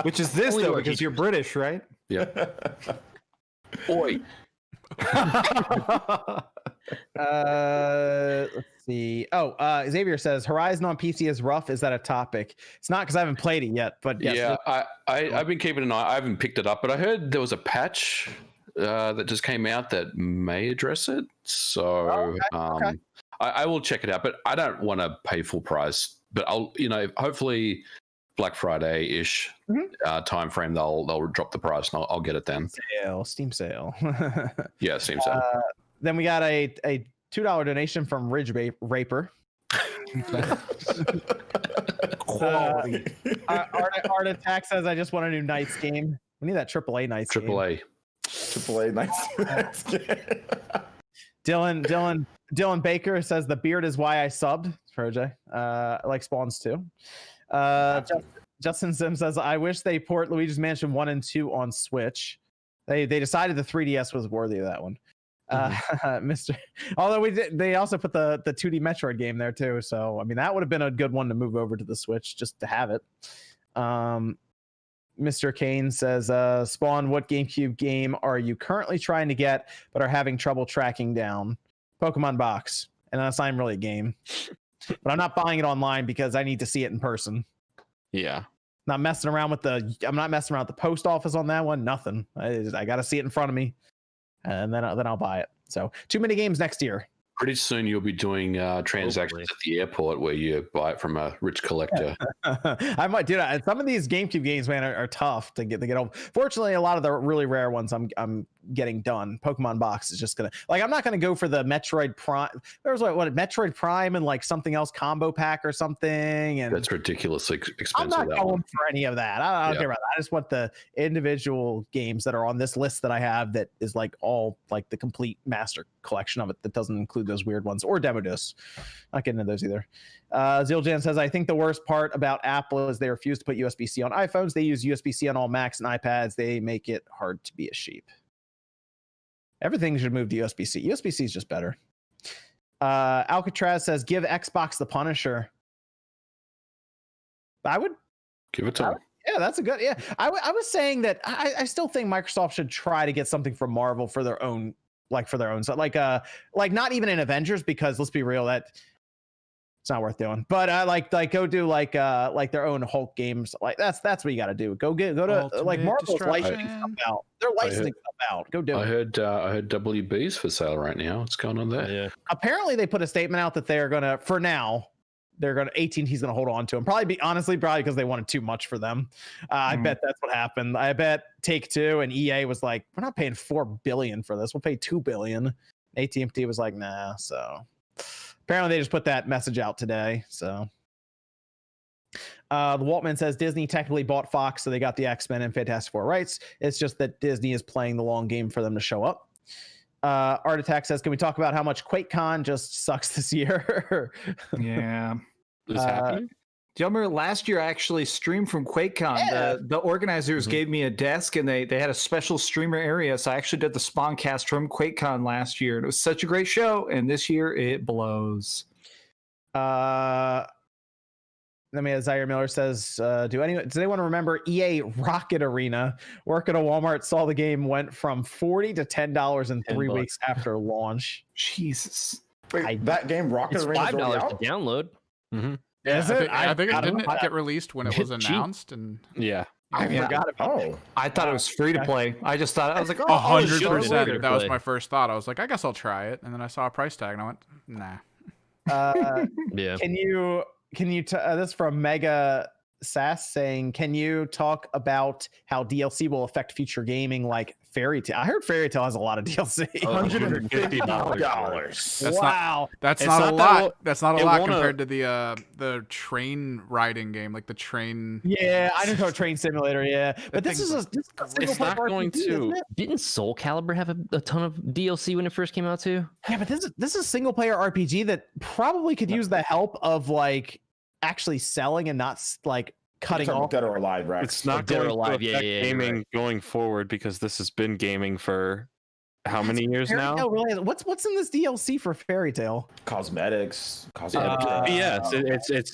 Which is this though, because you're British, right? Yeah. Oi. Let's see. Xavier says Horizon on PC is rough. Is that a topic? It's not because I haven't played it yet, but yes, Yeah, I've been keeping an eye. I haven't picked it up, but I heard there was a patch that just came out that may address it. So okay. I will check it out, but I don't want to pay full price. But I'll, hopefully Black Friday-ish time frame, they'll drop the price and I'll get it then. Steam sale. Yeah, Steam sale. Then we got a $2 donation from Ridge Raper. Quality. Art Attack says, I just want a new Knights game. We need that AAA Knights game. AAA nice. Dylan Baker says the beard is why I subbed. For OJ. I like Spawns too. Justin Sim says, I wish they port Luigi's Mansion 1 and 2 on Switch. They decided the 3DS was worthy of that one. Although they also put the 2D Metroid game there too. So I mean that would have been a good one to move over to the Switch just to have it. Mr. Kane says, Spawn, what GameCube game are you currently trying to get but are having trouble tracking down? Pokemon Box. And that's not really a game. But I'm not buying it online because I need to see it in person. Yeah. I'm not messing around with the post office on that one. Nothing. I got to see it in front of me, and then I'll buy it. So too many games next year. Pretty soon you'll be doing transactions at the airport where you buy it from a rich collector. I might do that. Some of these GameCube games, man, are tough to get over. Fortunately, a lot of the really rare ones I'm getting done. Pokemon Box is just gonna I'm not gonna go for the Metroid Prime. There was what Metroid Prime and like something else combo pack or something. And that's ridiculously expensive. I'm not going for any of that. I don't care about that. I just want the individual games that are on this list that I have that is like all like the complete master collection of it that doesn't include those weird ones or demo discs. Not getting into those either. Ziljan says, I think the worst part about Apple is they refuse to put USB-C on iPhones. They use USB-C on all Macs and iPads. They make it hard to be a sheep. Everything should move to USB-C. USB-C is just better. Alcatraz says, give Xbox the Punisher. I would give it to them. Yeah, that's a good. Yeah, I was saying that I still think Microsoft should try to get something from Marvel for their own. So like not even in Avengers, because let's be real, that it's not worth doing. But like go do like their own Hulk games. Like that's what you got to do. Go to Ultimate like Marvel's licensing stuff out. They're licensing stuff out. Go do it. I heard WB's for sale right now. What's going on there? Yeah. Apparently they put a statement out that they're gonna, for now, AT&T's gonna hold on to them. Probably because they wanted too much for them. I bet that's what happened. I bet Take-Two and EA was like, we're not paying $4 billion for this. We'll pay $2 billion. AT&T was like, nah. So apparently they just put that message out today. So the Waltman says Disney technically bought Fox, so they got the X-Men and Fantastic Four rights. It's just that Disney is playing the long game for them to show up. Art Attack says, can we talk about how much QuakeCon just sucks this year? Yeah. Is happening? Do you remember last year I actually streamed from QuakeCon? Yeah. The organizers gave me a desk and they had a special streamer area. So I actually did the SpawnCast from QuakeCon last year. And it was such a great show. And this year it blows. Zaire Miller says, does anyone remember EA Rocket Arena? Work at a Walmart, saw the game went from $40 to $10 in 3 weeks after launch. Jesus. Wait, that game Rocket Arena is already $5 out? to download. Mm-hmm. Is it? I think it didn't know. get released when it was announced, and Yeah. I forgot about it. I thought it was free to play. I just thought, I was like, 100%. That was play. my first thought. I was like, I guess I'll try it, and then I saw a price tag, and I went, nah. Yeah. Can you this is from Mega Sass saying, can you talk about how DLC will affect future gaming, like Fairy Tale. I heard Fairy Tale has a lot of DLC. $150. Wow. That's It's not a not that lot. well- That's not a it lot won't, compared to the train riding game, like the train. Yeah, I know Train Simulator. Yeah, but this is thing's a single It's not player going RPG, isn't to. it? Didn't Soul Calibur have a ton of DLC when it first came out too? Yeah, but this is single player RPG that probably could use the help of like actually selling and not like cutting off. Dead or Alive, Rex. It's not Dead or going to Alive, affect yeah, you're gaming right. going forward because this has been gaming for how many years Fairy now? Tail really, what's in this DLC for Fairy Tale? Cosmetics. Yes,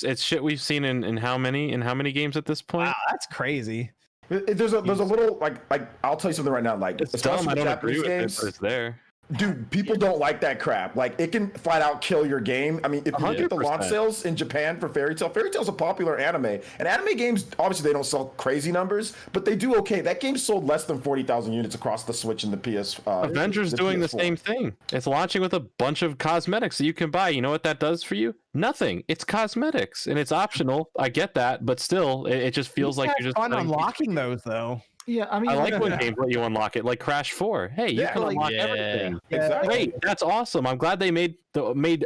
it's shit we've seen in how many games at this point? Wow, that's crazy. There's a little like I'll tell you something right now. Like It's especially dumb. I with don't agree Japanese with it, games, but it's there. dude, people don't like that crap. Like it can flat out kill your game. I mean, if you look at the launch 100%. sales in Japan for Fairy Tail's a popular anime, and anime games obviously they don't sell crazy numbers, but they do okay. That game sold less than 40,000 units across the Switch and the PS. Avengers doing the PS4. same thing. It's launching with a bunch of cosmetics that you can buy. You know what that does for you? Nothing. It's cosmetics and it's optional. I get that, but still, it just feels like you're just fun letting- unlocking those though. Yeah, I mean, I like when games let you unlock it, like Crash 4. Hey, you can unlock everything. Exactly. Great, that's awesome. I'm glad they made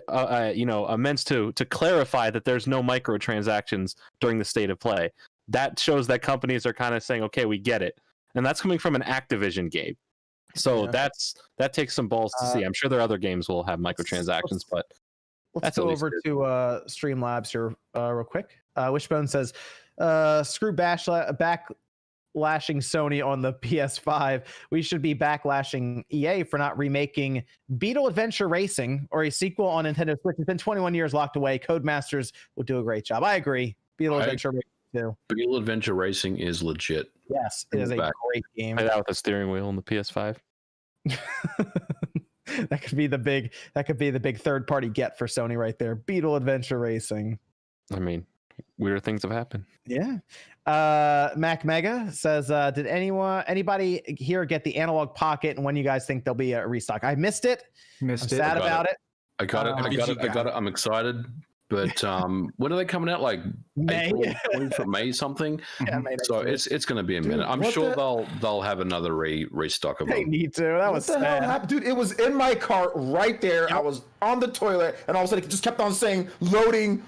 amends to clarify that there's no microtransactions during the state of play. That shows that companies are kind of saying, okay, we get it, and that's coming from an Activision game. So that takes some balls to see. I'm sure there are other games will have microtransactions, but Let's that's go at least over good. to Streamlabs here real quick. Wishbone says, screw backlashing Sony on the PS5. We should be backlashing EA for not remaking Beetle Adventure Racing or a sequel on Nintendo Switch. It's been 21 years locked away. Codemasters will do a great job. I agree. Beetle Adventure Racing too. Beetle Adventure Racing is legit. Yes, it is a Back. great game. play that with a steering wheel on the PS5. That could be the big third party get for Sony right there. Beetle Adventure Racing. I mean, weirder things have happened. Yeah. Mac Mega says, did anybody here get the Analog Pocket, and when you guys think there'll be a restock? I missed it. I'm sad got about it. I got it. I got it. I'm excited. But when are they coming out? Like May. April, 20th of May something. Yeah, May next So year. it's going to be a minute. I'm what sure the- they'll have another restock of They them. need to. That was What the hell sad. happened? Dude, it was in my cart right there. I was on the toilet, and all of a sudden it just kept on saying loading,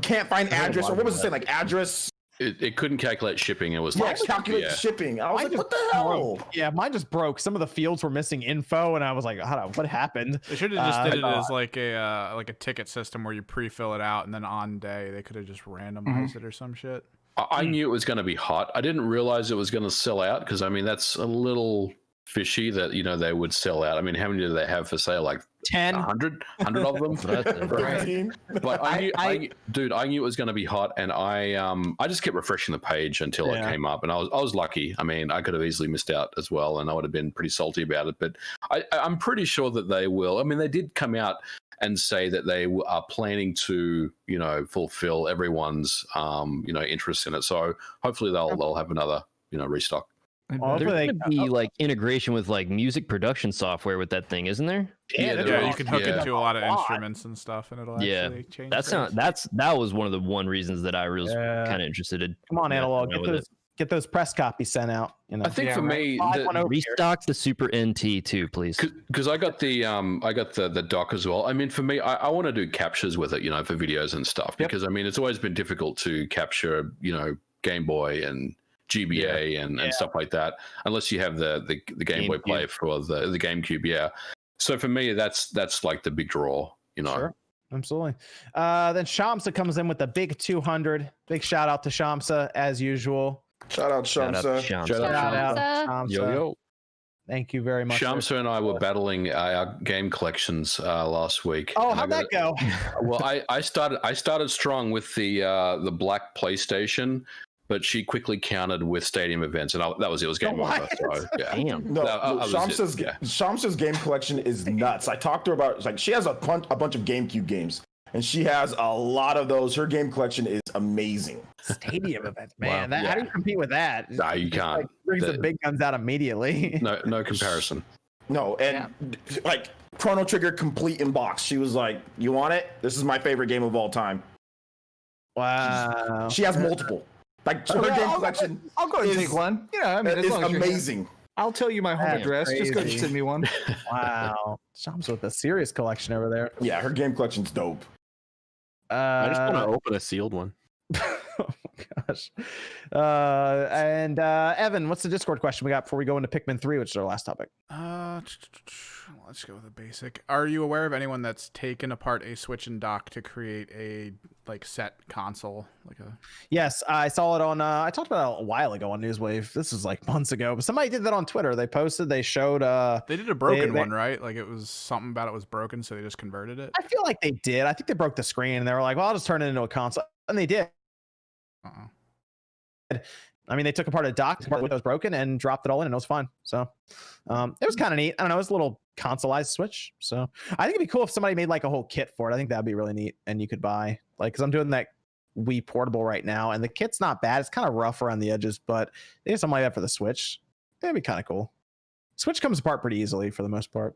can't find address, or what was it saying? Like address, It couldn't calculate shipping. It was yeah, like calculate shipping. I was like, what the hell? Yeah, mine just broke. Some of the fields were missing info, and I was like, what happened? They should have just did it as like a ticket system where you pre-fill it out and then on day they could have just randomized it or some shit. I knew it was going to be hot. I didn't realize it was going to sell out because I mean that's a little fishy that they would sell out. I mean, how many do they have for sale? Like 10. 100 of them. Right. 15? But I knew it was going to be hot, and I just kept refreshing the page until it came up, and I was lucky. I mean, I could have easily missed out as well, and I would have been pretty salty about it. But I'm pretty sure that they will. I mean, they did come out and say that they are planning to, fulfill everyone's, interest in it. So hopefully they'll have another, restock. Hopefully There's they- gonna be like integration with like music production software with that thing, isn't there? Yeah, they're there Yeah, are- you can hook yeah. it to a lot of A lot. instruments and stuff, and it'll Yeah. actually change. That was one of the reasons that I was Yeah. kind of interested in. Come on, messing Analog. around Get with those those press copies sent out. I think for me, Five one over here. Restock the Super NT too, please. because I got the dock as well. I mean, for me, I want to do captures with it, for videos and stuff. Because I mean, it's always been difficult to capture, Game Boy and GBA and stuff like that, unless you have the Game Boy GameCube. Play for the GameCube. Yeah. So for me, that's like the big draw. Sure. Absolutely. Then Shamsa comes in with a big 200. Big shout out to Shamsa as usual. Shout out, Shout out to Shamsa. Shamsa. Shout Shout out, Shamsa. Shamsa. Yo. Thank you very much. Shamsa and I were battling our game collections last week. Oh, And I how'd that gotta- go? Well, I started strong with the black PlayStation, but she quickly countered with stadium events, and that was it. It was game over. What? So, yeah. Damn. No, That was it, Shamsa's yeah. Shamsa's game collection is nuts. I talked to her about like she has a bunch of GameCube games, and she has a lot of those. Her game collection is amazing. Stadium events, man. Wow. How do you compete with that? No, you can't. Like, brings the The- big guns out immediately. No comparison. No, and like Chrono Trigger complete in box. She was like, "You want it? This is my favorite game of all time." Wow. She has multiple. Like her game collection I'll go and is- take one. Yeah, I mean, as is long as you're- amazing. I'll tell you my home That's address. Just go ahead and crazy. send me one. Wow, Shams with a serious collection over there. Yeah, her game collection's dope. I just want to open a sealed one. Oh gosh. And Evan, what's the Discord question we got before we go into Pikmin 3, which is our last topic? Let's go with the basic. Are you aware of anyone that's taken apart a Switch and dock to create a set console? Yes, I saw it on. I talked about it a while ago on Newswave. This was like months ago, but somebody did that on Twitter. They showed. They did a broken one, right? Like it was something about it was broken, so they just converted it. I feel like they did. I think they broke the screen and they were like, "Well, I'll just turn it into a console," and they did. I mean, they took apart a dock, part that was broken, and dropped it all in, and it was fine. So it was kind of neat. I don't know, it was a little consoleized Switch. So I think it'd be cool if somebody made like a whole kit for it. I think that'd be really neat, and you could buy because I'm doing that Wii Portable right now, and the kit's not bad. It's kind of rough around the edges, but they have something like that for the Switch. That'd be kind of cool. Switch comes apart pretty easily for the most part.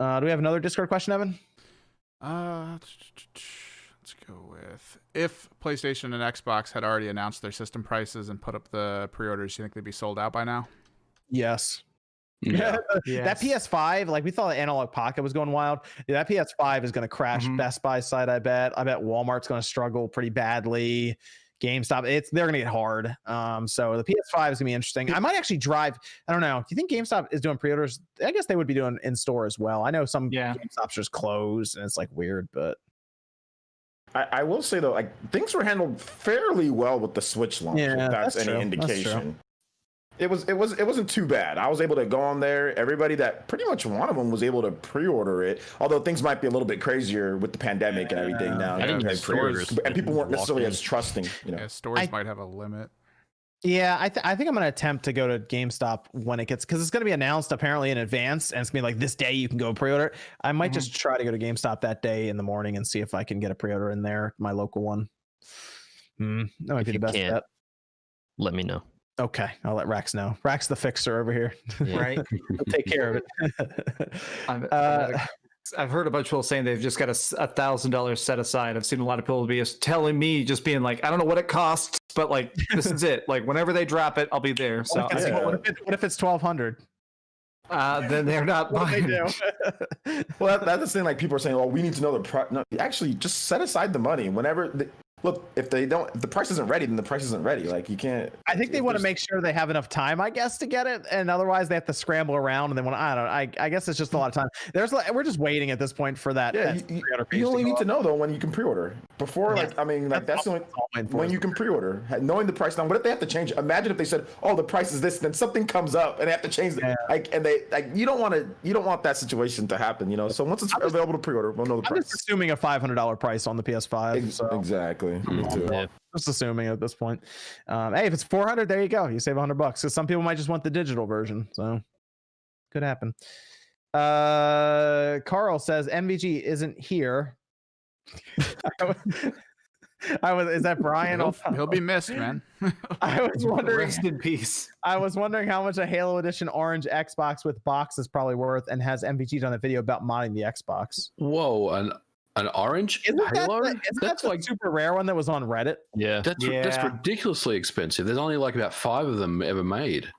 Do we have another Discord question, Evan? Let's go with, if PlayStation and Xbox had already announced their system prices and put up the pre-orders, do you think they'd be sold out by now? Yes. Yeah. That PS5, like we thought the Analog Pocket was going wild. Yeah, that PS5 is going to crash Best Buy side, I bet. I bet Walmart's going to struggle pretty badly. GameStop, they're going to get hard. So the PS5 is going to be interesting. I might actually drive. I don't know. Do you think GameStop is doing pre-orders? I guess they would be doing in store as well. I know some GameStops just closed and it's like weird, but I will say though, like things were handled fairly well with the Switch launch. Yeah, if that's any true. indication. It wasn't too bad. I was able to go on there. Everybody that pretty much wanted them was able to pre-order it. Although things might be a little bit crazier with the pandemic and everything now. I think stores and people weren't necessarily as trusting. Yeah, stores might have a limit. Yeah, I think I'm going to attempt to go to GameStop when it gets, because it's going to be announced apparently in advance, and it's going to be like this day you can go pre-order. I might just try to go to GameStop that day in the morning and see if I can get a pre-order in there, my local one. That might be the best bet. Let me know. Okay, I'll let Rax know. Rax the fixer over here. Yeah. Right. He'll take care of it. I've heard a bunch of people saying they've just got $1,000 set aside. I've seen a lot of people be telling me, just being like, I don't know what it costs, but like this is it. Like whenever they drop it, I'll be there. So what if it's $1,200? Then they're not buying. Well, that's the thing. Like people are saying, "Oh, we need to know the price." No, actually, just set aside the money whenever. Look, if the price isn't ready, then the price isn't ready. Like you can't. I think they want to make sure they have enough time, I guess, to get it, and otherwise they have to scramble around. And then I don't know. I guess it's just a lot of time. We're just waiting at this point for that. Yeah, you only need to know though when you can pre-order. Before, that's the only when you can pre-order. Knowing the price now. What if they have to change it? Imagine if they said, "Oh, the price is this," then something comes up and they have to change it. You don't want that situation to happen. You know. So once it's available to pre-order, we'll know the price. I'm just assuming a $500 price on the PS5. Exactly. Me too. Yeah. Just assuming at this point. Hey, if it's $400, there you go. You save $100 because some people might just want the digital version. So could happen. Carl says MVG isn't here. Is that Brian? He'll be missed, man. I was wondering. Rest in peace. I was wondering how much a Halo Edition orange Xbox with box is probably worth, and has MVG done a video about modding the Xbox? Whoa, an orange Halo? That's like super rare one that was on Reddit. Yeah. That's ridiculously expensive. There's only like about 5 of them ever made.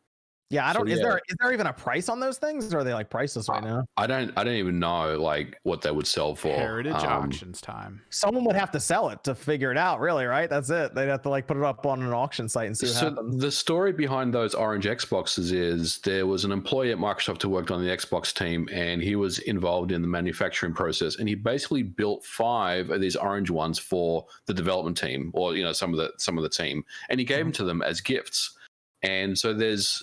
Yeah, I don't. So, is there even a price on those things, or are they like priceless right now? I don't even know like what they would sell for. Heritage auctions time. Someone would have to sell it to figure it out, really, right? That's it. They'd have to like put it up on an auction site and see what happens. The story behind those orange Xboxes is there was an employee at Microsoft who worked on the Xbox team, and he was involved in the manufacturing process, and he basically built 5 of these orange ones for the development team, or some of the team, and he gave them to them as gifts. And so there's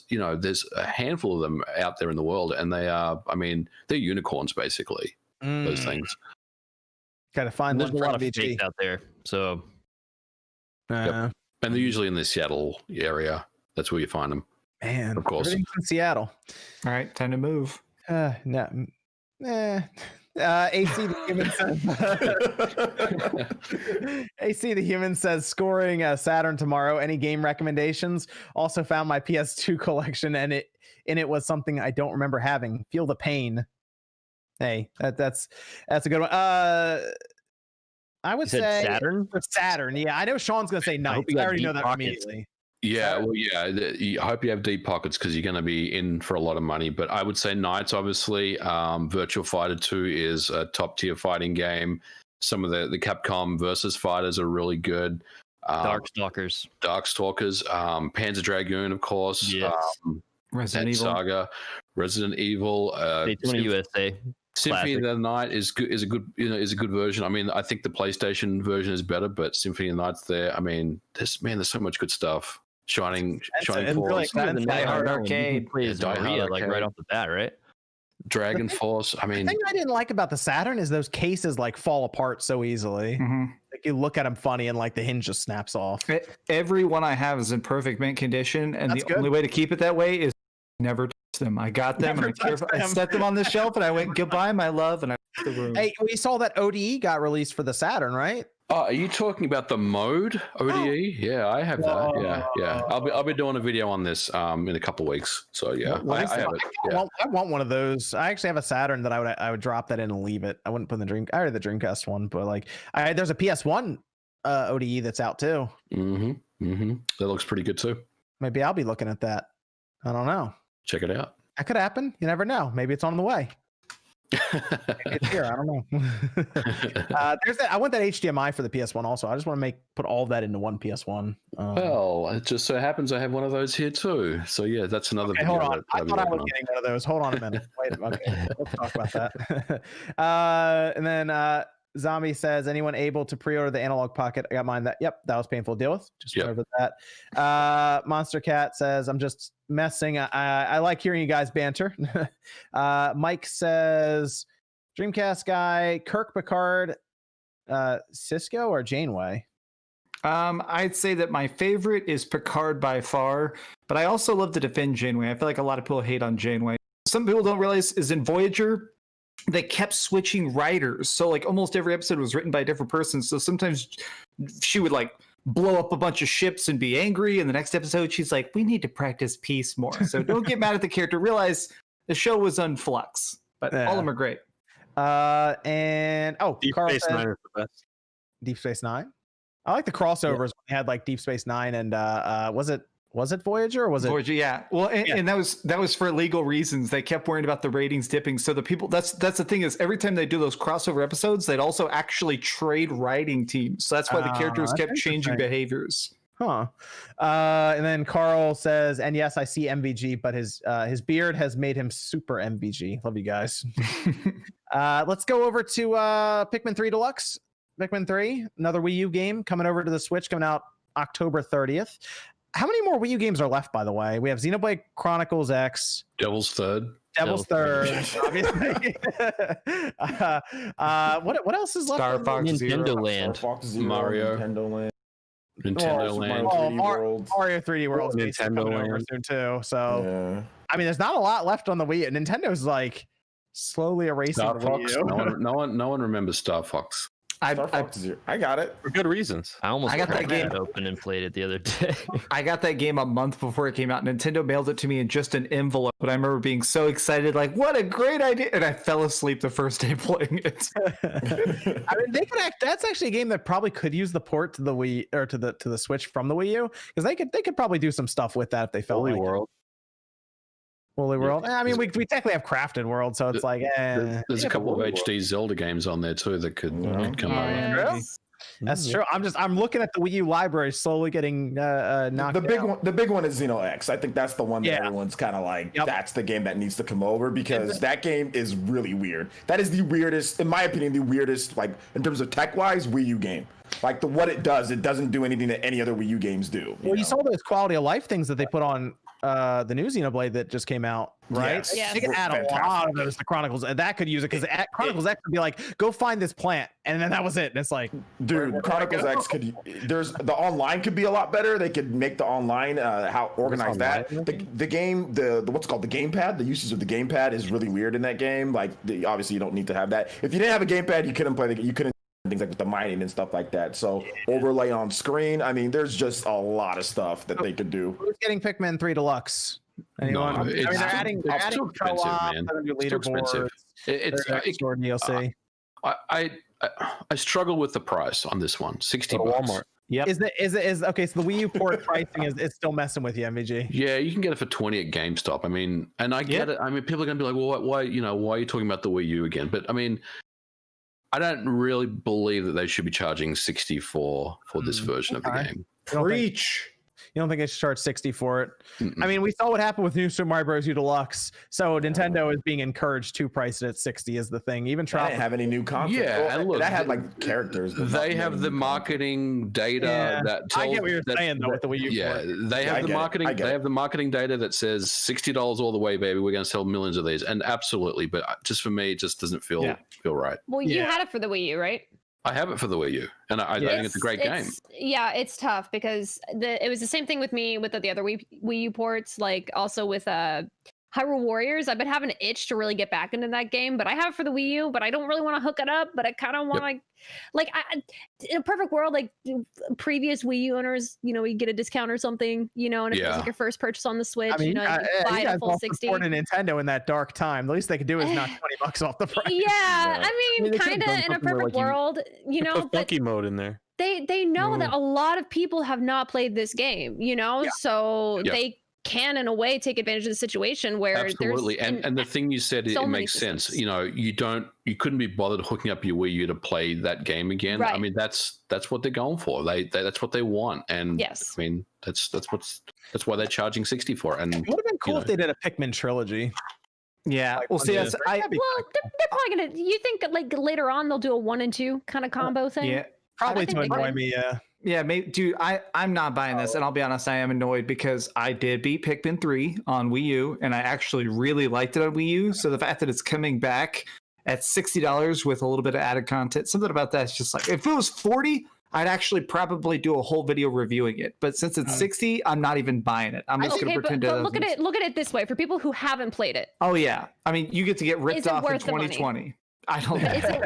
a handful of them out there in the world, and they are, they're unicorns basically. Those things. Got to find There's a lot of VG. fakes out there, so. Yep. And they're usually in the Seattle area. That's where you find them. Man, of course. Everything's in Seattle. All right, time to move. No. AC the Human says AC the Human says scoring Saturn tomorrow. Any game recommendations? Also found my PS2 collection, and it was something I don't remember having. Feel the pain. Hey, that's a good one. I would say Saturn. Saturn. Yeah, I know Sean's gonna say Knights. I already know that immediately. Yeah, well, yeah. I hope you have deep pockets because you're going to be in for a lot of money. But I would say Knights, obviously. Virtua Fighter 2 is a top tier fighting game. Some of the Capcom versus fighters are really good. Darkstalkers, Panzer Dragoon, of course. Yes. Resident Evil. Saga, Resident Evil. Daytona USA. Symphony Classic. of the Night is a good version. I mean, I think the PlayStation version is better, but Symphony of the Night's there. I mean, there's so much good stuff. Shining it's Force, really expensive. The Die Hard Arcade plays Die Hard Maria like Arcade. right off the bat, right? Dragon Force. I The mean, thing I didn't like about the Saturn is those cases like fall apart so easily. Mhm. Like you look at them funny and like the hinge just snaps off. Every one I have is in perfect mint condition, and That's the good. only way to keep it that way is never touch them. I got them, Never and touch I them. set them on the shelf, and I went goodbye, my love, and I left the room. Hey, we saw that ODE got released for the Saturn, right? are you talking about the mode ODE? Yeah, I have that. Yeah. I'll be doing a video on this in a couple of weeks. So yeah, What is I that? have it. Yeah. I want one of those. I actually have a Saturn that I would drop that in and leave it. I wouldn't put in the I had the Dreamcast one, but like there's a PS1 ODE that's out too. That looks pretty good too. Maybe I'll be looking at that. I don't know. Check it out. That could happen. You never know. Maybe it's on the way. Maybe it's here. I don't know. There's that. I want that HDMI for the PS1 also. I just want to put all of that into one PS1. Well, it just so happens I have one of those here too. So yeah, that's another Okay, video. hold on. I I'll be thought I working was on. getting one of those. Hold on a minute. Wait. Okay. Let's talk about that. And then Zombie says, anyone able to pre-order the Analog Pocket? I got mine. That was painful to deal with. Just Yep. went over that. Monster Cat says, I'm just messing. I like hearing you guys banter. Mike says, Dreamcast guy, Kirk Picard, Cisco or Janeway? I'd say that my favorite is Picard by far, but I also love to defend Janeway. I feel like a lot of people hate on Janeway. Some people don't realize is in Voyager, they kept switching writers. So like almost every episode was written by a different person. So sometimes she would like blow up a bunch of ships and be angry. And the next episode, she's like, we need to practice peace more. So don't get mad at the character. Realize the show was on flux, but all of them are great. And Deep Carl Space said, Nine is the best. Deep Space Nine. I like the crossovers when they had like Deep Space Nine and was it Voyager or was it Voyager? Yeah. Well, and that was for legal reasons. They kept worrying about the ratings dipping. So the people that's the thing is every time they do those crossover episodes, they'd also actually trade writing teams. So that's why the characters that's kept changing interesting. behaviors. Huh. And then Carl says, and yes, I see MVG, but his beard has made him super MVG. Love you guys. Let's go over to Pikmin 3 Deluxe. Pikmin 3, another Wii U game coming over to the Switch, coming out October 30th. How many more Wii U games are left, by the way? We have Xenoblade Chronicles X, Devil's Third. Devil's Third, obviously. What else is left? Star Fox Nintendo Zero. Land. Fox Zero, Mario. Nintendo Land. Nintendo Super Land. Mario Oh, 3D World. Mario 3D World's Nintendo basically coming over Land. soon too. So Yeah. I mean, there's not a lot left on the Wii. Nintendo's like slowly erasing Star the Fox. Wii U. No one remembers Star Fox. Star Fox Zero. I got it. For good reasons. I almost I got that cracked game. it open and played it the other day. I got that game a month before it came out. Nintendo mailed it to me in just an envelope, but I remember being so excited, like, what a great idea. And I fell asleep the first day playing it. I mean, they could that's actually a game that probably could use the port to the Wii or to the Switch from the Wii U, because they could probably do some stuff with that if they felt Holy like it. World. Woolly World. I mean, we technically have Crafted World, so it's like, There's a couple of Woolly HD Zelda games on there too that could come out. Yeah. That's true. I'm looking at the Wii U library slowly getting knocked The big one is Xeno X. I think that's the one that Yeah. everyone's kind of like, Yep. that's the game that needs to come over, because that game is really weird. That is the weirdest, in my opinion, the weirdest, like in terms of tech wise, Wii U game. Like what it doesn't do anything that any other Wii U games do. Well, you know? saw those quality of life things that they put on the new Xenoblade that just came out, right? Yes. Yes. They could add a lot Fantastic. of those to Chronicles, and that could use it because Chronicles X would be like, go find this plant, and then that was it. And it's like, Dude, Chronicles X could. There's the online could be a lot better. They could make the online how organize that. The game, the what's it called, the gamepad. The usage of the gamepad is really weird in that game. Like obviously you don't need to have that. If you didn't have a gamepad, you couldn't play you couldn't things like with the mining and stuff like that. So overlay on screen. I mean, there's just a lot of stuff that they could do. who's getting Pikmin 3 Deluxe? Anyone? I mean, it's they're adding too expensive, co-op, man. they're gonna do It's too expensive. leaderboards, It's there's extra DLC. I struggle with the price on this one. $60. Walmart. Yep. Is okay? So the Wii U port pricing is still messing with you, MVG. Yeah, you can get it for 20 at GameStop. I mean, and I get it. I mean, people are going to be like, well, why are you talking about the Wii U again? But I mean, I don't really believe that they should be charging 60 for this version of the game. Preach. You don't think they should charge 60 for it? I mean, we saw what happened with New Super Mario Bros. U Deluxe. So Nintendo is being encouraged to price it at 60 is the thing. Even They didn't have any new content. Yeah, and look, that had like characters. but They not have really the new marketing data that tells. I get what you're saying though with the Wii U. Yeah, port. they have I the get it. marketing. I get They it. have the marketing data that says $60 all the way, baby. We're going to sell millions of these, and absolutely. But just for me, it just doesn't feel right. Well, you Yeah. had it for the Wii U, right? I have it for the Wii U, and I think it's a great game. Yeah, it's tough because it was the same thing with me with the other Wii U ports, like also with Hyrule Warriors. I've been having an itch to really get back into that game, but I have it for the Wii U, but I don't really want to hook it up, but I kind of want to in a perfect world, like previous Wii U owners, you get a discount or something, and if it was like your first purchase on the Switch, I mean, you buy you it a guys full all 60. supported Nintendo in that dark time. The least they could do is knock $20 off the price. Yeah, I mean, they could've kind of done in a something where, perfect like, world, Put but funky mode in there. they know that a lot of people have not played this game, so they can in a way take advantage of the situation where Absolutely, there's and the thing you said, so it many makes sense. systems. You couldn't be bothered hooking up your Wii U to play that game again. Right. I mean, that's what they're going for. That's what they want, and Yes. I mean, that's why they're charging 60 for it. And It would have been cool if they did a Pikmin trilogy. Yeah. Like, Well, see, yeah. that's well, they're probably gonna. You think like later on they'll do a 1 and 2 kind of combo thing? yeah. Probably I to think they annoy could. me. Yeah. Yeah, maybe, dude. I'm not buying this, and I'll be honest. I am annoyed because I did beat Pikmin 3 on Wii U, and I actually really liked it on Wii U. So the fact that it's coming back at $60 with a little bit of added content, something about that is just like, if it was 40, I'd actually probably do a whole video reviewing it. But since it's 60, I'm not even buying it. I'm just Okay, gonna but pretend it look at doesn't- it. Look at it this way: for people who haven't played it, Oh yeah, I mean, you get to get Is ripped it off in worth the money? 2020. I don't.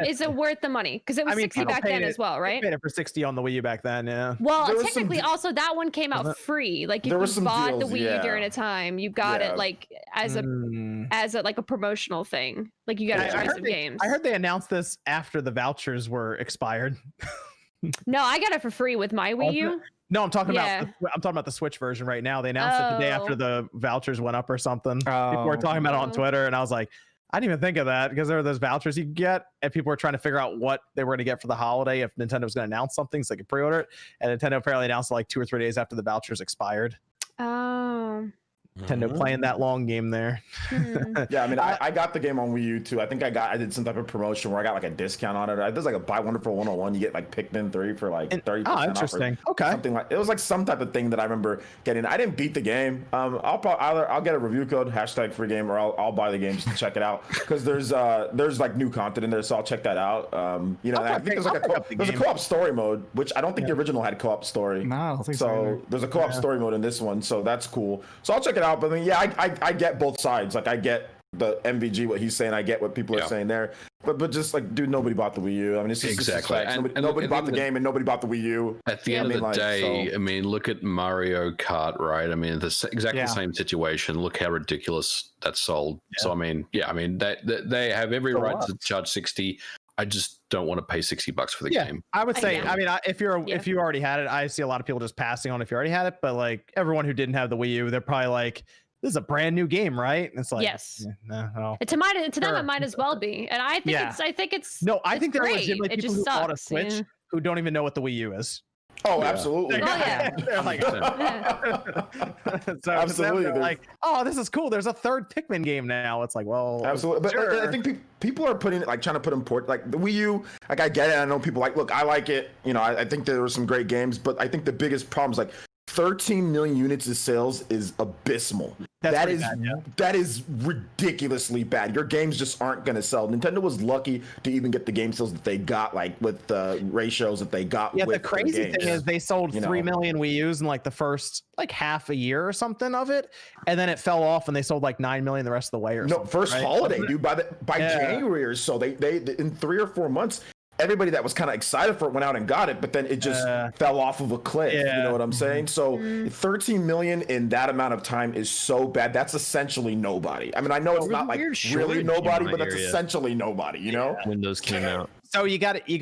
is it worth the money? Because it was 60 people back paid then it- as well, I right? paid it for 60 on the Wii U back then. Yeah. Well, There was some technically, d- also that one came out free. Like if There you was some bought the deals, Wii U yeah. during a time, you got Yeah. it like as a like a promotional thing. Like you got I exclusive heard games. I heard they announced this after the vouchers were expired. No, I got it for free with my Wii U. No, I'm talking Yeah. about the Switch version right now. They announced it the day after Oh. the vouchers went up or something. People Oh. were talking about it on Oh. Twitter, and I was like, I didn't even think of that because there were those vouchers you could get, and people were trying to figure out what they were going to get for the holiday if Nintendo was going to announce something so they could pre-order it. And Nintendo apparently announced it like 2 or 3 days after the vouchers expired. Oh. Nintendo playing that long game there. Yeah, I mean, I got the game on Wii U too. I think I did some type of promotion where I got like a discount on it. There's like a buy one for 101. You get like Pikmin 3 for like 30%. Oh, off or interesting. Okay. Something like it was like some type of thing that I remember getting. I didn't beat the game. I'll get a review code #free game, or I'll buy the game just to check it out because there's like new content in there, so I'll check that out. And I think there's like there's a co-op story mode, which I don't think the original had co-op story. No, I don't think so. So either. there's a co-op story mode in this one, so that's cool. So I'll check it out. But I mean, yeah, I get both sides. Like I get the MVG, what he's saying. I get what people are saying there. But just like, dude, nobody bought the Wii U. I mean, it's just Exactly. It's just facts. And nobody look, bought the game, and nobody bought the Wii U. At the end of the day, so- I mean, look at Mario Kart, right? I mean, exactly the same situation. Look how ridiculous that's sold. Yeah. So I mean, they have every So right what? to charge 60. I just don't want to pay $60 for the game. I would say, Yeah. I mean, if you already had it, I see a lot of people just passing on if you already had it, but like everyone who didn't have the Wii U, they're probably like, this is a brand new game, right? And it's like, Yes. no. To them, Sure. it might as well be. And I think Yeah. it's No, I it's think there are great. legitimately It people just who bought a sucks, Switch yeah. who don't even know what the Wii U is. Oh, absolutely. Oh, yeah. They're like, so Absolutely, they're there's- like, oh, this is cool. There's a third Pikmin game now. It's like, well, Absolutely, but sure. I think people are putting it, like trying to put import like the Wii U. Like I get it. I know people like, look, I like it. You know, I think there were some great games, but I think the biggest problem is like 13 million units of sales is abysmal. That's That pretty is bad, yeah. that is ridiculously bad. Your games just aren't going to sell. Nintendo was lucky to even get the game sales that they got, like with the ratios that they got. Yeah, with the crazy their games. thing is they sold You 3 know. million Wii U's in like the first like half a year or something of it, and then it fell off and they sold like 9 million the rest of the way or No, something. first right? holiday, dude. By Yeah. January or so, they in 3 or 4 months, everybody that was kind of excited for it went out and got it, but then it just fell off of a cliff. You Yeah. know what I'm saying? So 13 million in that amount of time is so bad. That's essentially nobody. I mean, I know it's not like weird really shortage nobody, in but my that's area. essentially nobody. You know? Windows came out. So you gotta bring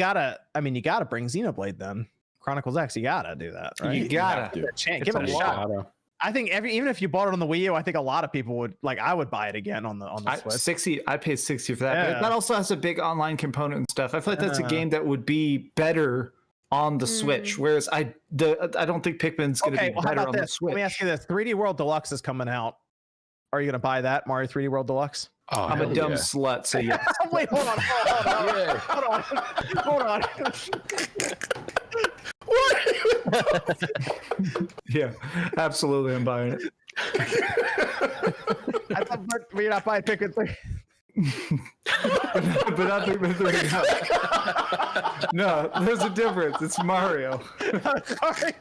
Xenoblade then. Chronicles X, you gotta do that, right? You gotta. Give it a chance. It's Give it a a shot. Gotta. I think even if you bought it on the Wii U, I think a lot of people would like. I would buy it again on the Switch. 60. I paid 60 for that. Yeah. But that also has a big online component and stuff. I feel like that's a game that would be better on the Switch. Whereas I don't think Pikmin's going to be Well, how better about on the this? Switch. Let me ask you this: 3D World Deluxe is coming out. Are you gonna buy that Mario 3D World Deluxe? Oh, I'm a hell dumb yeah. slut, so yeah. Wait, hold on. Hold on. Yeah, absolutely, I'm buying it. I thought you're not buying Pikmin 3. But not Pikmin 3. No, there's a difference. It's Mario. Sorry.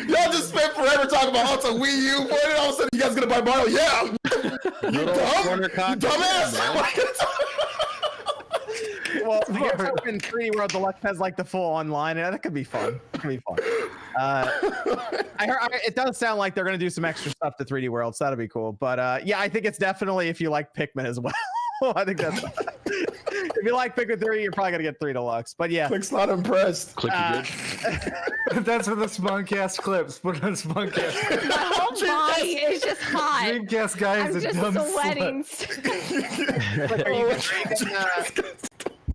Y'all just spent forever talking about how it's a Wii U, boy, and all of a sudden you guys gonna buy Mario? Yeah. You dumbass. Well, here's hoping 3D World Deluxe has like the full online. Yeah, that could be fun. It could be fun. I heard it does sound like they're gonna do some extra stuff to 3D World, so that'll be cool. But yeah, I think it's definitely if you like Pikmin as well. I think that's if you like Pikmin 3, you're probably gonna get 3 Deluxe. But yeah, Click's not impressed. Click you good. That's for the SpawnCast clips. Put on SpawnCast. My whole body is just hot. Dreamcast guy I'm is a just dumb sweating.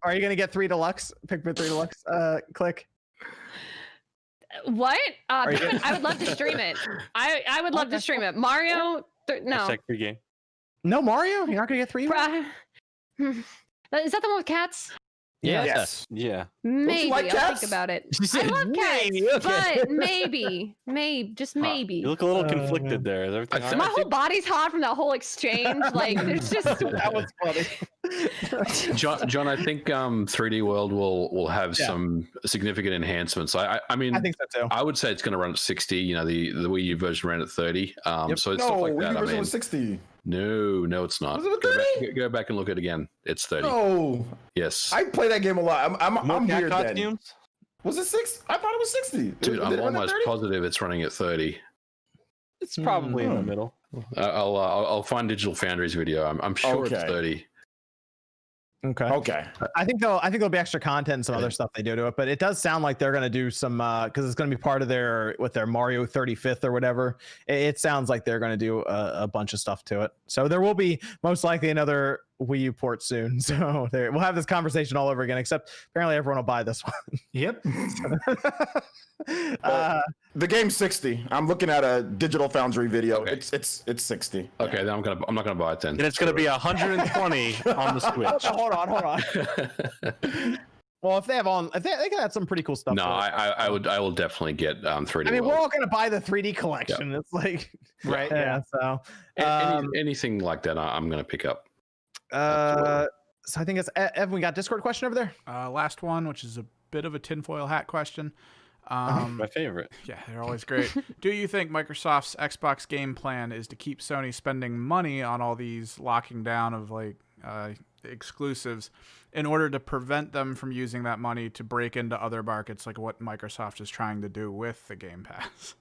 are you gonna get 3 Deluxe? Pikmin 3 Deluxe? Click. What? Are you gonna- I would love to stream it. I would love to stream it. Mario, no. That's free game. No Mario? You're not gonna get 3? Is that the one with cats? Yeah. Yes. Yeah. Maybe like I'll cats? think about it. She I said love cats, maybe, okay. but maybe, just maybe. You look a little conflicted there. Is everything all My right? whole body's hot from that whole exchange. Like, there's just That was funny. John, I think 3D World will have Yeah. some significant enhancements. I mean, I think so too. I would say it's going to run at 60. You know, the Wii U version ran at 30. So it's stuff No, like Wii that. U I version mean, was 60. no, it's not. Was it Go 30? back, go back and look at it again. It's 30. No, Yes. I play that game a lot. I'm More cat weird then. costumes? Was it 6? I thought it was 60. Dude, Did I'm it run at almost 30? positive it's running at 30. It's probably in the middle. I'll find Digital Foundry's video. I'm sure it's Okay. 30. Okay. Okay. I think there'll be extra content and some other stuff they do to it, but it does sound like they're going to do some because it's going to be part of their Mario 35th or whatever. It sounds like they're going to do a bunch of stuff to it. So there will be most likely another Wii U port soon. So we'll have this conversation all over again. Except apparently everyone will buy this one. Yep. The game's 60. I'm looking at a Digital Foundry video. Okay. It's 60. Okay, then I'm not gonna buy it then. And it's going to be 120 on the Switch. Hold on. Well, if they can add some pretty cool stuff. No, to it. I will definitely get 3D. I mean, we're World. all going to buy the 3D collection. It's like, Right, Yeah. So, Anything like that, I'm gonna pick up. so I think it's Evan. We got Discord question over there. Last one, which is a bit of a tinfoil hat question. My favorite. Yeah, they're always great. Do you think Microsoft's Xbox game plan is to keep Sony spending money on all these locking down of like exclusives in order to prevent them from using that money to break into other markets, like what Microsoft is trying to do with the Game Pass?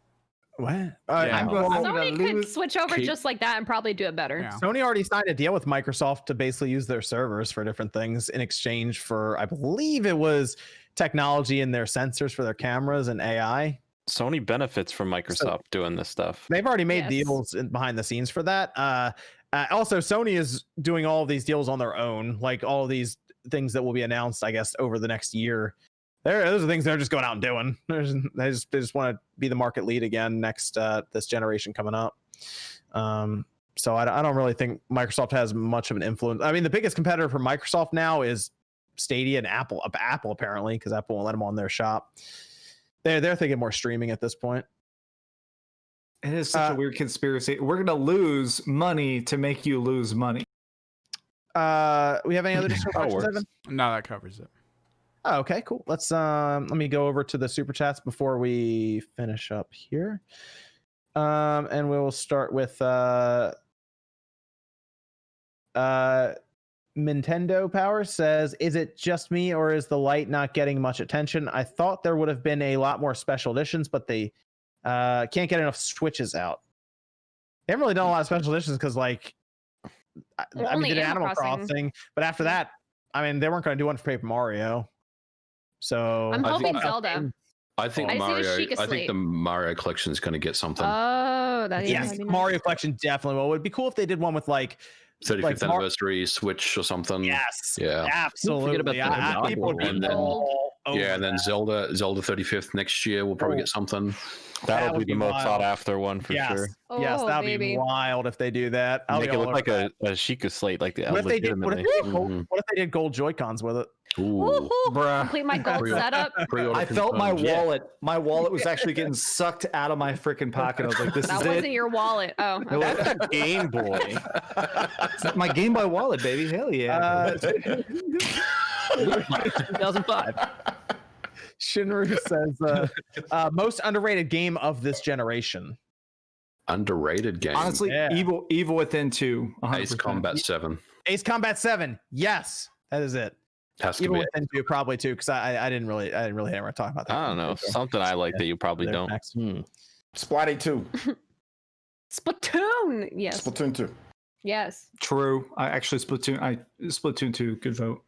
What? Yeah. I'm going Sony to could lose. switch over Keep- just like that and probably do it better. Yeah. Sony already signed a deal with Microsoft to basically use their servers for different things in exchange for, I believe it was technology in their sensors for their cameras and AI. Sony benefits from Microsoft doing this stuff. They've already made Yes. deals behind the scenes for that. Also, Sony is doing all of these deals on their own, like all of these things that will be announced, I guess, over the next year. Those are things they're just going out and doing. They just want to be the market lead again next this generation coming up. So I don't really think Microsoft has much of an influence. I mean, the biggest competitor for Microsoft now is Stadia and Apple. Apple apparently, because Apple won't let them on their shop. They're thinking more streaming at this point. It is such a weird conspiracy. We're going to lose money to make you lose money. We have any other Discord That questions, works. Evan? No, that covers it. Oh, okay, cool. Let's let me go over to the super chats before we finish up here. And we'll start with Nintendo Power says, is it just me or is the light not getting much attention? I thought there would have been a lot more special editions, but they can't get enough Switches out. They haven't really done a lot of special editions because, like, I mean, Only did Animal Animal Crossing. Crossing, but after that, I mean, they weren't going to do one for Paper Mario. So I'm I hoping think- Zelda. I think I see the Mario. Sheikah I think slate. the Mario collection is going to get something. Oh, that is. yes, that'd be nice. Mario Collection definitely. Well, it would be cool if they did one with like 35th like anniversary Switch or something. yes, Yeah. absolutely. about the People would be and then- all over Yeah, and then that. Zelda 35th next year. We'll probably Oh. get something. That'll would be the be most wild. sought after one for yes, sure. yes, Oh, that'd be baby. wild if they do that. I'll Make be it all look like over a Sheikah slate, like the that. What if they did? What if legitimately. they did gold, Mhm. what if they did gold Joy-Cons with it? Ooh. Woohoo! Bruh. Complete my gold Pre-order. setup. Pre-order I felt my confirmed. wallet. My wallet was actually getting sucked out of my freaking pocket. I was like, "This That is wasn't it." your wallet. Oh, okay. That's a Game Boy. My Game Boy wallet, baby. Hell yeah. 2005. Shinru says, most underrated game of this generation. Underrated game. Honestly, Yeah. Evil Within 2. 100%. Ace Combat 7 Ace Combat 7. Yes, that is it. has to Even be. Within 2 probably too, because I didn't really ever talk about that. I don't know. Something I like that you probably There, don't. Max. Splatty 2. Splatoon. Yes. Splatoon 2. Yes. True. I actually Splatoon 2. Good vote.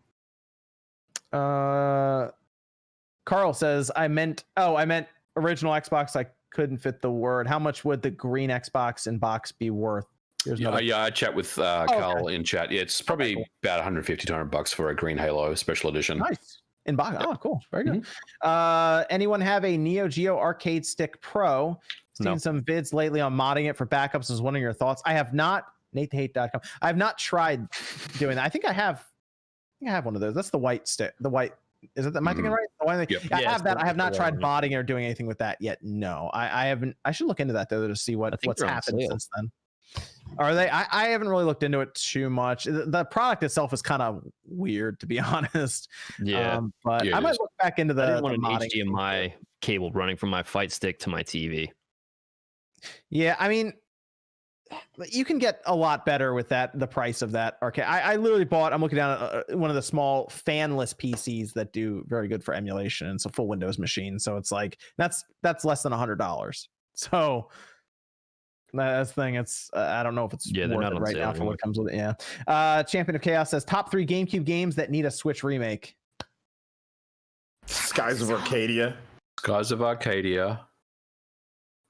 Carl says, I meant original Xbox. I couldn't fit the word. How much would the green Xbox in box be worth? Here's another- Yeah, I chat with Carl in chat. Yeah, it's probably about 150 to $200 for a Green Halo special edition. Nice. In box. Oh, cool. Very good. Anyone have a Neo Geo Arcade Stick Pro? Seen No. some vids lately on modding it for backups. Was wondering your thoughts. I have not. NateTheHate.com. I have not tried doing that. I think I have one of those. That's the white stick. The white. Is it? Am I thinking right? The one Yep. I Yeah, have that. I have not the tried one. modding or doing anything with that yet. No, I haven't. I should look into that though to see I think what's they're on happened sale. since then. Are they? I haven't really looked into it too much. The product itself is kind of weird, to be honest. Yeah. But Yeah, I it might is. look back into I the didn't want an modding. HDMI cable running from my fight stick to my TV. Yeah, I mean, you can get a lot better with that. The price of that arcade. I literally bought. I'm looking down at one of the small fanless PCs that do very good for emulation. It's a full Windows machine, so it's like that's less than $100. So that's the thing. It's I don't know if it's Yeah, they're worth not it on right sale now for anymore. what comes with it. Yeah. Champion of Chaos says top 3 GameCube games that need a Switch remake. Skies of Arcadia. Skies of Arcadia.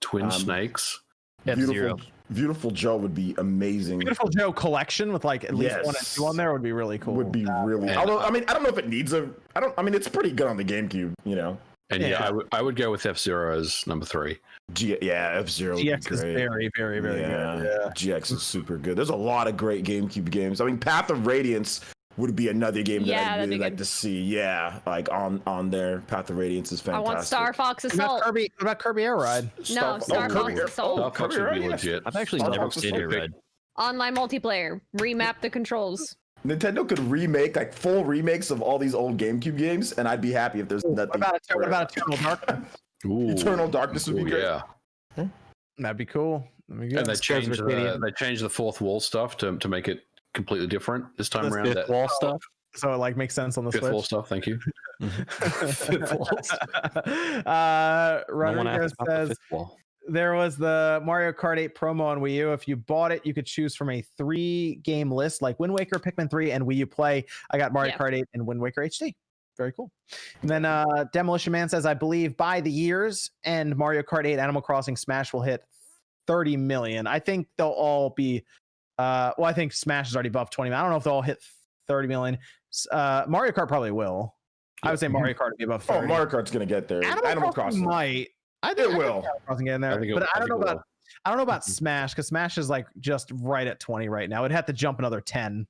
Twin Snakes. F-Zero. Beautiful Joe would be amazing. Beautiful Joe collection with like at least Yes. 1 and 2 on there would be really cool. Would be really. and- Although I mean, I don't know if it needs a. I mean, it's pretty good on the GameCube. You know. And yeah, I would go with F-Zero as number 3. Yeah, F-Zero. would be GX is great. very, very, very good. Yeah. GX is super good. There's a lot of great GameCube games. I mean, Path of Radiance would be another game that Yeah, I'd that'd really be like good. to see. Yeah, like on there. Path of Radiance is I fantastic. want Star Fox What about Assault. Kirby? What about Kirby Air Ride? No, Star Star Fox Fox Assault. Star Fox would be Kirby, legit. I've actually Star never Fox is played so Air big. Ride. Online multiplayer. Remap the controls. Nintendo could remake like full remakes of all these old GameCube games, and I'd be happy if there's nothing. What about Eternal Darkness? Ooh. Eternal Darkness would be Ooh, great. yeah. That'd be cool. That'd be good. And they Skies of changed Arcadia. the fourth wall stuff to make it completely different this time This around. Fifth That wall stuff. So it like makes sense on the fifth wall Switch. stuff. Thank you. No one Rodrigo asked about the says fifth wall. there was the Mario Kart 8 promo on Wii U. If you bought it, you could choose from a 3-game list like Wind Waker, Pikmin 3, and Wii U Play. I got Mario Yeah. Kart 8 and Wind Waker HD. Very cool. And then Demolition Man says, I believe by the year's end, Mario Kart 8, Animal Crossing, Smash will hit 30 million. I think they'll all be, well, I think Smash is already above 20 million. I don't know if they'll all hit 30 million. Mario Kart probably will. I would say Mario Kart would be above 30. Oh, Mario Kart's gonna get there. Animal Crossing might. I think It will. Animal Crossing get in there, I think it- but I I don't know think it about. I don't know about Smash because Smash is like just right at 20 right now. It'd have to jump another 10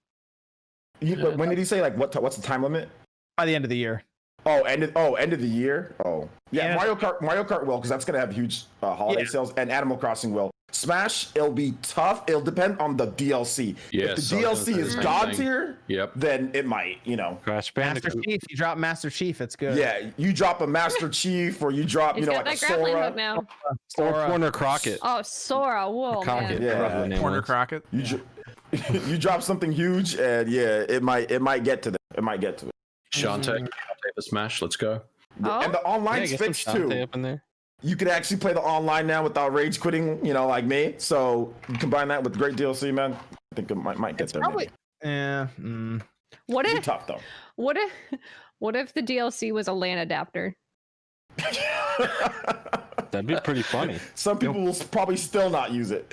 But when did he say like what's the time limit? by the end of the year. Oh, end of the year. Oh, yeah. Yeah. Mario Kart will because that's gonna have huge holiday Yeah. sales, and Animal Crossing will. Smash, it'll be tough. It'll depend on the DLC. Yes, if the I was DLC gonna is say the God same thing. tier, Yep. then it might. Crash Master Bandicoot. Chief, you drop Master Chief, it's good. Yeah, you drop a Master Chief, or you drop He's like got a that grappling hook Sora. now. Or Sora. Corner Crockett. Oh, Sora. Whoa, Crockett. man. Yeah. whatever the name Corner was. Crockett. You drop something huge, and yeah, it might get to that. It might get to it. Shantae for Smash. Let's go. Oh. And the Yeah, online get some fixed Shantae too. up in there. You could actually play the online now without rage quitting, like me. So you combine that with great DLC, man. I think it might get It's there. probably. maybe. Yeah. What It'd be if? tough though. What if? What if the DLC was a LAN adapter? That'd be pretty funny. Some people will probably still not use it.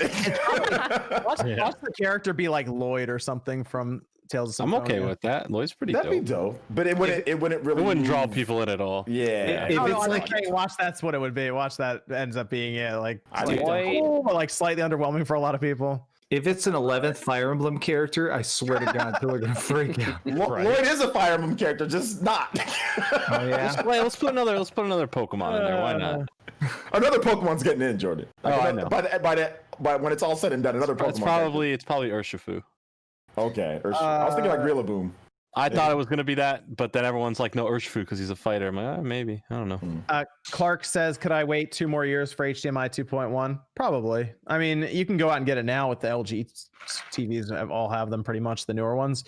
Watch the character be like Lloyd or something from Tales of Symphonia. I'm okay with that. Lloyd's pretty That'd dope. be dope, but it wouldn't really. It wouldn't draw move. people in at all. Yeah. If Oh, it's no, like watch that's what it would be. Watch that ends up being like I slightly think cool, but like slightly underwhelming for a lot of people. if it's an 11th Fire Emblem character, I swear to God, people are gonna freak out. Lloyd is a Fire Emblem character, just not. Oh yeah. Wait, let's put another Pokemon in there. Why not? Another Pokemon's getting in, Jordan. I know. By when it's all said and done, another Pokemon. It's probably Urshifu. Okay. I was thinking like Rillaboom. I thought it was gonna be that, but then everyone's like, no, Urshifu because he's a fighter. I'm like, maybe. I don't know. Clark says, could I wait 2 more years for HDMI 2.1? Probably. I mean, you can go out and get it now with the LG TVs. All have them pretty much, the newer ones.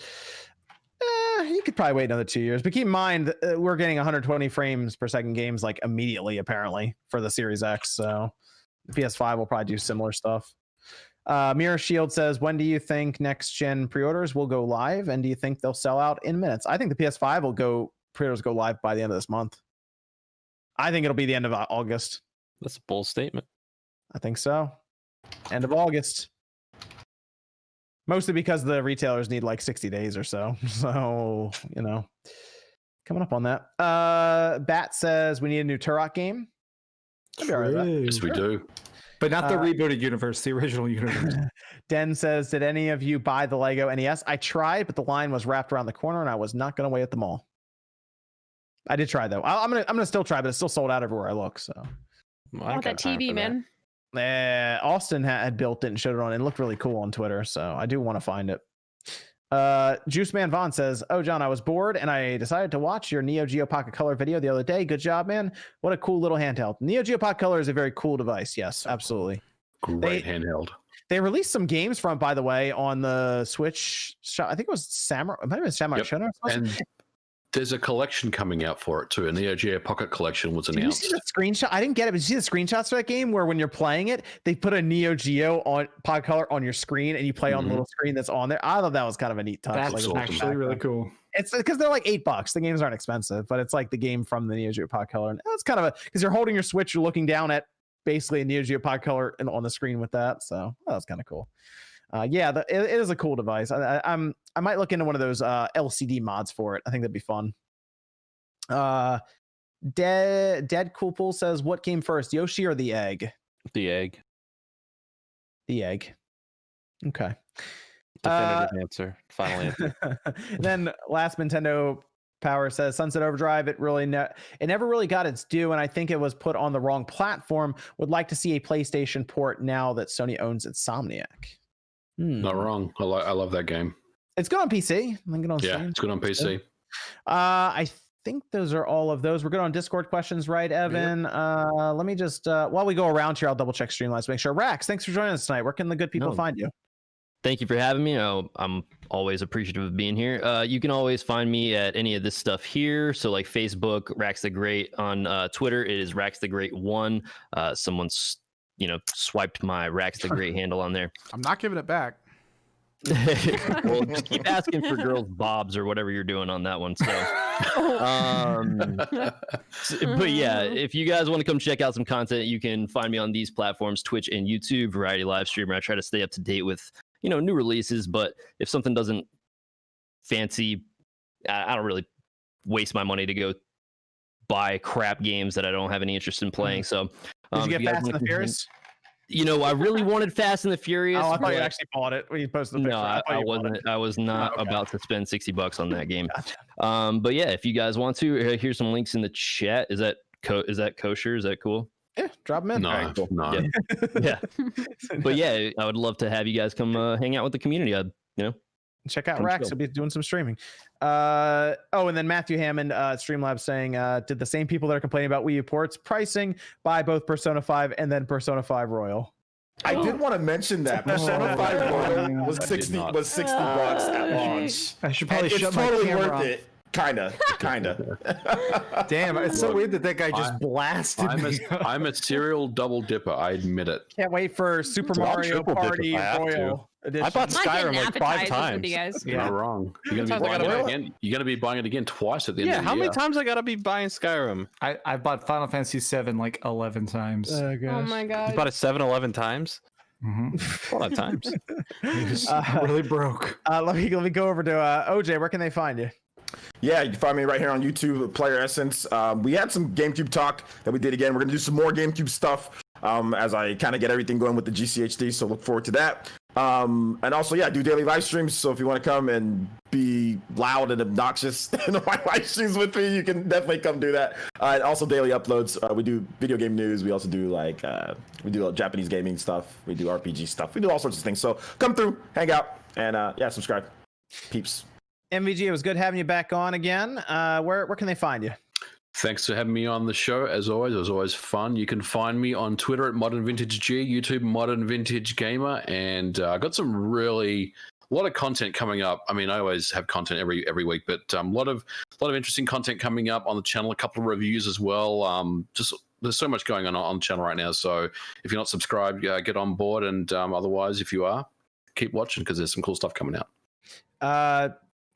You could probably wait another 2 years, but keep in mind we're getting 120 frames per second games like immediately, apparently, for the Series X. So the PS5 will probably do similar stuff. Mirror Shield says, when do you think next gen pre-orders will go live, and do you think they'll sell out in minutes? I think the PS5 will pre-orders go live by the end of this month. I think it'll be the end of August. That's a bold statement. I think so. End of August. Mostly because the retailers need like 60 days or so. So, coming up on that. Bat says we need a new Turok game. I'd be all right with that. Yes, we do. But not the rebooted universe, the original universe. Den says, did any of you buy the Lego NES? I tried, but the line was wrapped around the corner and I was not going to wait at the mall. I did try though. I'm gonna still try, but it's still sold out everywhere I look. So I want that TV, man. Austin had built it and showed it on. It looked really cool on Twitter, so I do want to find it. Juice Man Vaughn says, oh John, I was bored and I decided to watch your Neo Geo Pocket Color video the other day. Good job, man. What a cool little handheld. Neo Geo Pocket Color is a very cool device. Yes, absolutely. Great handheld. They released some games from, by the way, on the Switch shop. I think it was Samurai. It might have been Samurai Shodown. And there's a collection coming out for it too. A Neo Geo Pocket Collection was Did you announced. see the screenshot? I didn't get it, but did you see the screenshots for that game where when you're playing it, they put a Neo Geo on Pocket Color on your screen and you play on the little screen that's on there? I thought that was kind of a neat touch. That's like, actually really cool. It's because they're like $8. The games aren't expensive, but it's like the game from the Neo Geo Pocket Color. And that's kind of because you're holding your Switch, you're looking down at basically a Neo Geo Pocket Color on the screen with that. So that was kind of cool. It is a cool device. I might look into one of those LCD mods for it. I think that'd be fun. Dead Cool Pool says, what came first, Yoshi or the egg? The egg. The egg. Okay. Definitive answer. Final answer. Then last Nintendo Power says, Sunset Overdrive, it never really got its due, and I think it was put on the wrong platform. Would like to see a PlayStation port now that Sony owns Insomniac. Not wrong. I love that game. It's good on PC. It's good on PC. I think those are all of those. We're good on Discord questions, right, Evan? Yep. Let me just while we go around here, I'll double check Streamlabs to make sure. Rax, thanks for joining us tonight. Where can the good people find you? Thank you for having me. I'm always appreciative of being here. You can always find me at any of this stuff here. So like Facebook, Rax the Great. On Twitter, it is Rax the Great 1. Someone's swiped my Rax the Great handle on there. I'm not giving it back. Well, just keep asking for girls bobs or whatever you're doing on that one. So, but yeah, if you guys want to come check out some content, you can find me on these platforms, Twitch and YouTube, Variety Live Streamer. I try to stay up to date with, new releases, but if something doesn't fancy, I don't really waste my money to go buy crap games that I don't have any interest in playing. So, did you get Fast and the Furious? I really wanted Fast and the Furious. Oh, I thought you actually bought it when you posted the picture. No, I wasn't. I was not about to spend $60 on that game. But yeah, if you guys want to, here's some links in the chat. Is that kosher? Is that cool? Yeah, drop them in. No, right, cool. no. Yeah. But yeah, I would love to have you guys come hang out with the community. Check out Rax. He'll be doing some streaming. And then Matthew Hammond, Streamlabs saying, did the same people that are complaining about Wii U ports pricing buy both Persona 5 and then Persona 5 Royal? I did want to mention that Persona 5 Royal was $60 at launch. I should probably it's shut my totally camera worth off. it. Kinda. Damn, it's so weird that guy just blasted me. I'm a serial double dipper. I admit it. Can't wait for Super I'll Mario triple dip if Party I have to. Royal Edition. I bought I'm not Skyrim getting like 5 appetizers times. with you guys. You're not wrong. You're gonna be buying it again. You're gonna be buying it again twice at the end of the How year. many times I gotta be buying Skyrim? I've bought Final Fantasy VII like 11 times. Oh, gosh. Oh my You god. bought it 7-11 times? Mhm. A lot of times. Just really broke. Let me go over to OJ. Where can they find you? Yeah, you can find me right here on YouTube, Player Essence. We had some GameCube talk that we did again. We're gonna do some more GameCube stuff as I kind of get everything going with the GCHD. So look forward to that. And also, yeah, I do daily live streams. So if you want to come and be loud and obnoxious in my live streams with me, you can definitely come do that. And also daily uploads. We do video game news. We also do we do Japanese gaming stuff. We do RPG stuff. We do all sorts of things. So come through, hang out, and yeah, subscribe, peeps. MVG, it was good having you back on again. Where can they find you? Thanks for having me on the show. As always, it was always fun. You can find me on Twitter at Modern Vintage G, YouTube Modern Vintage Gamer, and I got some a lot of content coming up. I mean, I always have content every week, but a lot of interesting content coming up on the channel. A couple of reviews as well. Just there's so much going on the channel right now. So if you're not subscribed, get on board, and otherwise, if you are, keep watching because there's some cool stuff coming out.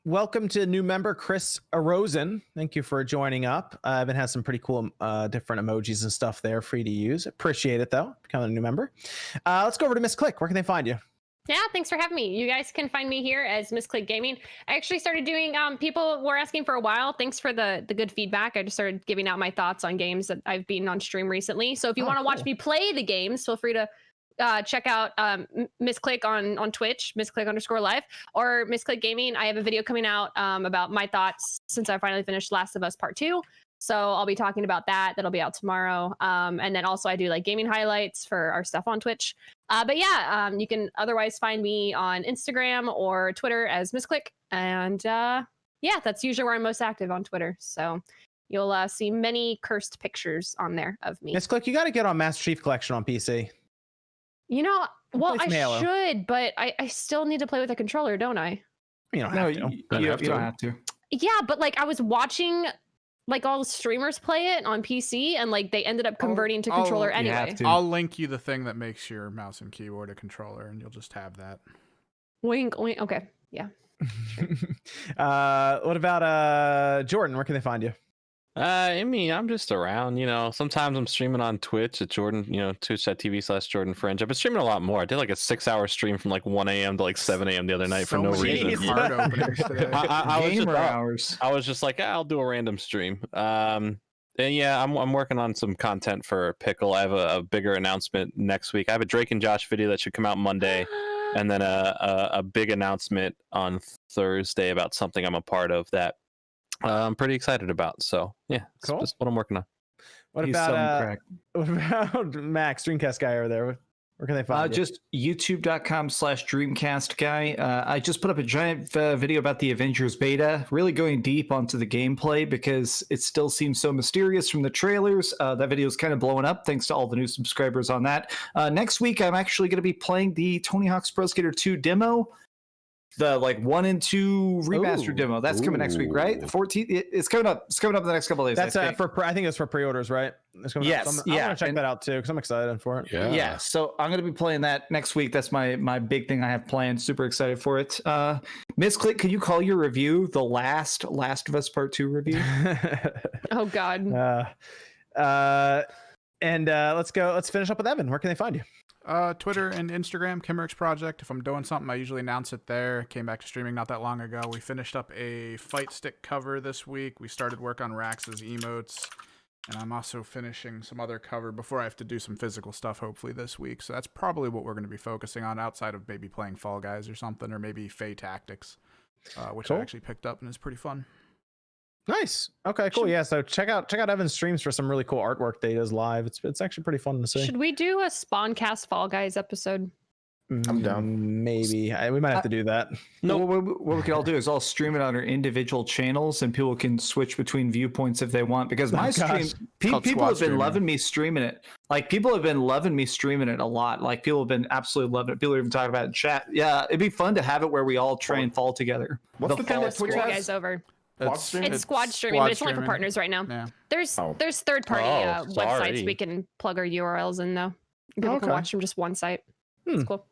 Welcome to new member Chris Arosen. Thank you for joining up. Evan has some pretty cool different emojis and stuff there for you to use. Appreciate it though, becoming a new member. Let's go over to Miss Click. Where can they find you? Yeah, thanks for having me. You guys can find me here as Miss Click Gaming. I actually started doing, people were asking for a while. Thanks for the good feedback. I just started giving out my thoughts on games that I've been on stream recently. So if you want to watch me play the games, feel free to check out Miss Click on Twitch, MissClick_live, or Miss Click Gaming. I have a video coming out about my thoughts since I finally finished Last of Us Part 2. So I'll be talking about that. That'll be out tomorrow. And then also I do like gaming highlights for our stuff on Twitch. But yeah, you can otherwise find me on Instagram or Twitter as Miss Click. And yeah, that's usually where I'm most active on Twitter. So you'll see many cursed pictures on there of me. Miss Click, you got to get on Master Chief Collection on PC. You know, well, Play some I Halo. should, but I still need to play with a controller, don't I? You don't No, have to. you don't have to. Yeah, but like I was watching like all the streamers play it on PC and like they ended up converting to controller you anyway. have to. I'll link you the thing that makes your mouse and keyboard a controller, and you'll just have that. Wink, wink. Okay, yeah. What about Jordan? Where can they find you? I mean, I'm just around, sometimes I'm streaming on Twitch at Jordan, twitch.tv/Jordan Fringe. I've been streaming a lot more. I did like a 6-hour stream from like 1 a.m. to like 7 a.m. the other night for no many reason. card openings today. I was just like, I'll do a random stream. And yeah, I'm working on some content for Pickle. I have a bigger announcement next week. I have a Drake and Josh video that should come out Monday, and then a big announcement on Thursday about something I'm a part of that I'm pretty excited about. So yeah, Cool. That's what I'm working on. What He's about selling crack. what about Max, Dreamcast guy over there? Where can they find you? Just youtube.com/Dreamcast guy. I just put up a giant video about the Avengers Beta, really going deep onto the gameplay because it still seems so mysterious from the trailers. That video is kind of blowing up thanks to all the new subscribers on that. Next week, I'm actually going to be playing the Tony Hawk's Pro Skater 2 demo. The 1 and 2 remastered demo. That's coming next week, right? The 14th. It's coming up. It's coming up in the next couple of days. That's I think it's for pre-orders, right? It's coming Yes, up. So I'm yeah, gonna check that out too because I'm excited for it. Yeah. So I'm gonna be playing that next week. That's my big thing I have planned. Super excited for it. Miss Click, can you call your review the Last of Us Part 2 review? Oh God. Let's finish up with Evan. Where can they find you? Twitter and Instagram, Kimmerix Project. If I'm doing something, I usually announce it there. Came back to streaming not that long ago. We finished up a fight stick cover this week. We started work on Rax's emotes. And I'm also finishing some other cover before I have to do some physical stuff, hopefully, this week. So that's probably what we're going to be focusing on outside of maybe playing Fall Guys or something, or maybe Fae Tactics, which Cool. I actually picked up and is pretty fun. Nice. Okay, cool. Yeah, so check out Evan's streams for some really cool artwork that he does live. It's actually pretty fun to see. Should we do a SpawnCast Fall Guys episode? I'm down. Maybe. We might have to do that. No, what we can all do is all stream it on our individual channels, and people can switch between viewpoints if they want. Because my stream, people have been loving me streaming it. Like people have been loving me streaming it a lot. Like people have been absolutely loving it. People are even talking about it in chat. Yeah, it'd be fun to have it where we all try and fall together. What's the thing Kind of that Twitch screw you has? guys over. Squad streaming? It's squad streaming, but it's only for partners right now. Yeah. There's Oh. third party websites sorry. we can plug our URLs in though. People can Okay. watch from just one site. It's cool.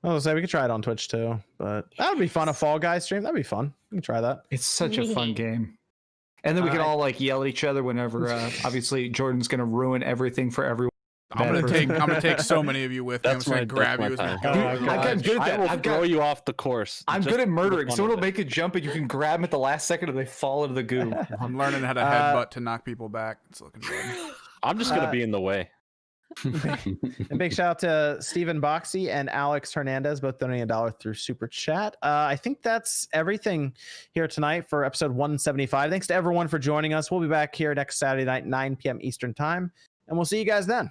I was say we could try it on Twitch too, but that would be fun. A Fall Guys stream, that'd be fun. We can try that. It's such a fun game. And then we can all like yell at each other whenever. Obviously, Jordan's gonna ruin everything for everyone. I'm gonna take so many of you with me. I'm just gonna grab you as we time. go. Dude, I've gotten good at I that. will I've throw got, you off the course. I'm just good at for the murdering. fun Someone will of it. make a jump and you can grab them at the last second and they fall into the goo. I'm learning how to headbutt to knock people back. It's looking good. I'm just gonna be in the way. And big shout out to Stephen Boxy and Alex Hernandez, both donating $1 through Super Chat. I think that's everything here tonight for episode 175. Thanks to everyone for joining us. We'll be back here next Saturday night, 9 p.m. Eastern time, and we'll see you guys then.